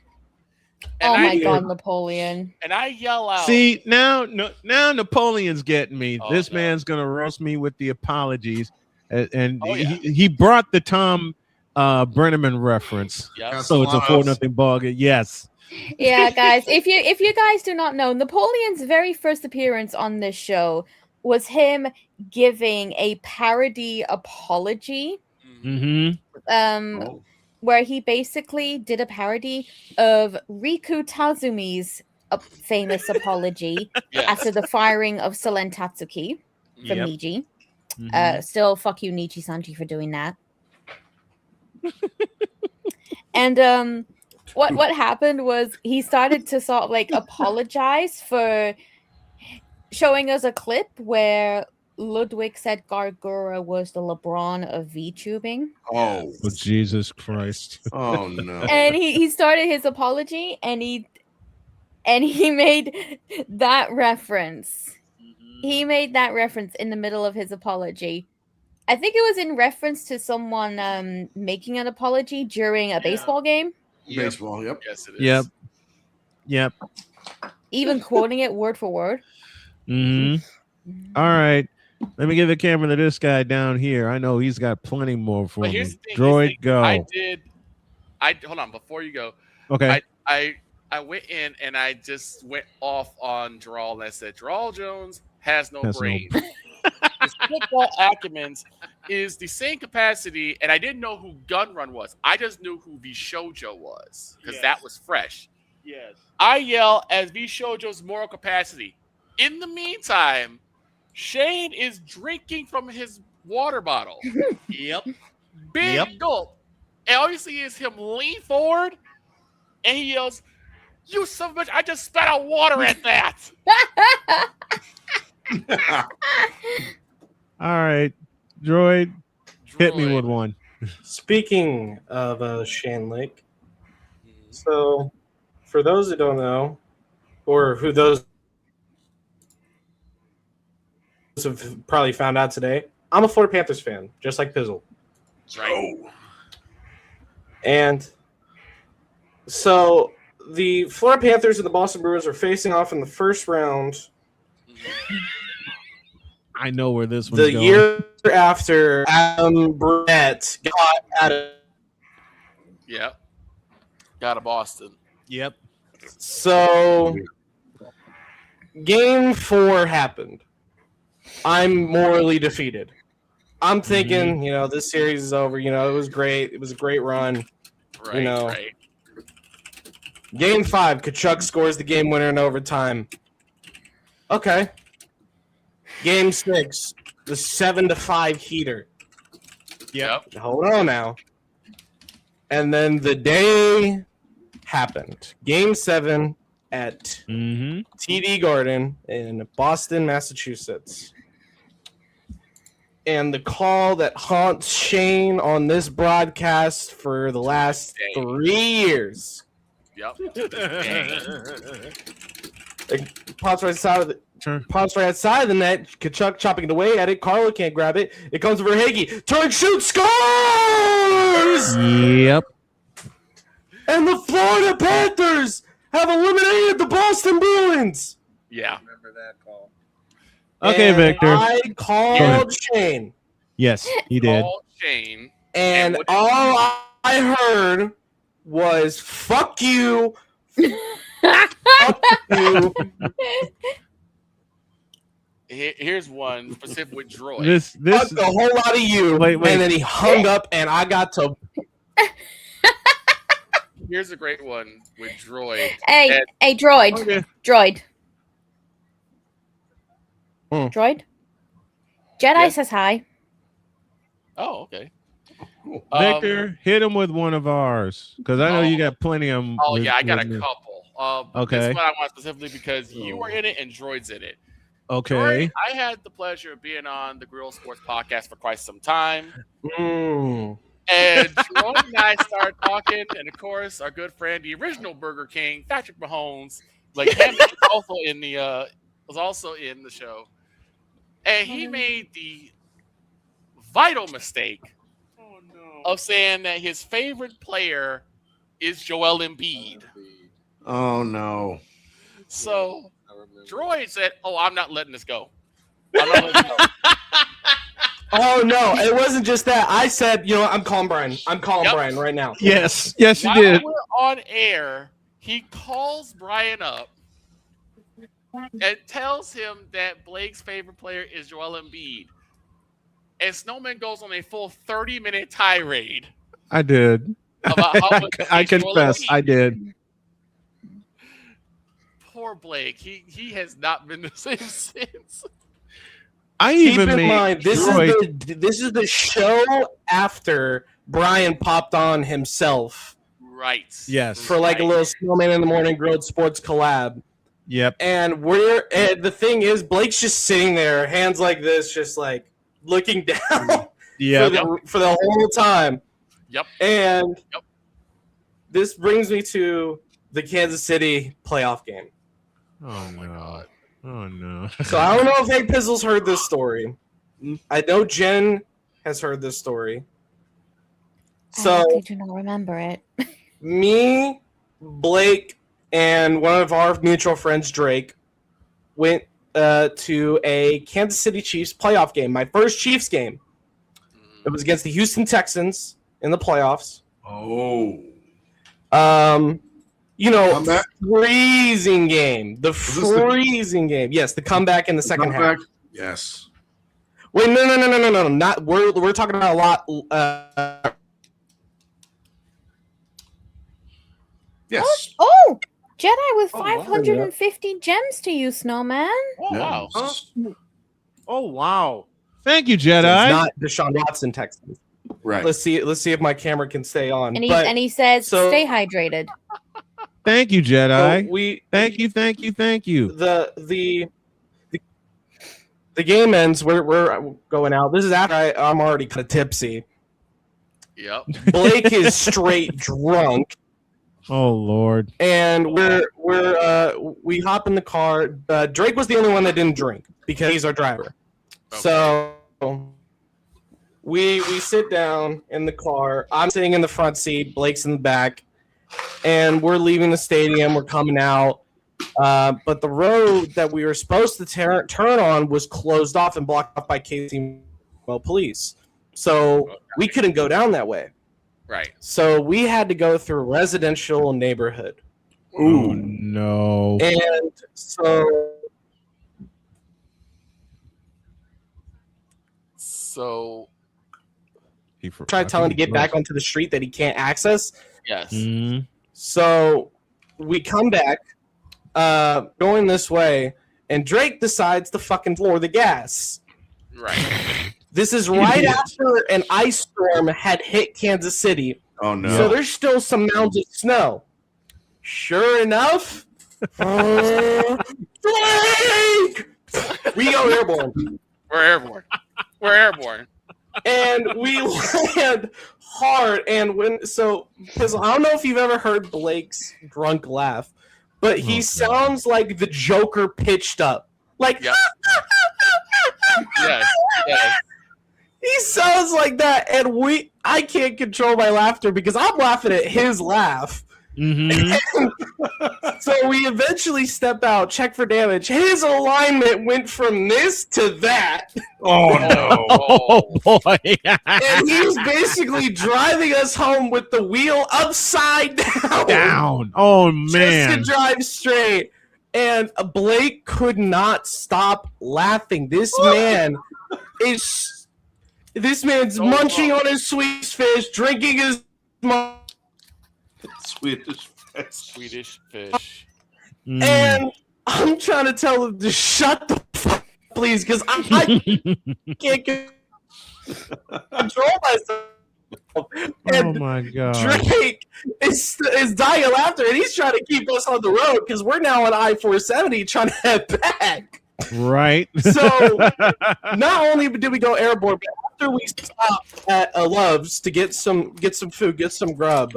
And my God, Napoleon. And I yell out. See, now Napoleon's getting me. This man's going to roast me with the apologies. And he brought the Tom Brenneman reference. Yep. So it's a 4-0 ball game. Yes. Yeah, guys. If you guys do not know, Napoleon's very first appearance on this show was him giving a parody apology. Where he basically did a parody of Riku Tazumi's famous apology after the firing of Selen Tatsuki from Niji. Still, fuck you, Niji Sanji, for doing that. And what happened was he started to sort of like apologize for showing us a clip where Ludwig said Gargura was the LeBron of VTubing. Oh, Jesus Christ. Oh, no. And he started his apology, and he made that reference. He made that reference in the middle of his apology. I think it was in reference to someone making an apology during a baseball game. Baseball, yep. Yes, it is. Yep. Even quoting it word for word. All right. Let me give the camera to this guy down here. I know he's got plenty more for me. Droid, go. Hold on, before you go. Okay. I went in and I just went off on Drawl, and I said, Drawl Jones has no brain. His football acumen is the same capacity, and I didn't know who Gun Run was. I just knew who Vishojo was, because that was fresh. Yes. I yell as Vishojo's moral capacity. In the meantime, Shane is drinking from his water bottle. Big gulp. And all you see is him lean forward, and he yells, "You son of a bitch, I just spat out water at that." All right. Droid, hit me with one. Speaking of Shane Lake, so for those that don't know, or who those have probably found out today, I'm a Florida Panthers fan, just like Pizzle. Right. And so the Florida Panthers and the Boston Bruins are facing off in the first round. I know where this one's The going. year after Adam Brunette got out of. Yep. Got a Boston. Yep. So game 4 happened. I'm morally defeated. I'm thinking, this series is over. It was great. It was a great run. Right, right. Game 5, Kachuk scores the game winner in overtime. Okay. Game 6, the 7-5 heater. Yep. Hold on now. And then the day happened. Game 7 at TD Garden in Boston, Massachusetts. And the call that haunts Shane on this broadcast for the last 3 years. Yep. Pops right outside of the outside of the net. Kachuk chopping it away at it. Carlo can't grab it. It comes over Hagee. Turn, shoot, scores! Yep. And the Florida Panthers have eliminated the Boston Bruins. Yeah. Remember that call. Okay, And Victor. I called Shane. Yes, he did. Called Shane. And all I heard was, fuck you. Fuck you. Here's one specific with Droid. This Fuck a whole lot of you. Wait. And then he hung up, and I got to. Here's a great one with Droid. Hey, Droid. Okay. Droid. Hmm. Droid? Jedi says hi. Oh, okay. Victor, hit him with one of ours, because I know you got plenty of them. Oh, yeah, I got a couple. Okay. This one I want specifically because you were in it and Droid's in it. Okay. Droid, I had the pleasure of being on the Grill Sports podcast for quite some time. And Droid and I started talking, and of course, our good friend, the original Burger King, Patrick Mahomes, like him, was also in the show. And he made the vital mistake of saying that his favorite player is Joel Embiid. Oh no! So Droid said, "Oh, I'm not letting this go. I'm not letting this go." Oh no! It wasn't just that. I said, I'm calling Brian. I'm calling Brian right now. Yes, you While did. we're on air, he calls Brian up and tells him that Blake's favorite player is Joel Embiid. And Snowman goes on a full 30-minute tirade. I did. About how much I he's Joel confess, Embiid. I did. Poor Blake. He has not been the same since. I Keep even in made mind, this Droid- is the show after Brian popped on himself. Right. Yes. For like a little Snowman in the Morning Grilled Sports collab. Yep. And the thing is, Blake's just sitting there, hands like this, just like looking down for the whole time. Yep. And this brings me to the Kansas City playoff game. Oh my God. Oh no. So I don't know if Hank Pizzle's heard this story. I know Jen has heard this story. So I do not remember it. me, Blake, and one of our mutual friends, Drake, went to a Kansas City Chiefs playoff game. My first Chiefs game. It was against the Houston Texans in the playoffs. Oh. Freezing game. The freezing game. Yes, the comeback in the second half. Yes. Wait, no. Not we're talking about a lot. Yes. Oh, Jedi with 550 gems to you, Snowman. Oh, wow. Oh wow! Thank you, It's Jedi. not Deshaun Watson Texans. Right. Let's see if my camera can stay on. And he says, stay hydrated. Thank you, Jedi. So Thank you. the the game ends. We're going out. This is after I'm already kind of tipsy. Yep. Blake is straight drunk. Oh Lord. And we hop in the car. Drake was the only one that didn't drink because he's our driver. Okay. So we sit down in the car. I'm sitting in the front seat. Blake's in the back, and we're leaving the stadium. We're coming out, but the road that we were supposed to turn on was closed off and blocked off by KC police. So we couldn't go down that way. Right. So we had to go through a residential neighborhood. Ooh, no. And so he tried telling him to get back onto the street that he can't access. Yes. Mm-hmm. So we come back, going this way, and Drake decides to fucking floor the gas. Right. This is right after an ice storm had hit Kansas City. Oh no! So there's still some mounds of snow. Sure enough, Drake! We go airborne. We're airborne. We're airborne. And we land hard. And because I don't know if you've ever heard Blake's drunk laugh, but he sounds like the Joker pitched up. Like, yep. Yes. He sounds like that, and I can't control my laughter because I'm laughing at his laugh. Mm-hmm. So we eventually step out, check for damage. His alignment went from this to that. Oh no! Oh boy! And he's basically driving us home with the wheel upside down. Oh man! Just to drive straight. And Blake could not stop laughing. This man's munching on his Swedish fish, drinking his Swedish fish. And I'm trying to tell him to shut the fuck, please, because I can't control myself. And oh my god! Drake is dying of laughter, and he's trying to keep us on the road because we're now on I-470 trying to head back. Right. So not only did we go airborne, but after we stopped at Love's to get some food, get some grub,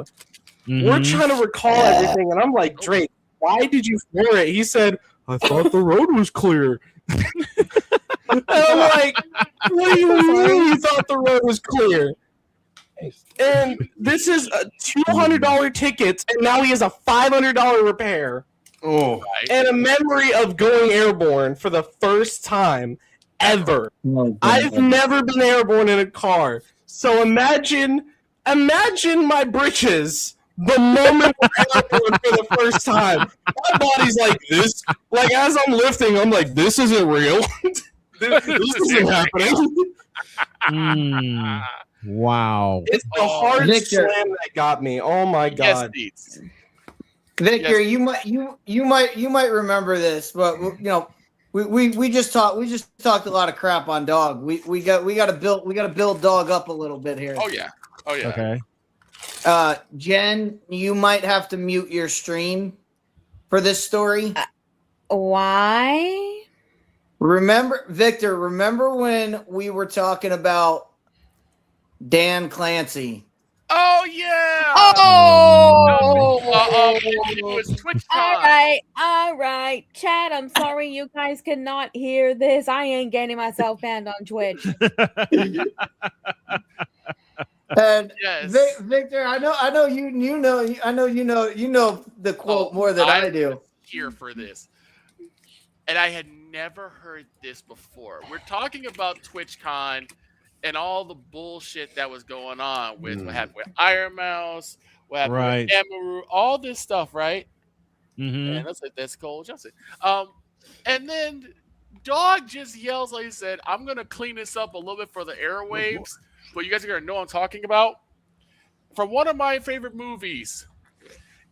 we're trying to recall everything, and I'm like, Drake, why did you floor it? He said, I thought the road was clear. And I'm like, what do you mean you thought the road was clear? And this is a $200 ticket, and now he has a $500 repair. Oh, and a memory of going airborne for the first time ever. I've never been airborne in a car. So imagine my britches the moment we're airborne for the first time. My body's like this. Like, as I'm lifting, I'm like, this isn't real. this isn't happening. Wow. It's the hard slam that got me. Oh my god. Yes, Victor, you might remember this, but you know, we just talked a lot of crap on Dog. We got to build Dog up a little bit here. Oh yeah. Okay. Jen, you might have to mute your stream for this story. Why? Victor, remember when we were talking about Dan Clancy? Oh yeah! Oh! It was Twitch all right. Chat, I'm sorry you guys cannot hear this. I ain't getting myself banned on Twitch. And yes. Victor, I know you know the quote more than I do. Here for this, and I had never heard this before. We're talking about TwitchCon and all the bullshit that was going on with what happened with Iron Mouse, what happened with Emaru, all this stuff, right? And that's Cole Johnson. And then Dog just yells, like he said, I'm gonna clean this up a little bit for the airwaves, but you guys are gonna know what I'm talking about. From one of my favorite movies,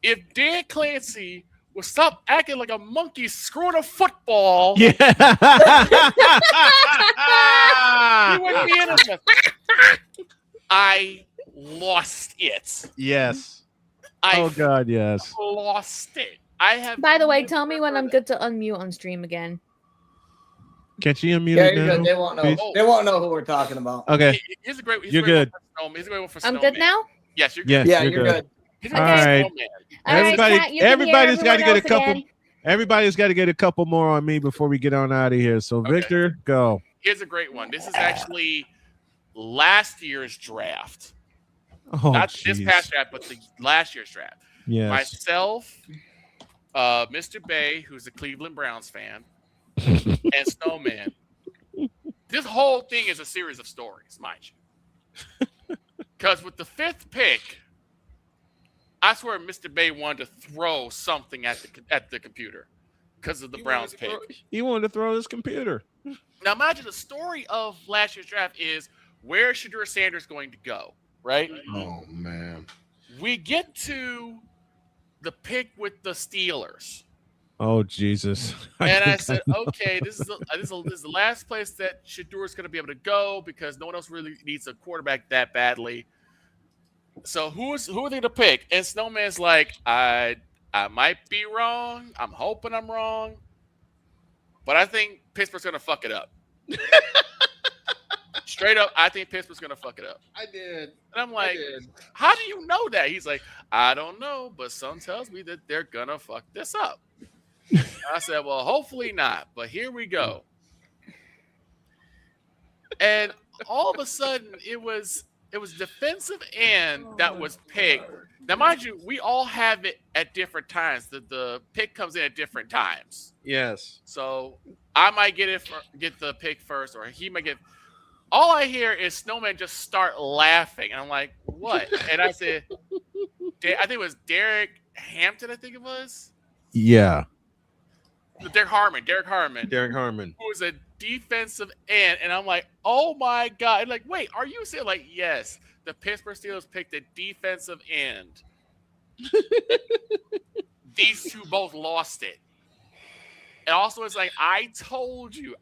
if Dan Clancy would stop acting like a monkey screwing a football, he wouldn't be in it. I lost it. Yes. I God, yes. Lost it. I have. By the way, tell me when I'm good to unmute on stream again. Can't you unmute Yeah, it you're now? good. They won't know. please? They won't know who we're talking about. Okay. Here's a great. You're good. Here's a great one for I'm Snowman. good now. Yes, you're good. Yes, Yeah, you're good. Here's All a great right. Snowman. All right, Everybody, Kat, you can hear everybody's got to everyone get a else couple. again. Everybody's got to get a couple more on me before we get on out of here. So, Victor, go. Here's a great one. This is actually last year's draft. Oh, Not this jeez. past draft, but the last year's draft. Yes. Myself, Mr. Bay, who's a Cleveland Browns fan, and Snowman. This whole thing is a series of stories, mind you. Because with the 5th pick, I swear Mr. Bay wanted to throw something at the computer because of the Browns pick. He wanted to throw his computer. Now imagine the story of last year's draft is where is Shedeur Sanders going to go, right? Oh man. We get to the pick with the Steelers. Oh, Jesus. And I said, okay, this is the last place that Shedeur is going to be able to go because no one else really needs a quarterback that badly. So who are they going to pick? And Snowman's like, I might be wrong. I'm hoping I'm wrong. But I think Pittsburgh's going to fuck it up. Straight up, I think Pittsburgh's going to fuck it up. I did. And I'm like, how do you know that? He's like, I don't know, but something tells me that they're going to fuck this up. I said, well, hopefully not, but here we go. And all of a sudden, it was defensive end that was picked. Now, mind you, we all have it at different times. The pick comes in at different times. Yes. So I might get the pick first, or he might get. All I hear is Snowman just start laughing, and I'm like, what? And I said, I think it was Derek Hampton. I think it was. Yeah. Derek Harmon, Who was a defensive end, and I'm like, oh my god! And like, wait, are you saying like, yes, the Pittsburgh Steelers picked a defensive end? These two both lost it, and also it's like, I told you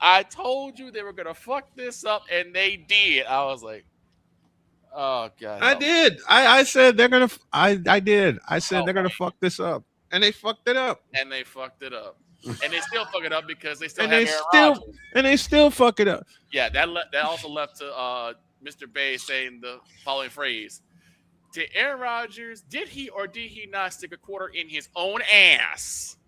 they were gonna fuck this up, and they did. I was like, oh god, I did. I said they're gonna. I did. I said they're gonna fuck this up, and they fucked it up. And they fucked it up. And they still fuck it up because they still And have they Aaron still Rodgers. and they still fuck it up. Yeah, that also left to Mr. Bay saying the following phrase. Did Aaron Rodgers, did he or did he not stick a quarter in his own ass?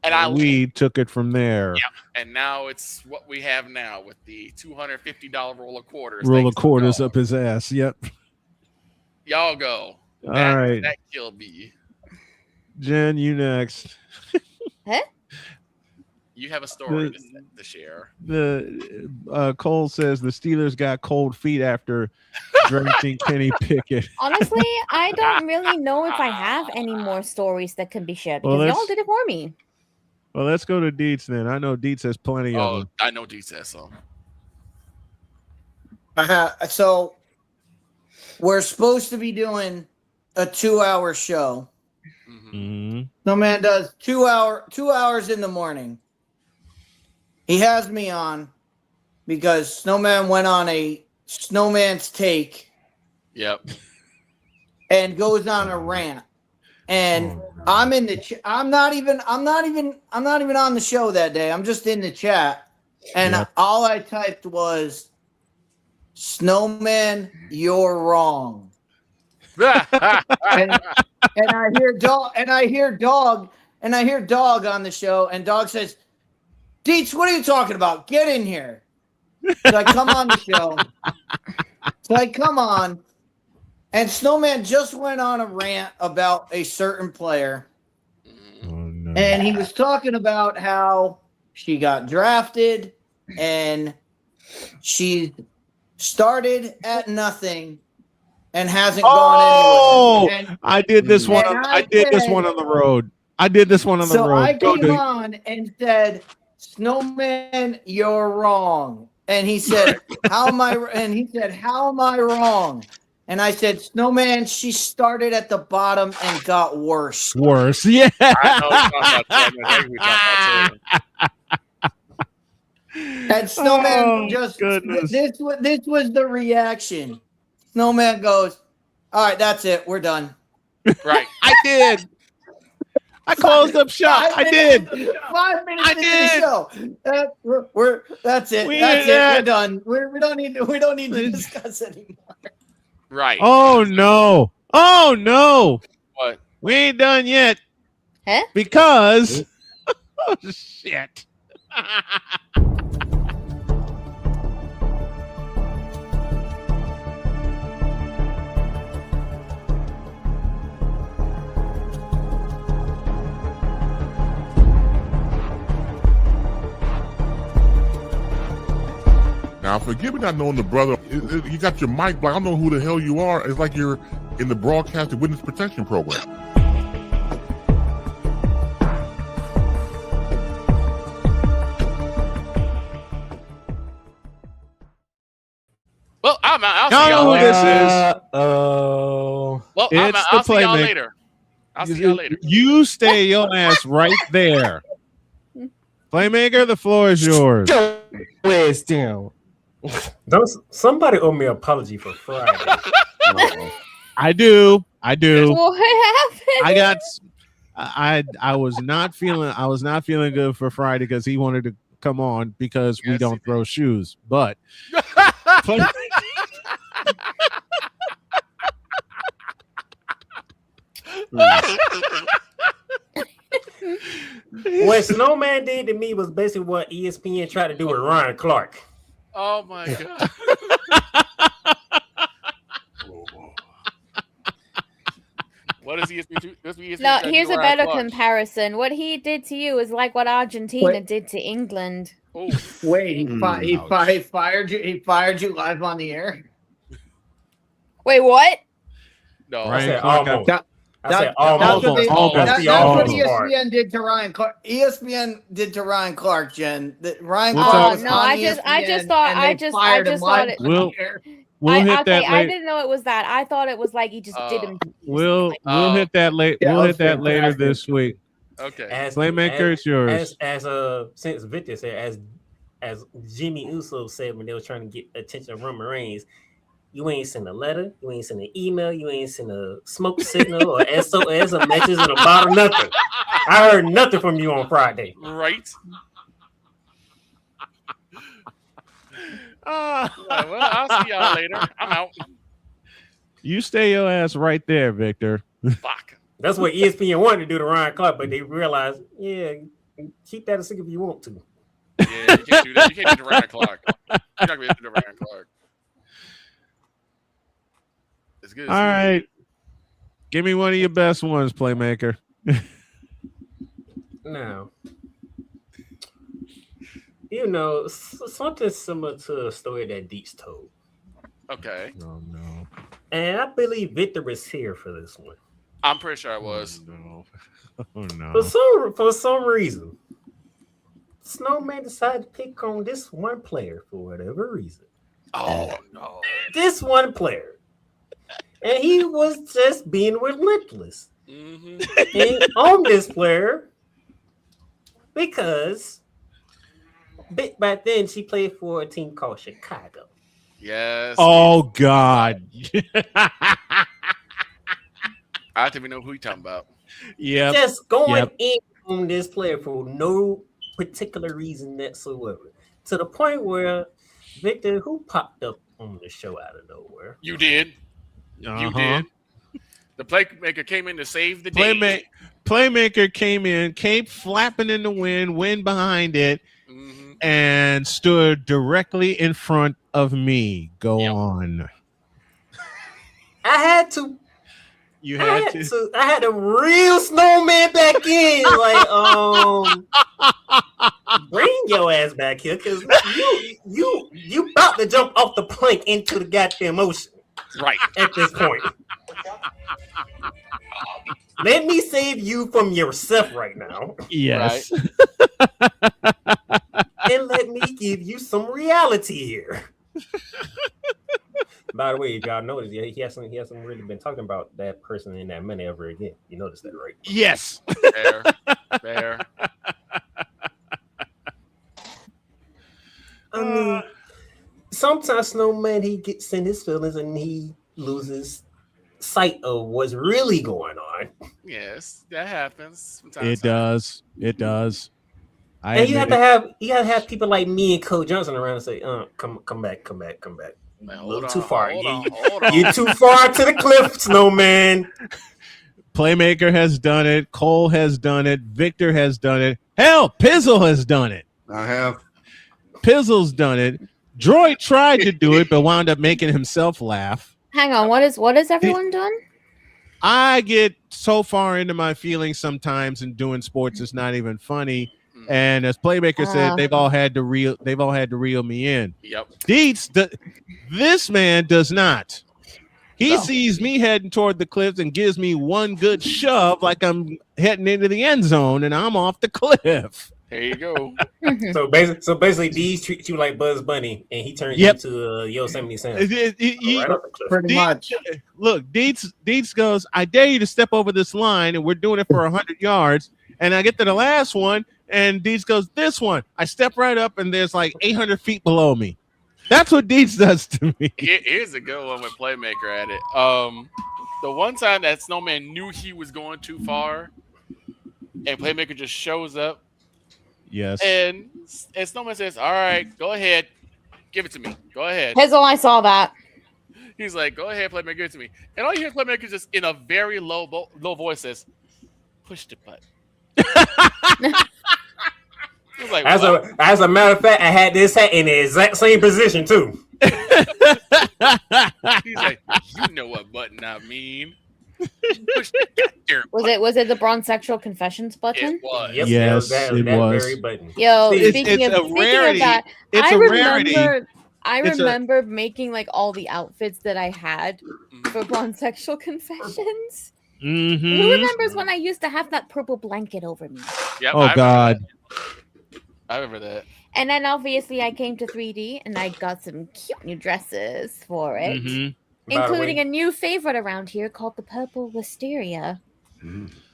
And we took it from there. Yeah, and now it's what we have now with the $250 roll of quarters. Roll of quarters up his ass. Yep. Y'all go. All right. That killed me. Jen, you next. Huh? You have a story to share. The Cole says the Steelers got cold feet after drafting Kenny Pickett. Honestly, I don't really know if I have any more stories that can be shared Well, because y'all did it for me. Well, let's go to Dietz then. I know Dietz has plenty of them. I know Dietz has some. So we're supposed to be doing a 2-hour show. Mm-hmm. Snowman does 2 hours in the morning. He has me on because Snowman went on a Snowman's Take. Yep. And goes on a rant. And I'm in the I'm not even on the show that day. I'm just in the chat. And all I typed was, Snowman, you're wrong. and I hear dog on the show, and Dog says, Dietz, what are you talking about? Get in here. So I come on the show. So I come on, and Snowman just went on a rant about a certain player. And he was talking about how she got drafted and she started at nothing and hasn't gone anywhere. And, I did this one. I did this one on the road. I did this one on the road. So I came on and said, Snowman, you're wrong. And he said, how am I? And he said, how am I wrong? And I said, Snowman, she started at the bottom and got worse. Worse, yeah. And Snowman this was the reaction. Snowman goes, all right, that's it. We're done. Right. I I closed up shop. I did. 5 minutes I into did. the show. That's it. We That's did it. that. We're done. We don't need to discuss anymore. Right. Oh no. Oh no. What? We ain't done yet. Huh? Because oh shit. Now, forgive me not knowing the brother. You got your mic, but I don't know who the hell you are. It's like you're in the broadcasting witness protection program. Well, I'm out. I'll see Y'all y'all know who later. this is. Well, I'm It's out. the I'll see y'all Playmaker. later. I'll see y'all later. You stay your ass right there. Playmaker, the floor is yours. Where's down? Don't somebody owe me an apology for Friday. I do. What happened? I was not feeling good for Friday because he wanted to come on because we don't throw shoes. But What Snowman did to me was basically what ESPN tried to do with Ryan Clark. Oh my god. What is ESPN? No, here's a better comparison. What he did to you is like what Argentina did to England. Wait, he fired you. He fired you live on the air. Wait, what? No, I said almost. That's what ESPN did to Ryan Clark. ESPN did to Ryan Clark, Jen. Ryan Clark was on ESPN, I just thought it. We'll hit that I later. didn't know it was that. I thought it was like he just did him. We'll hit that later. We'll hit that later this week. Okay. Playmaker, it's yours. Since Victor said, as Jimmy Uso said when they were trying to get attention of Roman Reigns, you ain't send a letter, you ain't send an email, you ain't send a smoke signal or SOS or messages in a bottle, nothing. I heard nothing from you on Friday. Right. Well, I'll see y'all later. I'm out. You stay your ass right there, Victor. Fuck. That's what ESPN wanted to do to Ryan Clark, but they realized, yeah, keep that a secret if you want to. Yeah, you can't do that. You can't do the Ryan Clark. You're not gonna be able to do the Ryan Clark. It's good. All right. Give me one of your best ones, Playmaker. Now, something similar to a story that Dietz told. Okay. Oh no. And I believe Victor was here for this one. I'm pretty sure I was. Oh no. For some reason, Snowman decided to pick on this one player for whatever reason. Oh no. This one player. And he was just being relentless. And on this player because back then she played for a team called Chicago. Yes. Oh God. I don't even know who you're talking about. Yeah. Just going in on this player for no particular reason whatsoever. To the point where Victor, who popped up on the show out of nowhere? You did. You did. The Playmaker came in to save the day. Playmaker came flapping in the wind behind it, and stood directly in front of me. Go on. I had to. You had to. I had a real Snowman back in. Like, bring your ass back here, because you about to jump off the plank into the goddamn ocean. Right. At this point. Let me save you from yourself right now. Yes. Right? And let me give you some reality here. By the way, if y'all noticed, he hasn't really been talking about that person in that minute ever again. You noticed that, right? Yes. Fair. I mean, sometimes Snowman, he gets in his feelings and he loses sight of what's really going on. Yes, that happens. From time It to time. does. It does. And you gotta have people like me and Cole Johnson around and say, come back. Man, A little too far. Hold You're too far to the cliff, Snowman. Playmaker has done it. Cole has done it. Victor has done it. Hell, Pizzle has done it. I have. Pizzle's done it. Droid tried to do it, but wound up making himself laugh. Hang on, what has everyone done? I get so far into my feelings sometimes, and doing sports is not even funny. And as Playmaker said, they've all had to reel me in. Yep. Dietz, this man does not. He sees me heading toward the cliffs and gives me one good shove like I'm heading into the end zone and I'm off the cliff. There you go. So basically, Deez treats you like Buzz Bunny, and he turns you into Yosemite Sam. Pretty much. Look, Dietz goes, I dare you to step over this line, and we're doing it for 100 yards. And I get to the last one, and Dietz goes, this one. I step right up, and there's like 800 feet below me. That's what Dietz does to me. Here's a good one with Playmaker at it. The one time that Snowman knew he was going too far, and Playmaker just shows up. Yes. And Snowman says, all right, go ahead. Give it to me. Go ahead. Pizzle, I saw that. He's like, go ahead, Playmaker, give it to me. And all you hear Playmaker just in a very low voice says, push the button. Like, as a matter of fact, I had this hat in the exact same position too. He's like, you know what button I mean. Push the goddamn button. Was it the Bronze Sexual Confessions button? It was. Yep, yes, it was. Very button. Yo, it's speaking of that, I remember making like all the outfits that I had for Bronze Sexual Confessions. Mm-hmm. Who remembers when I used to have that purple blanket over me? Yep, oh God. I remember that. And then obviously I came to 3D and I got some cute new dresses for it, including a new favorite around here called the Purple Wisteria.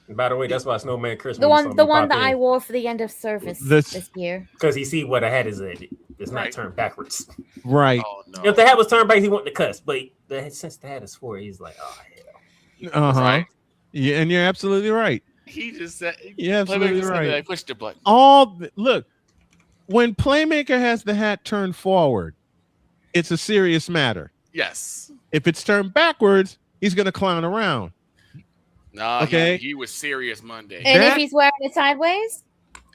By the way, that's why Snowman Christmas. The one that I wore for the end of service this year. Because he see what the hat is at. It's not turned backwards. Right. Oh, no. If the hat was turned back, he wanted to cuss. But since the hat is for, he's like, oh hell. Right. Yeah, and you're absolutely right. He just said, yeah, absolutely right. I pushed the button. Look, when Playmaker has the hat turned forward, it's a serious matter. Yes. If it's turned backwards, he's going to clown around. No, okay. He was serious Monday. And if he's wearing it sideways?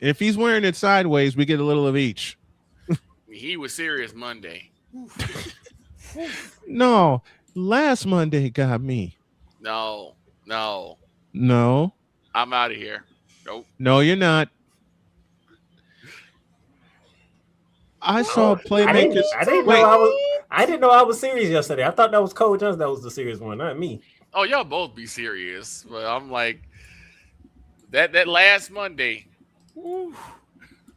If he's wearing it sideways, we get a little of each. He was serious Monday. No, last Monday got me. No. I'm out of here. Nope. No, you're not. I saw Playmakers. I didn't know I was serious yesterday. I thought that was Cole Johnson that was the serious one, not me. Oh, y'all both be serious. But I'm like, that last Monday. You're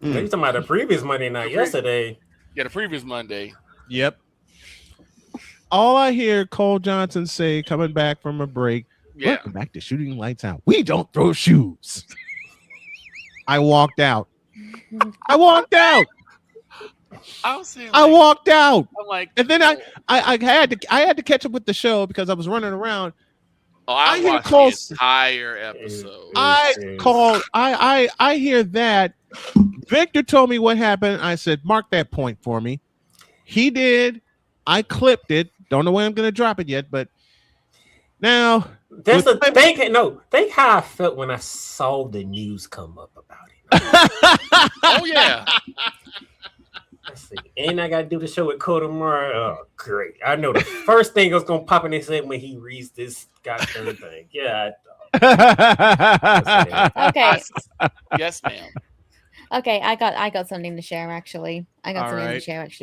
talking about the previous Monday, not yesterday. Yeah, the previous Monday. Yep. All I hear Cole Johnson say coming back from a break, welcome back to Shooting Lights Out. We don't throw shoes. I walked out. I walked out. I'm like, and then I had to catch up with the show because I was running around. Oh, I watched the entire episode. I hear that. Victor told me what happened. I said, mark that point for me. He did. I clipped it. Don't know when I'm going to drop it yet, but now. That's the thing. No, think how I felt when I saw the news come up about it. Oh, yeah. Let's see. And I got to do the show with Cole tomorrow. Oh, great. I know the first thing that's going to pop in his head when he reads this goddamn thing. Yeah. Okay. Yes, ma'am. Okay, I got something to share actually.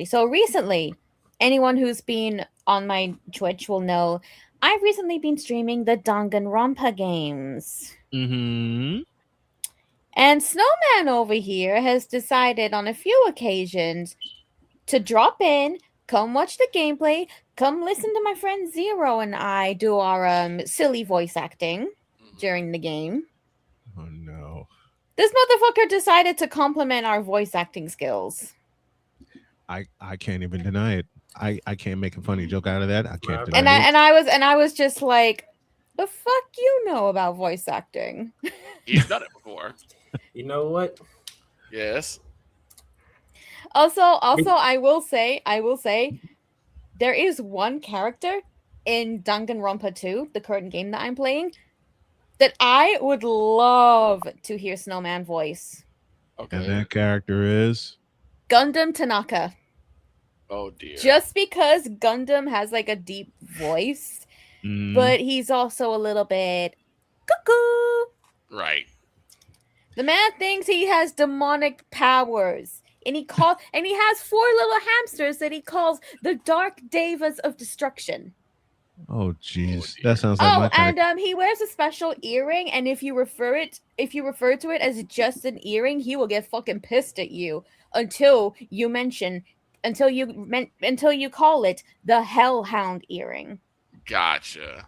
So recently, anyone who's been on my Twitch will know I've recently been streaming the Danganronpa games. Mm-hmm. And Snowman over here has decided on a few occasions to drop in, come watch the gameplay, come listen to my friend Zero and I do our silly voice acting during the game. Oh no. This motherfucker decided to compliment our voice acting skills. I can't even deny it. I can't make a funny joke out of that. I can't deny it. And I was just like, The fuck you know about voice acting? He's done it before. You know what? Yes. Also, I will say, there is one character in Danganronpa 2, the current game that I'm playing, that I would love to hear Snowman voice. Okay. And that character is Gundam Tanaka. Oh dear. Just because Gundam has like a deep voice, but he's also a little bit cuckoo. Right. The man thinks he has demonic powers. And he has 4 little hamsters that he calls the Dark Devas of Destruction. oh jeez, that sounds like my And kind he wears a special earring, and if you refer to it as just an earring, he will get fucking pissed at you until you call it the Hellhound earring. Gotcha.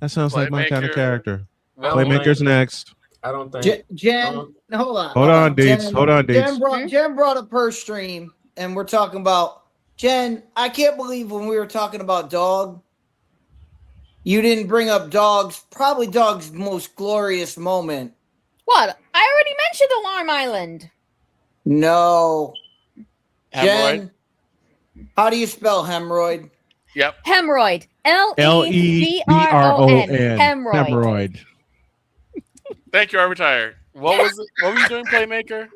That sounds like my kind of Playmaker. character. Well, Playmaker's next. I don't think. Jen, hold on. Hold on, Deeds. Hold on, Deeds. Jen brought up her stream, and we're talking about Jen. I can't believe when we were talking about Dog, you didn't bring up probably Dog's most glorious moment. What? I already mentioned Alarm Island. No. Hemorrhoid? Jen, how do you spell hemorrhoid? Yep. Hemorrhoid. Lebron. Hemorrhoid. Thank you, Arbitrary. What was it? What were you doing, Playmaker?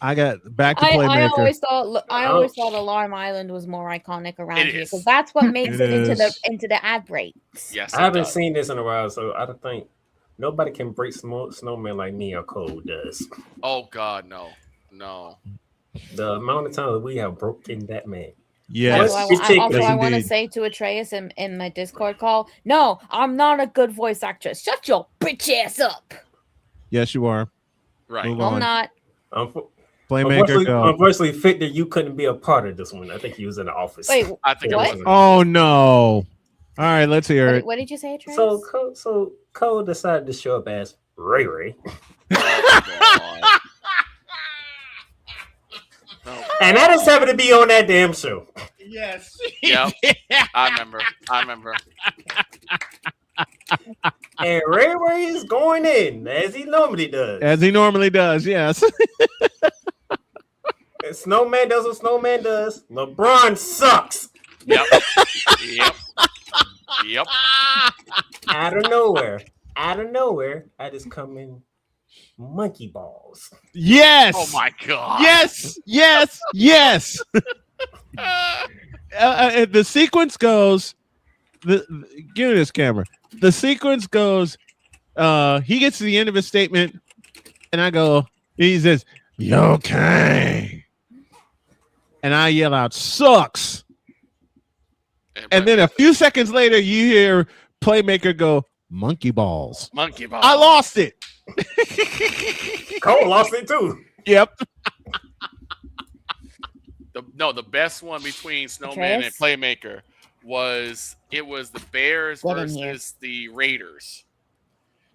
I got back to I Playmaker. always thought Alarm Island was more iconic around It here is. because that's what makes It it is. into the ad breaks. Yes. I haven't seen this in a while, so I don't think nobody can break Snowman like me or Cole does. Oh God, no. The amount of times we have broken that man. Yes. I Yes, want to indeed. say to Atreus in my Discord call, no, I'm not a good voice actress. Shut your bitch ass up. Yes, you are. Right. Move No, I'm on. not. Playmaker, go. Unfortunately, Victor, you couldn't be a part of this one. I think he was in the office. Wait, I think what? it was. Oh no! All right, let's hear it. What did you say, Atreus? So Cole decided to show up as Ray Ray. And I just happened to be on that damn show. Yes. Yep. I remember. And Ray Ray is going in as he normally does. As he normally does, yes. And Snowman does what Snowman does. LeBron sucks. Yep. Out of nowhere, I just come in monkey balls. Yes. Oh my God. Yes. The sequence goes. Give me this camera. The sequence goes. He gets to the end of his statement, and I go. He says, "You okay?" And I yell out, "Sucks!" And then a few seconds later, you hear Playmaker go, "Monkey balls." Monkey balls. I lost it. Cole lost it too. Yep. The best one between Snowman and Playmaker was the Bears Get in here. versus the Raiders.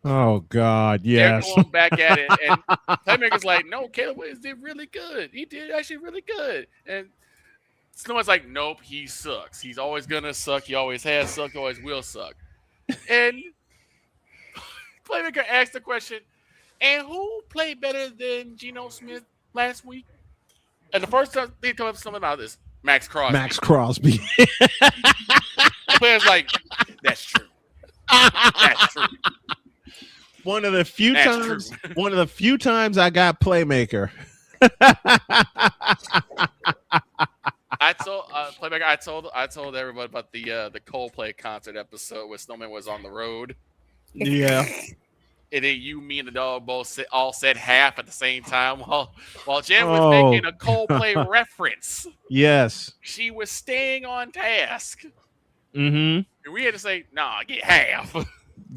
Oh God, yes. They're going back at it, and Playmaker's like, "No, Caleb Williams did really good. He did actually really good." And Snowman's like, "Nope, he sucks. He's always gonna suck. He always has sucked. He always will suck." And Playmaker asked the question, "And who played better than Geno Smith last week?" And the first time they come up with something about this, Max Crosby. Max Crosby. The player's like, "That's true. That's true." One of the few That's times I got Playmaker. I told Playmaker. I told everybody about the Coldplay concert episode where Snowman was on the road. Yeah. And then you, me, and the dog both all said half at the same time while Jen was Oh. making a Coldplay reference. Yes. She was staying on task. Mm-hmm. And we had to say, "Nah, get half."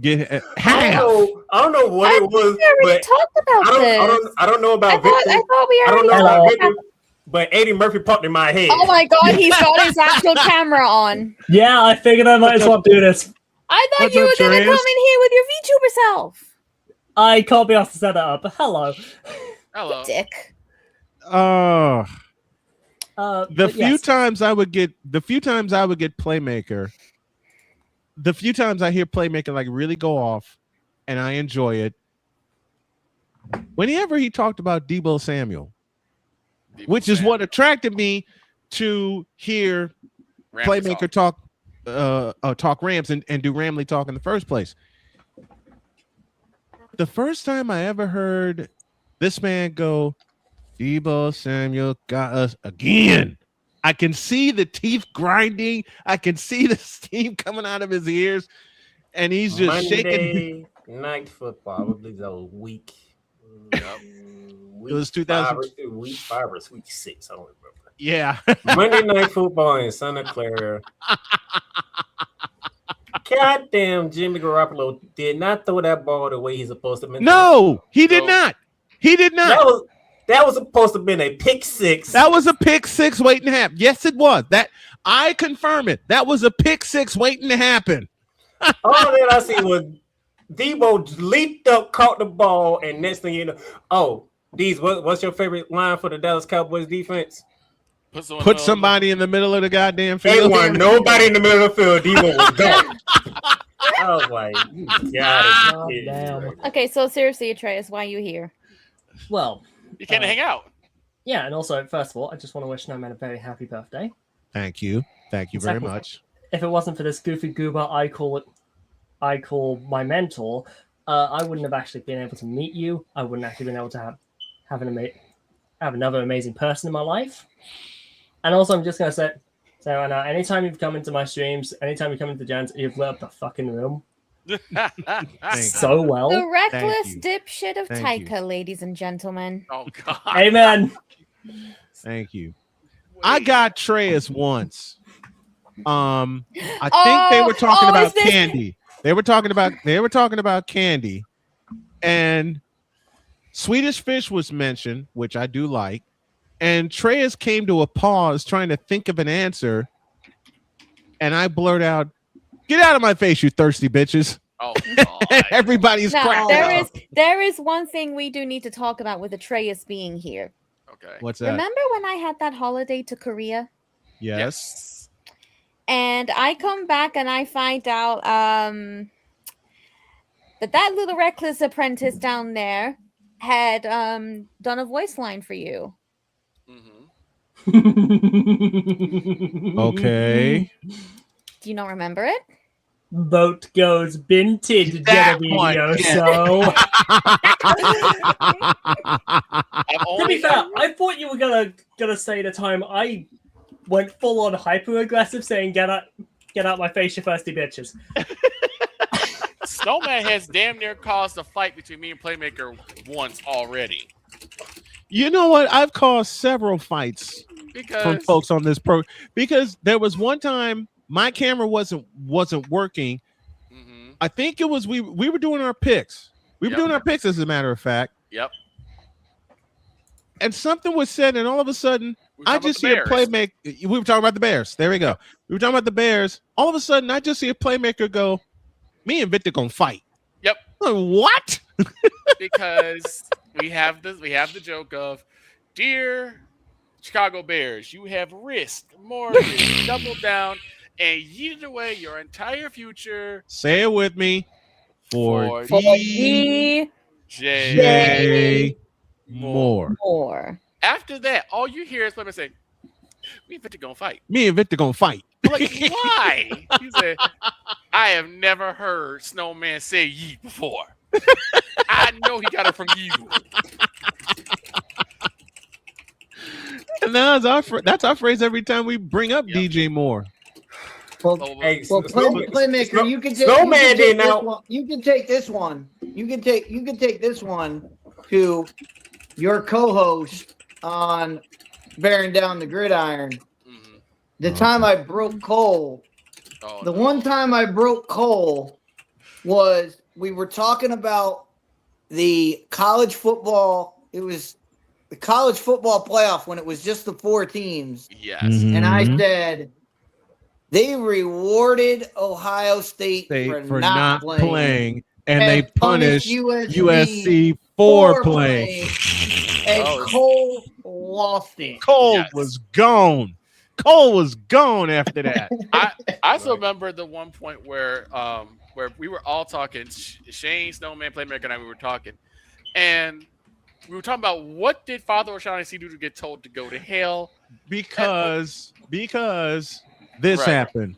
Get I don't know what it was, We already but talked about this. I don't know about I thought we I don't already know about talked Victor, about. but Eddie Murphy popped in my head. Oh my God, he's got his actual camera on. Yeah, I figured I might as well do this. I thought What's you up, were gonna Therese? come in here with your VTuber self. I can't be asked to set that up. Hello. Hello. Dick. The but few yes. times I would get Playmaker, the few times I hear Playmaker like really go off, and I enjoy it. Whenever he talked about Deebo Samuel, which is what attracted me to hear Playmaker talk Rams and do Ramley talk in the first place. The first time I ever heard this man go, Deebo Samuel got us again. I can see the teeth grinding. I can see the steam coming out of his ears, and he's just Monday shaking. Night Football. I believe that was week. It was 2000. Week 5 or week 6. I don't remember. Yeah. Monday Night Football in Santa Clara. Goddamn, Jimmy Garoppolo did not throw that ball the way he's supposed to. No, he did not. He did not. That was supposed to have been a pick 6. That was a pick 6 waiting to happen. Yes, it was. That I confirm it. That was a pick 6 waiting to happen. All that I see was Deebo leaped up, caught the ball, and next thing you know, what's your favorite line for the Dallas Cowboys defense? Put somebody in the middle of the goddamn field. There wasn't nobody in the middle of the field. Deebo was gone. I was like, you got it. Damn. Okay, so seriously, Atreus, why are you here? Well, you can't hang out. Yeah, and also, first of all, I just want to wish Snowman a very happy birthday. Thank you. Thank you very much. If it wasn't for this goofy goober I call my mentor, I wouldn't have actually been able to meet you. I wouldn't actually been able to have another amazing person in my life. And also, I'm just going to say right now, anytime you've come into my streams, anytime you come into Jan's, you've lit up the fucking room. So well. The reckless dipshit of Taika, ladies and gentlemen. Oh, God. Amen. Thank you. I got Treyas once. I think they were talking about candy. They were talking about candy, and Swedish Fish was mentioned, which I do like. And Treyas came to a pause trying to think of an answer, and I blurt out, "Get out of my face, you thirsty bitches." Oh, God. Everybody's cracking up. There is one thing we do need to talk about with Atreus being here. Okay. What's that? Remember when I had that holiday to Korea? Yes. And I come back and I find out that little reckless apprentice down there had done a voice line for you. Okay. Do you not remember it? Boat goes binted, Genevieve. So to be fair, I thought you were gonna say the time I went full on hyper aggressive, saying get out my face, you thirsty bitches. Snowman has damn near caused a fight between me and Playmaker once already. You know what? I've caused several fights from folks on this because there was one time my camera wasn't working. I think it was we were doing our picks. We were doing our picks, as a matter of fact. Yep. And something was said, and all of a sudden, I just see a playmaker. We were talking about the Bears. There we go. We were talking about the Bears. All of a sudden, I just see a playmaker go, "Me and Victor gonna fight." Yep. Like, what? Because we have the joke of, "Dear Chicago Bears, you have risked more, doubled down, and yeeted away your entire future." Say it with me. For DJ more. After that, all you hear is Playmaker say, "Me and Victor gonna fight." Me and Victor gonna fight. I'm like, why? He said, "I have never heard Snowman say yeet before. I know he got it from you." And that's our phrase every time we bring up DJ Moore. Playmaker, you can take Snowman this now. one. You can take this one. You can take this one to your co-host on bearing down the gridiron. The time I broke Cole. The one time I broke Cole was we were talking about the college football. It was the college football playoff when it was just the 4 teams. Yes. And I said they rewarded Ohio State for not playing. And they punished USC for playing. And Cole lost it. Cole was gone. Cole was gone after that. I also remember the one point where we were all talking. Shane, Snowman, Playmaker, and I, we were talking, and we were talking about what did Father O'Shaughnessy do to get told to go to hell? Because this happened.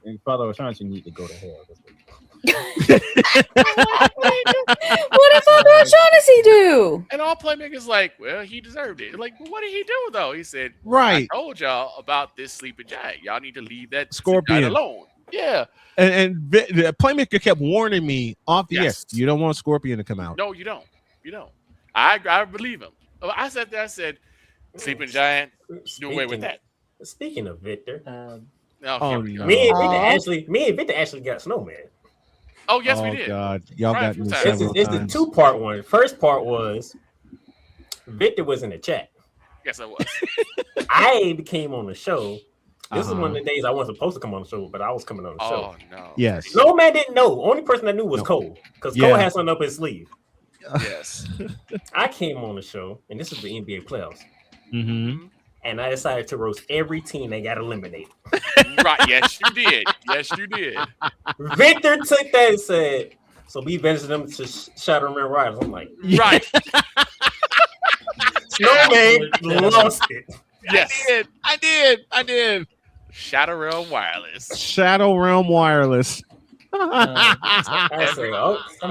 And Father O'Shaughnessy need to go to hell. What did Father O'Shaughnessy do? And all Playmakers like, well, he deserved it. Like, well, what did he do though? He said, right. I told y'all about this sleeping giant. Y'all need to leave that Scorpion giant alone. Yeah. And the Playmaker kept warning me off the air. You don't want Scorpion to come out. No, you don't. You don't. I believe him. I sat there. I said, sleeping giant. Do away with that. Speaking of Victor, no. Me and Victor actually got Snowman. Oh yes, we did. God, y'all got me It's several the times. 2-part one. First part was Victor was in the chat. Yes, I was. I came on the show. This is one of the days I wasn't supposed to come on the show, but I was coming on the show. Oh no. Yes. Snowman didn't know. Only person that knew was Cole, because Cole had something up his sleeve. Yes. I came on the show, and this is the NBA playoffs. Mm-hmm. And I decided to roast every team that got eliminated. Right. Yes, you did. Yes, you did. Victor took that and said, so we ventured them to Shadow Rim Riders. I'm like, right. Snowman lost it. Yes. I did. Shadow Realm Wireless. Shadow Realm Wireless. I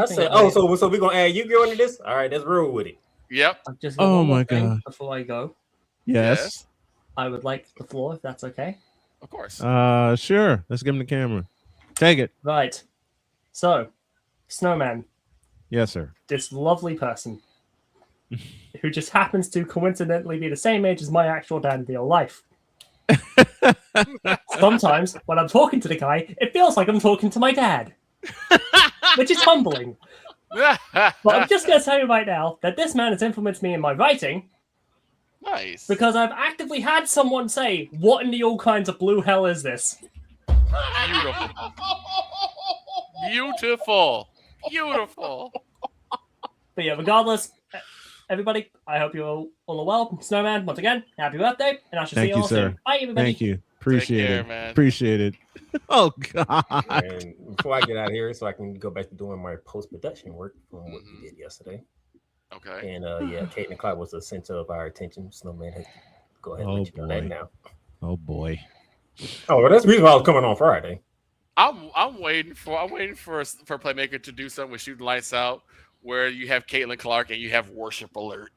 said, so we're going to add Yu-Gi-Oh into this? All right, let's roll with it. Yep. Just got one more thing before I go. Yes. I would like the floor, if that's okay. Of course. Sure. Let's give him the camera. Take it. Right. So, Snowman. Yes, sir. This lovely person who just happens to coincidentally be the same age as my actual dad in real life. Sometimes when I'm talking to the guy, it feels like I'm talking to my dad, which is humbling. But I'm just going to tell you right now that this man has influenced me in my writing. Nice. Because I've actively had someone say, what in the all kinds of blue hell is this? Beautiful. But yeah, regardless, everybody, I hope you all are well. Snowman, once again, happy birthday, and I shall see you all soon. Bye, everybody. Thank you. Appreciate care, it. man. Appreciate it. Oh, God. And before I get out of here, so I can go back to doing my post-production work from what we did yesterday. Okay. And Kate and Clyde was the center of our attention. Snowman has to go ahead and let you know that now. Oh boy. Oh, well, that's the reason why I was coming on Friday. I'm waiting for Playmaker to do something with Shooting Lights Out, where you have Caitlin Clark and you have Worship Alert.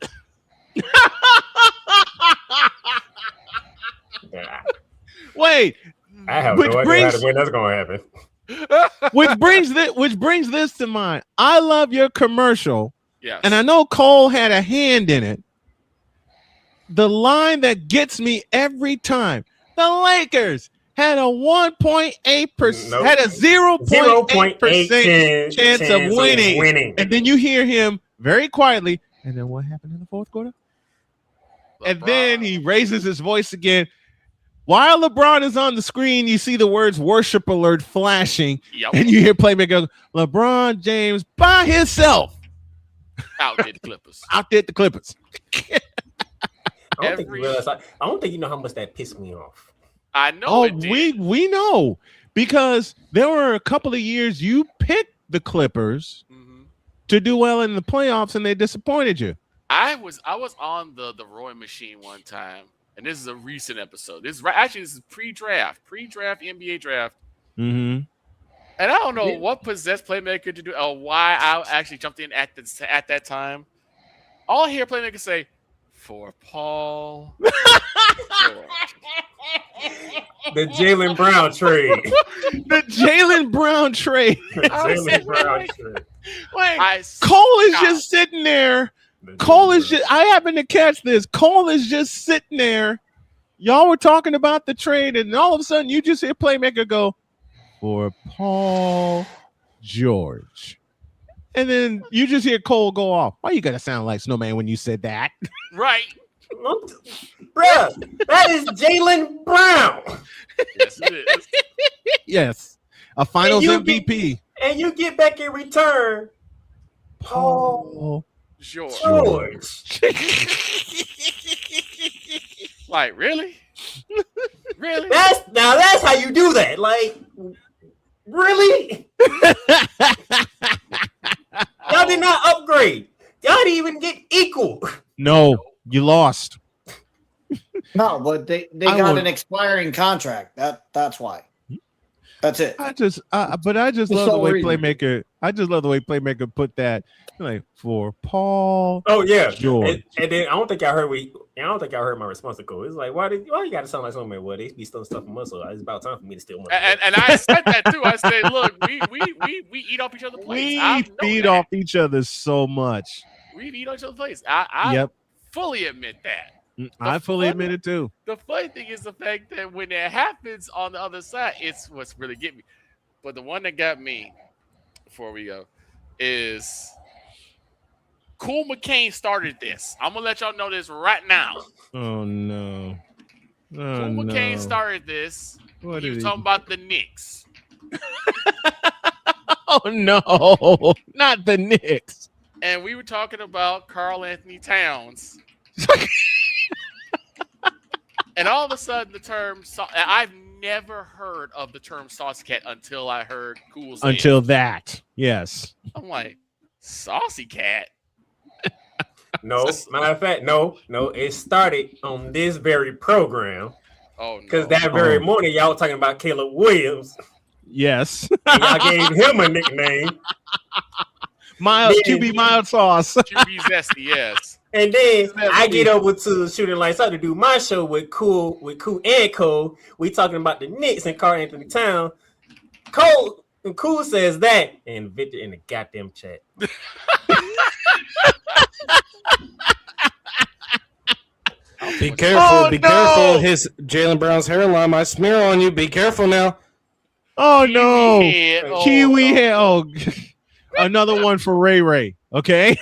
Wait. I have no idea when that's going to happen. which brings this to mind. I love your commercial. Yes. And I know Cole had a hand in it. The line that gets me every time: the Lakers had a 1.8%, had a 0.8% chance of winning. And then you hear him very quietly. And then what happened in the fourth quarter? And then he raises his voice again. While LeBron is on the screen, you see the words "Worship Alert" flashing, and you hear Playmaker go, "LeBron James by himself outdid the Clippers." Outdid the Clippers. I don't think you realize. I don't think you know how much that pissed me off. I know. Oh, we know, because there were a couple of years you picked the Clippers to do well in the playoffs, and they disappointed you. I was on the Roy machine one time, and this is a recent episode. This is pre-draft NBA draft. Mm-hmm. And I don't know what possessed Playmaker to do, or why I actually jumped in at that time. All I hear Playmaker say, "For Paul George." The Jaylen Brown trade. The Jaylen Brown trade. Jaylen Brown trade. Wait, Cole is just sitting there. I happen to catch this. Cole is just sitting there. Y'all were talking about the trade, and all of a sudden you just hear Playmaker go, "For Paul George." And then you just hear Cole go off. Why you gotta sound like Snowman when you said that? Right. Bruh, that is Jaylen Brown. Yes, it is. Yes. A finals MVP. And you get back in return Paul George. Like, really? Really? That's how you do that. Like, really? Y'all did not upgrade. Y'all didn't even get equal. No, you lost. No, but they got an expiring contract. That's why. That's it. I just love the way Playmaker. I just love the way Playmaker put that. Like for Paul. Oh yeah, George. And then I don't think I heard my response to Cole. It's like, why you got to sound like somebody? Well, they be stealing stuff from us, so it's about time for me to steal money. And I said that too. I said, look, we eat off each other's plates. We feed off each other so much. We eat off each other's plates. I fully admit that. I fully admit it too. The funny thing is the fact that when it happens on the other side, it's what's really getting me. But the one that got me, before we go, is Cool McCain started this. I'm gonna let y'all know this right now. Oh no. Cool McCain started this. What He did was he- talking about the Knicks. Oh no, not the Knicks. And we were talking about Karl Anthony Towns. And all of a sudden, the term I've never heard of the term saucy cat until I heard Cool say Until it. that, yes. I'm like, saucy cat? No, matter of fact, no. It started on this very program. Oh, no. Because that very morning, y'all talking about Caleb Williams. Yes. And y'all gave him a nickname. Mild QB mild sauce. QB zesty, yes. And then I get over to Shooting Lights Out to do my show with Cool and Cole. We talking about the Knicks and Karl Anthony Towns. Cool says that, and Victor in the goddamn chat. Be careful. Be careful. His Jalen Brown's hairline might smear on you. Be careful now. Oh no. Kiwi head. Oh, another one for Ray. Okay.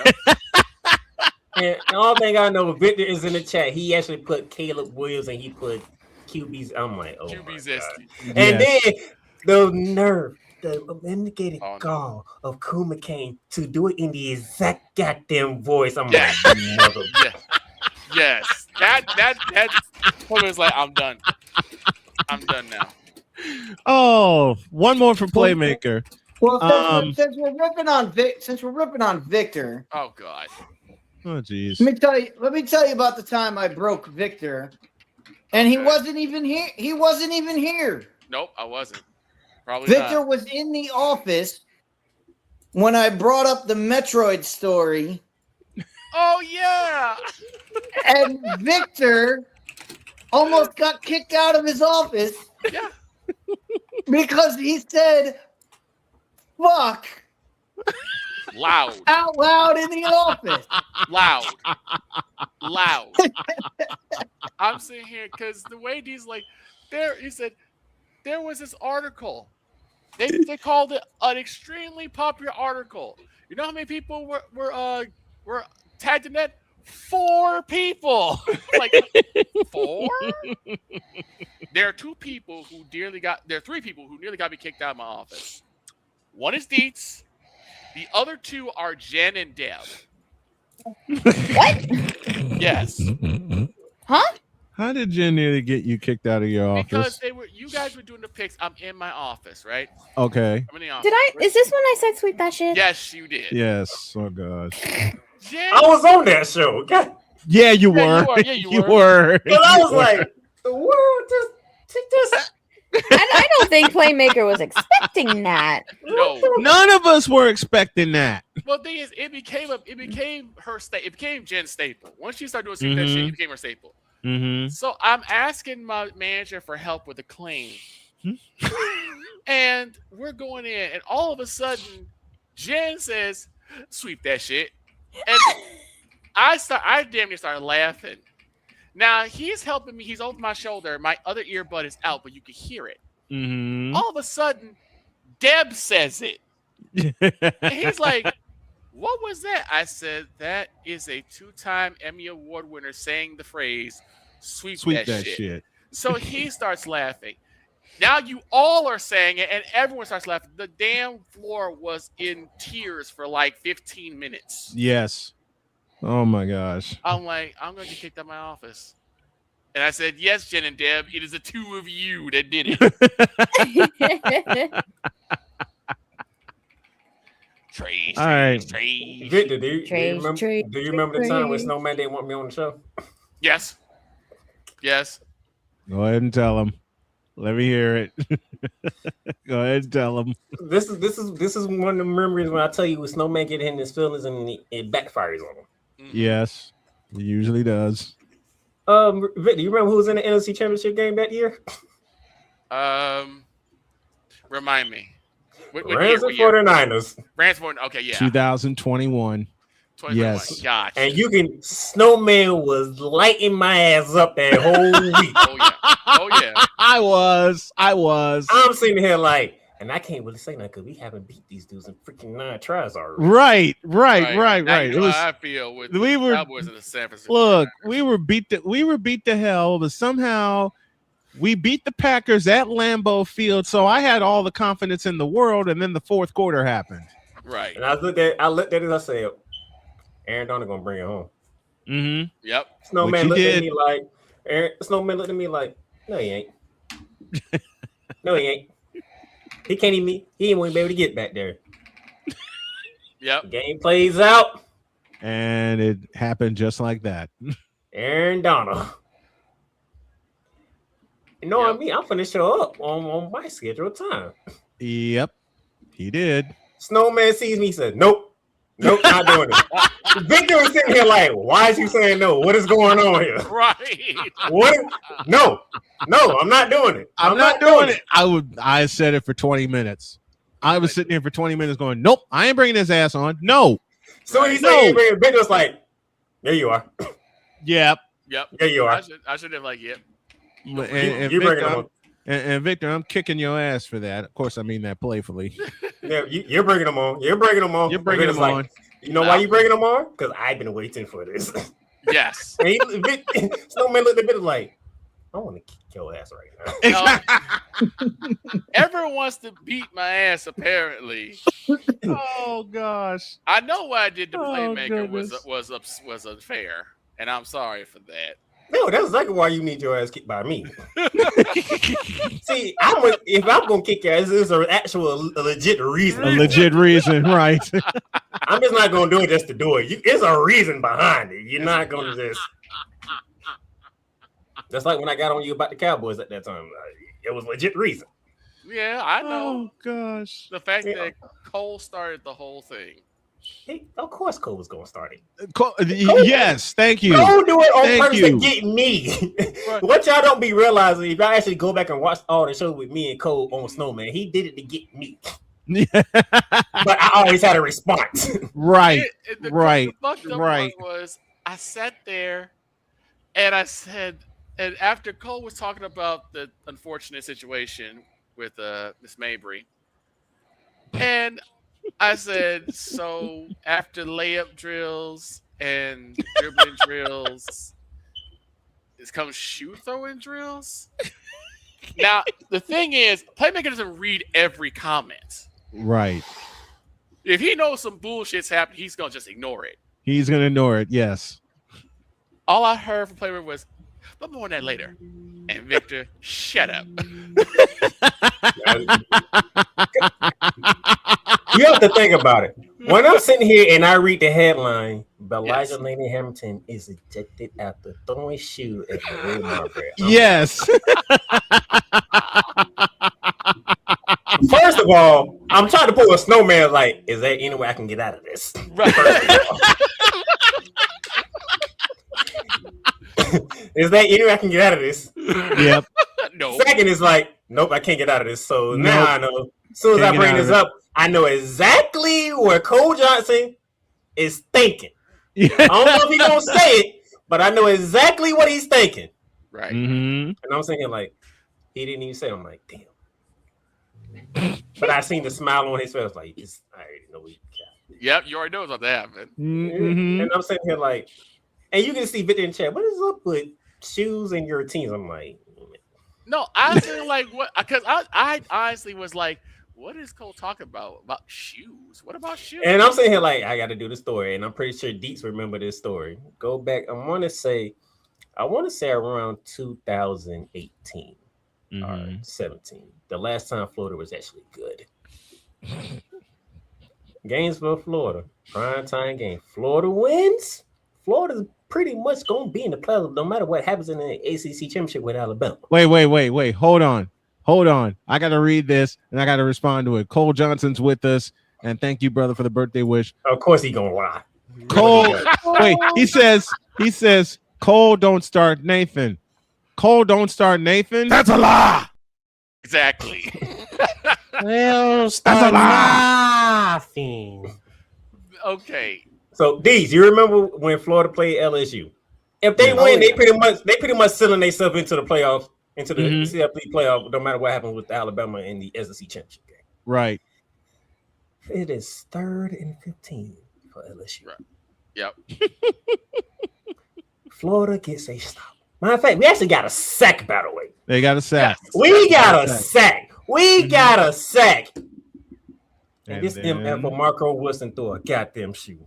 And the only thing I know, Victor is in the chat. He actually put Caleb Williams and he put QB's. I'm like, oh QB my zesty. God. And then the nerve, the indicated gall of Cool McCain to do it in the exact goddamn voice. I'm like, mother. Yes. That woman was like, I'm done. I'm done now. Oh, one more for Playmaker. Well, since we're ripping on Victor. Oh God. Oh jeez. Let me tell you about the time I broke Victor, and he wasn't even here. Nope, I wasn't. Probably Victor not. was in the office when I brought up the Metroid story. Oh yeah. And Victor almost got kicked out of his office. Yeah. Because he said fuck Loud. out loud in the office. Loud. I'm sitting here because the way these he said there was this article. They called it an extremely popular article. You know how many people were tagged in that? 4 people. Like 4? There are 3 people who nearly got me kicked out of my office. One is Dietz. The other 2 are Jen and Deb. What? Yes. Huh? How did Jen nearly get you kicked out of your office? Because you guys were doing the picks. I'm in my office, right? Okay. I'm in the office. Is this when I said sweep that shit? Yes, you did. Yes. Oh gosh. Jen, I was on that show. God. Yeah, you were. Yeah, you You were. were. But I was like, the world just I don't think Playmaker was expecting that. No. None of us were expecting that. Well, the thing is, it became Jen's staple. Once she started doing that shit, it became her staple. Mm-hmm. So I'm asking my manager for help with a claim. And we're going in, and all of a sudden, Jen says, sweep that shit. And I damn near started laughing. Now he's helping me, he's over my shoulder, my other earbud is out, but you can hear it. Mm-hmm. All of a sudden, Deb says it. And he's like, what was that? I said, that is a 2-time Emmy Award winner saying the phrase, sweep that shit. So he starts laughing. Now you all are saying it, and everyone starts laughing. The damn floor was in tears for like 15 minutes. Yes. Oh my gosh. I'm like, I'm going to get kicked out of my office. And I said, yes, Jen and Deb, it is the two of you that did it. Trace. All right. Victor, do you remember the time when Snowman didn't want me on the show? Yes. Yes. Go ahead and tell him. Let me hear it. Go ahead and tell him. This is one of the memories when I tell you when Snowman get in his feelings and it backfires on him. Yes, it usually does. Vic, do you remember who was in the NFC Championship game that year? Remind me. Rams and 49ers. Rams, okay, yeah. 2021. Yes. Gotcha. And Snowman was lighting my ass up that whole week. Oh yeah. I was. I'm sitting here like, and I can't really say that because we haven't beat these dudes in freaking 9 tries already. Right. Now you It know was. how I feel with we the were Cowboys and the San Francisco. Look, we were beat to hell, but somehow we beat the Packers at Lambeau Field. So I had all the confidence in the world, and then the fourth quarter happened. Right. And I looked at it and I said, Aaron Donald gonna bring it home. Mm-hmm. Yep. Snowman looked at me like, no, he ain't. No, he ain't. He can't even. He ain't gonna be able to get back there. Yep. Game plays out, and it happened just like that. Aaron Donald. You know what I mean? I'm finna show up on my scheduled time. Yep, he did. Snowman sees me, said, "Nope, not doing it." Victor was sitting here like, "Why is you saying no? What is going on here?" Right. What? No, I'm not doing it. I'm not doing it. I said it for 20 minutes. I was sitting here for 20 minutes going, "Nope, I ain't bringing his ass on." No. So he said, "Victor was like, there you are." Yep. There you are. I should have like, yep. And Victor, I'm kicking your ass for that. Of course, I mean that playfully. Yeah, you're bringing them on. You're bringing them on. You're bringing them on. You know why you bringing them on? Because I've been waiting for this. Yes. Snowman looked a bit like, I want to kick your ass right now. Everyone wants to beat my ass, apparently. Oh gosh. I know what I did to Playmaker was unfair, and I'm sorry for that. No, that's exactly why you need your ass kicked by me. See, if I'm gonna kick your ass, there's an actual legit reason. A legit reason, right? I'm just not gonna do it just to do it. There's a reason behind it. You're not gonna just. That's like when I got on you about the Cowboys at that time. It was legit reason. Yeah, I know. Oh gosh. The fact that Cole started the whole thing. Of course, Cole was going to start it. Yes, thank you. Cole do it on purpose to get me. What y'all don't be realizing, if y'all actually go back and watch all the shows with me and Cole on Snowman, he did it to get me. But I always had a response. Right. The fucked up part was I sat there and I said, and after Cole was talking about the unfortunate situation with Miss Mabry, and I said, so after layup drills and dribbling drills, it's come shoe throwing drills. Now, the thing is, Playmaker doesn't read every comment. Right. If he knows some bullshit's happening, he's going to just ignore it. He's going to ignore it, yes. All I heard from Playmaker was, but more on that later. And Victor, shut up. You have to think about it. When I'm sitting here and I read the headline, Elijah Laney Hamilton is ejected after throwing shoe at the Red Margaret. Yes. First of all, I'm trying to pull a Snowman like, is there any way I can get out of this? Right. Is there any way I can get out of this? Yep. No. Second is like, nope, I can't get out of this. So now I know. As soon as I bring this up, I know exactly where Cole Johnson is thinking. I don't know if he's gonna say it, but I know exactly what he's thinking. Right. Mm-hmm. And I'm thinking like, he didn't even say it. I'm like, damn. But I seen the smile on his face. Like, I already know he got. Yep, you already know what's about to happen. Mm-hmm. And I'm sitting here like, and you can see Victor in chat. What is up with shoes and your teams? I'm like, no, I was thinking like what? Because I honestly was like, what is Cole talking about shoes? What about shoes? And I'm sitting here like, I got to do the story, and I'm pretty sure Dietz remember this story. Go back. I want to say I want to say around 2018 Mm-hmm. or 17. The last time Florida was actually good. Gainesville, Florida, prime time game. Florida wins. Florida's pretty much gonna be in the playoffs no matter what happens in the ACC championship with Alabama. Wait. Hold on. I got to read this and I got to respond to it. Cole Johnson's with us, and thank you, brother, for the birthday wish. Of course, he gonna lie. Cole, wait. He says, Cole don't start Nathan. Cole don't start Nathan. That's a lie. Exactly. Well, that's a lie. Okay. So, Deez, you remember when Florida played LSU? If they Yeah. win, they pretty much sealing themselves into the playoffs, into the CFP playoff, no matter what happens with Alabama in the SEC championship game. Right. It is 3rd and 15 for LSU. Right. Yep. Florida gets a stop. Matter of fact, we actually got a sack, by the way. They got a sack. We got a sack. We got a sack. And this then- MF for Marco Wilson threw a goddamn shoe.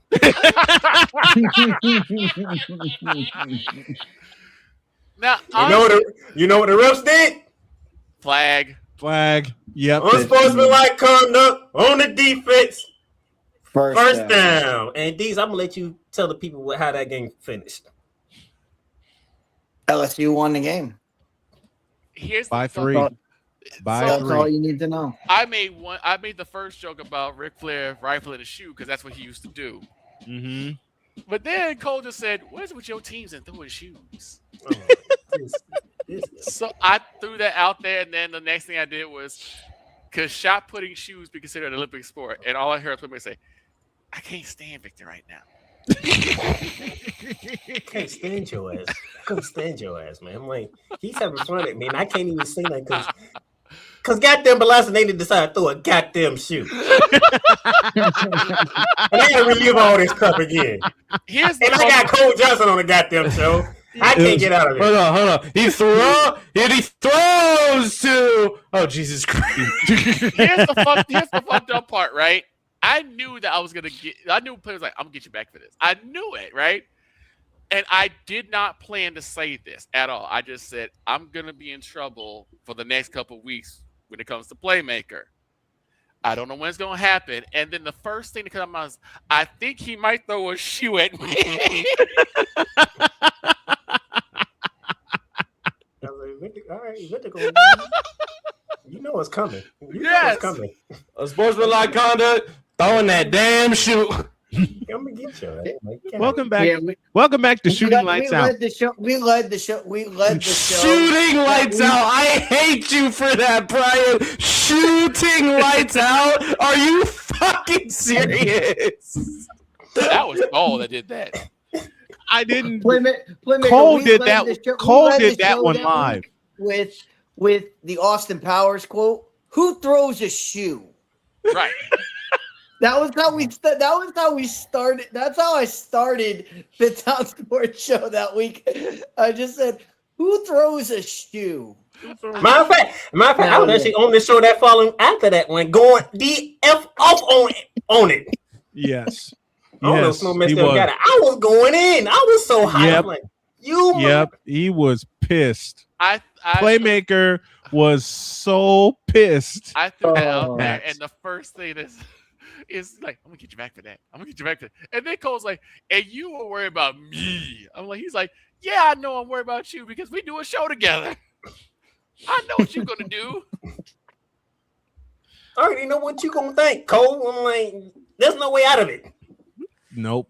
Now, you know what the refs did? Flag. Yep. Unsportsmanlike conduct on the defense. First down. And Deez, I'm gonna let you tell the people how that game finished. LSU won the game. Here's By the 3. By That's 3. all you need to know. I made the first joke about Ric Flair rifling a shoe because that's what he used to do. Mm-hmm. But then Cole just said, "What is it with your teams and throwing shoes?" So I threw that out there, and then the next thing I did was, because shot putting shoes be considered an Olympic sport, and all I heard somebody say, "I can't stand Victor right now." Can't stand your ass. I couldn't stand your ass, man. I'm like, he's having fun at me, and I can't even say that because goddamn Belasonated decided to throw a goddamn shoe. And I gotta relive all this crap again. And I got Cole Johnson on the goddamn show. I can't get out of it. Hold on. He throws to. Oh, Jesus Christ. Here's the fucked up part, right? I knew that I knew players like, I'm gonna get you back for this. I knew it, right? And I did not plan to say this at all. I just said, I'm gonna be in trouble for the next couple of weeks when it comes to Playmaker. I don't know when it's gonna happen. And then the first thing that comes to my mind is, I think he might throw a shoe at me. All right, you know what's coming. You know Yes. what's coming. A sportsmanlike conduct, throwing that damn shoe. I'm gonna get you. Welcome back. Yeah, Welcome back to Shooting Lights Out. We led the show. Shooting lights out. I hate you for that, Brian. Shooting lights out. Are you fucking serious? That was Cole that did that. I didn't. Playmaker, Cole we did led that. the show- we Cole led did the that show one that live. week with the Austin Powers quote. Who throws a shoe? Right. That was how we started. That's how I started the Town Sports Show that week. I just said, "Who throws a shoe?" Matter of fact, I was actually on the show that following after that one, going the F off on it. Yes. I don't know if Yes, Snowman he still was. got it. I was going in. I was so hot. Yep. I'm like, you. Yep. He was pissed. I Playmaker was so pissed. I threw that out there, Max. and the first thing is like, I'm gonna get you back for that. I'm gonna get you back for that. And then Cole's like, and you were worried about me. He's like, yeah, I know I'm worried about you because we do a show together. I know what you're gonna do. I already know what you gonna think, Cole. I'm like, there's no way out of it. Nope.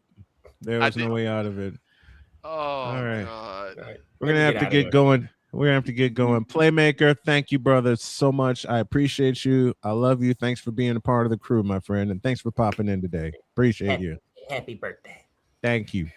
There was no way out of it. Oh, all right. God. We're gonna have to get going. We're gonna have to get going. Playmaker, thank you, brother, so much. I appreciate you. I love you. Thanks for being a part of the crew, my friend, and thanks for popping in today. Appreciate you. Happy birthday. Thank you.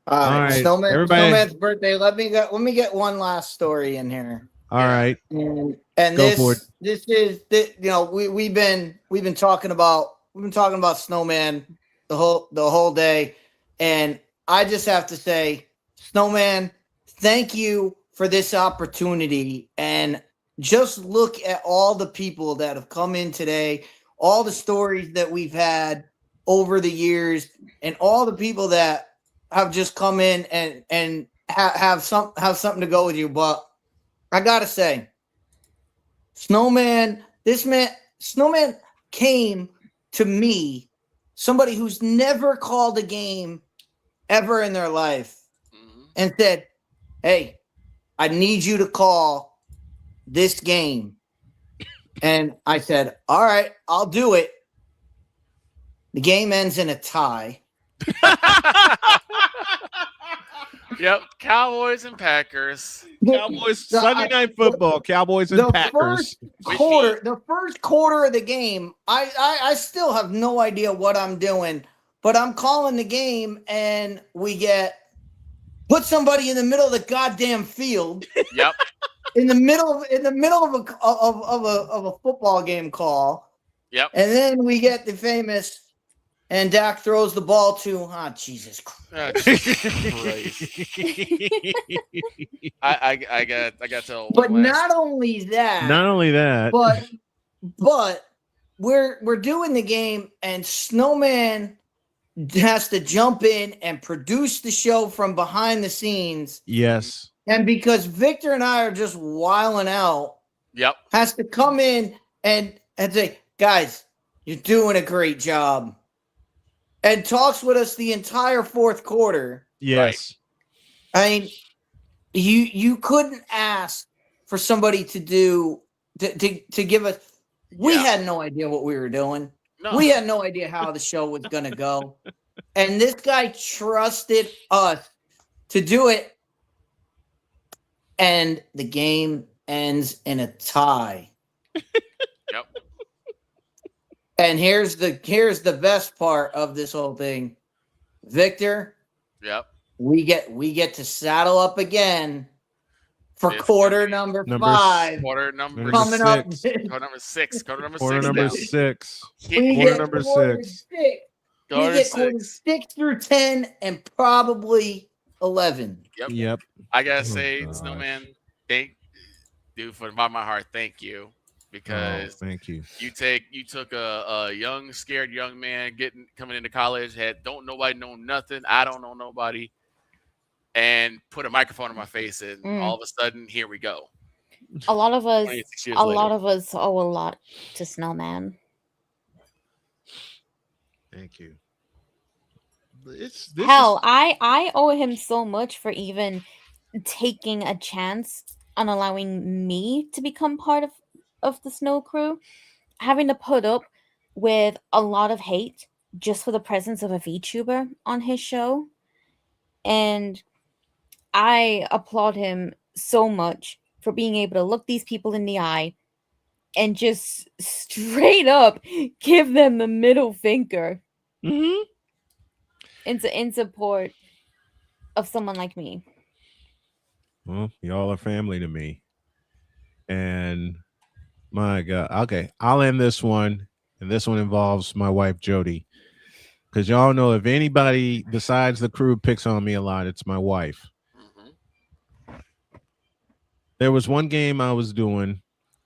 All right, everybody. Snowman's birthday. Let me get one last story in here. All right. And Go for it. this is we've been talking about Snowman the whole day, and I just have to say, Snowman, thank you for this opportunity. And just look at all the people that have come in today, all the stories that we've had over the years, and all the people that have just come in and have something to go with you, but I gotta say, Snowman came to me, somebody who's never called a game ever in their life, and said, "Hey, I need you to call this game." And I said, "All right, I'll do it." The game ends in a tie. Yep, Cowboys and Packers. Cowboys Sunday Night Football. Cowboys and Packers. The first quarter of the game, I still have no idea what I'm doing, but I'm calling the game, and we put somebody in the middle of the goddamn field. Yep. In the middle of a football game call. Yep. And then we get the famous, and Dak throws the ball to Jesus Christ. I got to. But not only that, but we're doing the game, and Snowman has to jump in and produce the show from behind the scenes. Yes. And because Victor and I are just wilding out, yep, has to come in and say, "Guys, you're doing a great job," and talks with us the entire fourth quarter. Yes. I mean, you couldn't ask for somebody to give us. We had no idea what we were doing. No. We had no idea how the show was going to go. And this guy trusted us to do it. And the game ends in a tie. Yep. And here's the best part of this whole thing. Victor. Yep. We get to saddle up again for quarter number 5. Quarter number coming 6. up. Quarter number 6. Quarter number 6. Quarter number now. 6. We Quarter get number quarter 6. 6. We get quarters 6 through 10 and probably 11. Yep. I gotta say, Snowman, thank you from the bottom of my heart. Thank you, because thank you. You took a young, scared young man coming into college, don't nobody know nothing. I don't know nobody, and put a microphone in my face, and all of a sudden, here we go. A lot of us 26 years later. owe a lot to Snowman. Thank you. Hell, I owe him so much for even taking a chance on allowing me to become part of the Snow Crew, having to put up with a lot of hate just for the presence of a VTuber on his show. And I applaud him so much for being able to look these people in the eye and just straight up give them the middle finger. Mm-hmm. In support of someone like me. Well, y'all are family to me. And my God. Okay, I'll end this one. And this one involves my wife, Jody. Because y'all know if anybody besides the crew picks on me a lot, it's my wife. There was one game I was doing.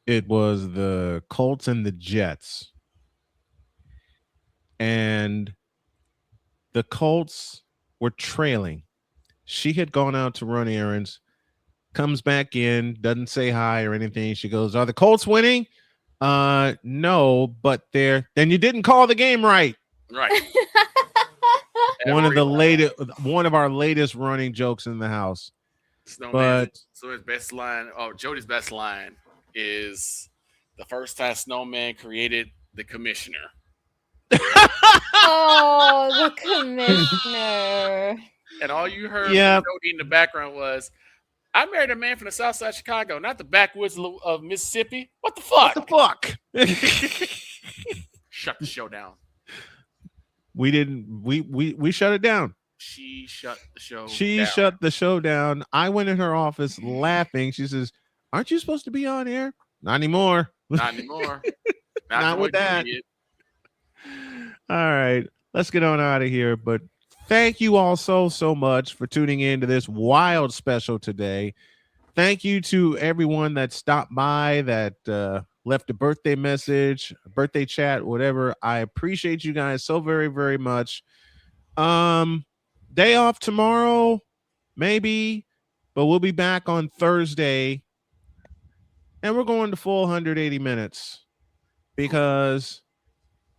It was the Colts and the Jets. And the Colts were trailing. She had gone out to run errands, comes back in, doesn't say hi or anything. She goes, "Are the Colts winning?" No, but then you didn't call the game right. Right. One of our latest running jokes in the house. Snowman's best line. Oh, Jody's best line is the first time Snowman created the commissioner. Oh, the commissioner. And all you heard from Jody in the background was, "I married a man from the south side of Chicago, not the backwoods of Mississippi. What the fuck? What the fuck?" Shut the show down. We didn't. We shut it down. She shut the show down. Shut the show down. I went in her office laughing. She says, "Aren't you supposed to be on air?" Not anymore. Not anymore. Not with that. All right, let's get on out of here. But thank you all so much for tuning in to this wild special today. Thank you to everyone that stopped by, that left a birthday message, birthday chat, whatever. I appreciate you guys so very, very much. day off tomorrow, maybe, but we'll be back on Thursday. And we're going to full 180 minutes because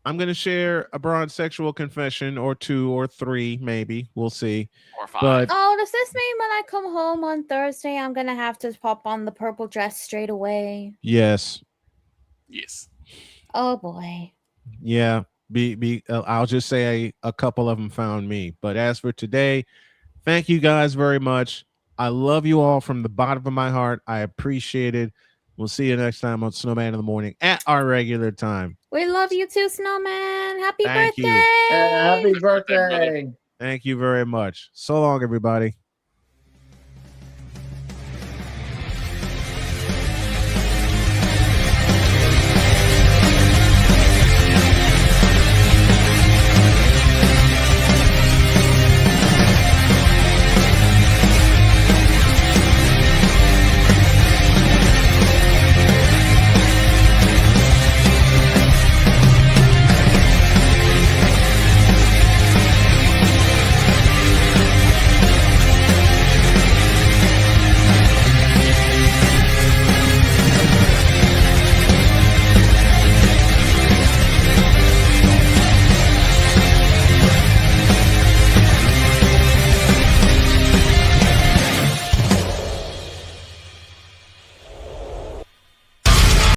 I'm going to share a broad sexual confession or 2 or 3, maybe. We'll see. Or 5. But Oh, does this mean when I come home on Thursday, I'm going to have to pop on the purple dress straight away? yes. Yes. Oh, boy. Yeah. I'll just say a couple of them found me. But as for today, thank you guys very much. I love you all from the bottom of my heart. I appreciate it. We'll see you next time on Snowman in the Morning at our regular time. We love you too, Snowman. Happy Thank you. birthday. Happy birthday. Thank you very much. So long, everybody.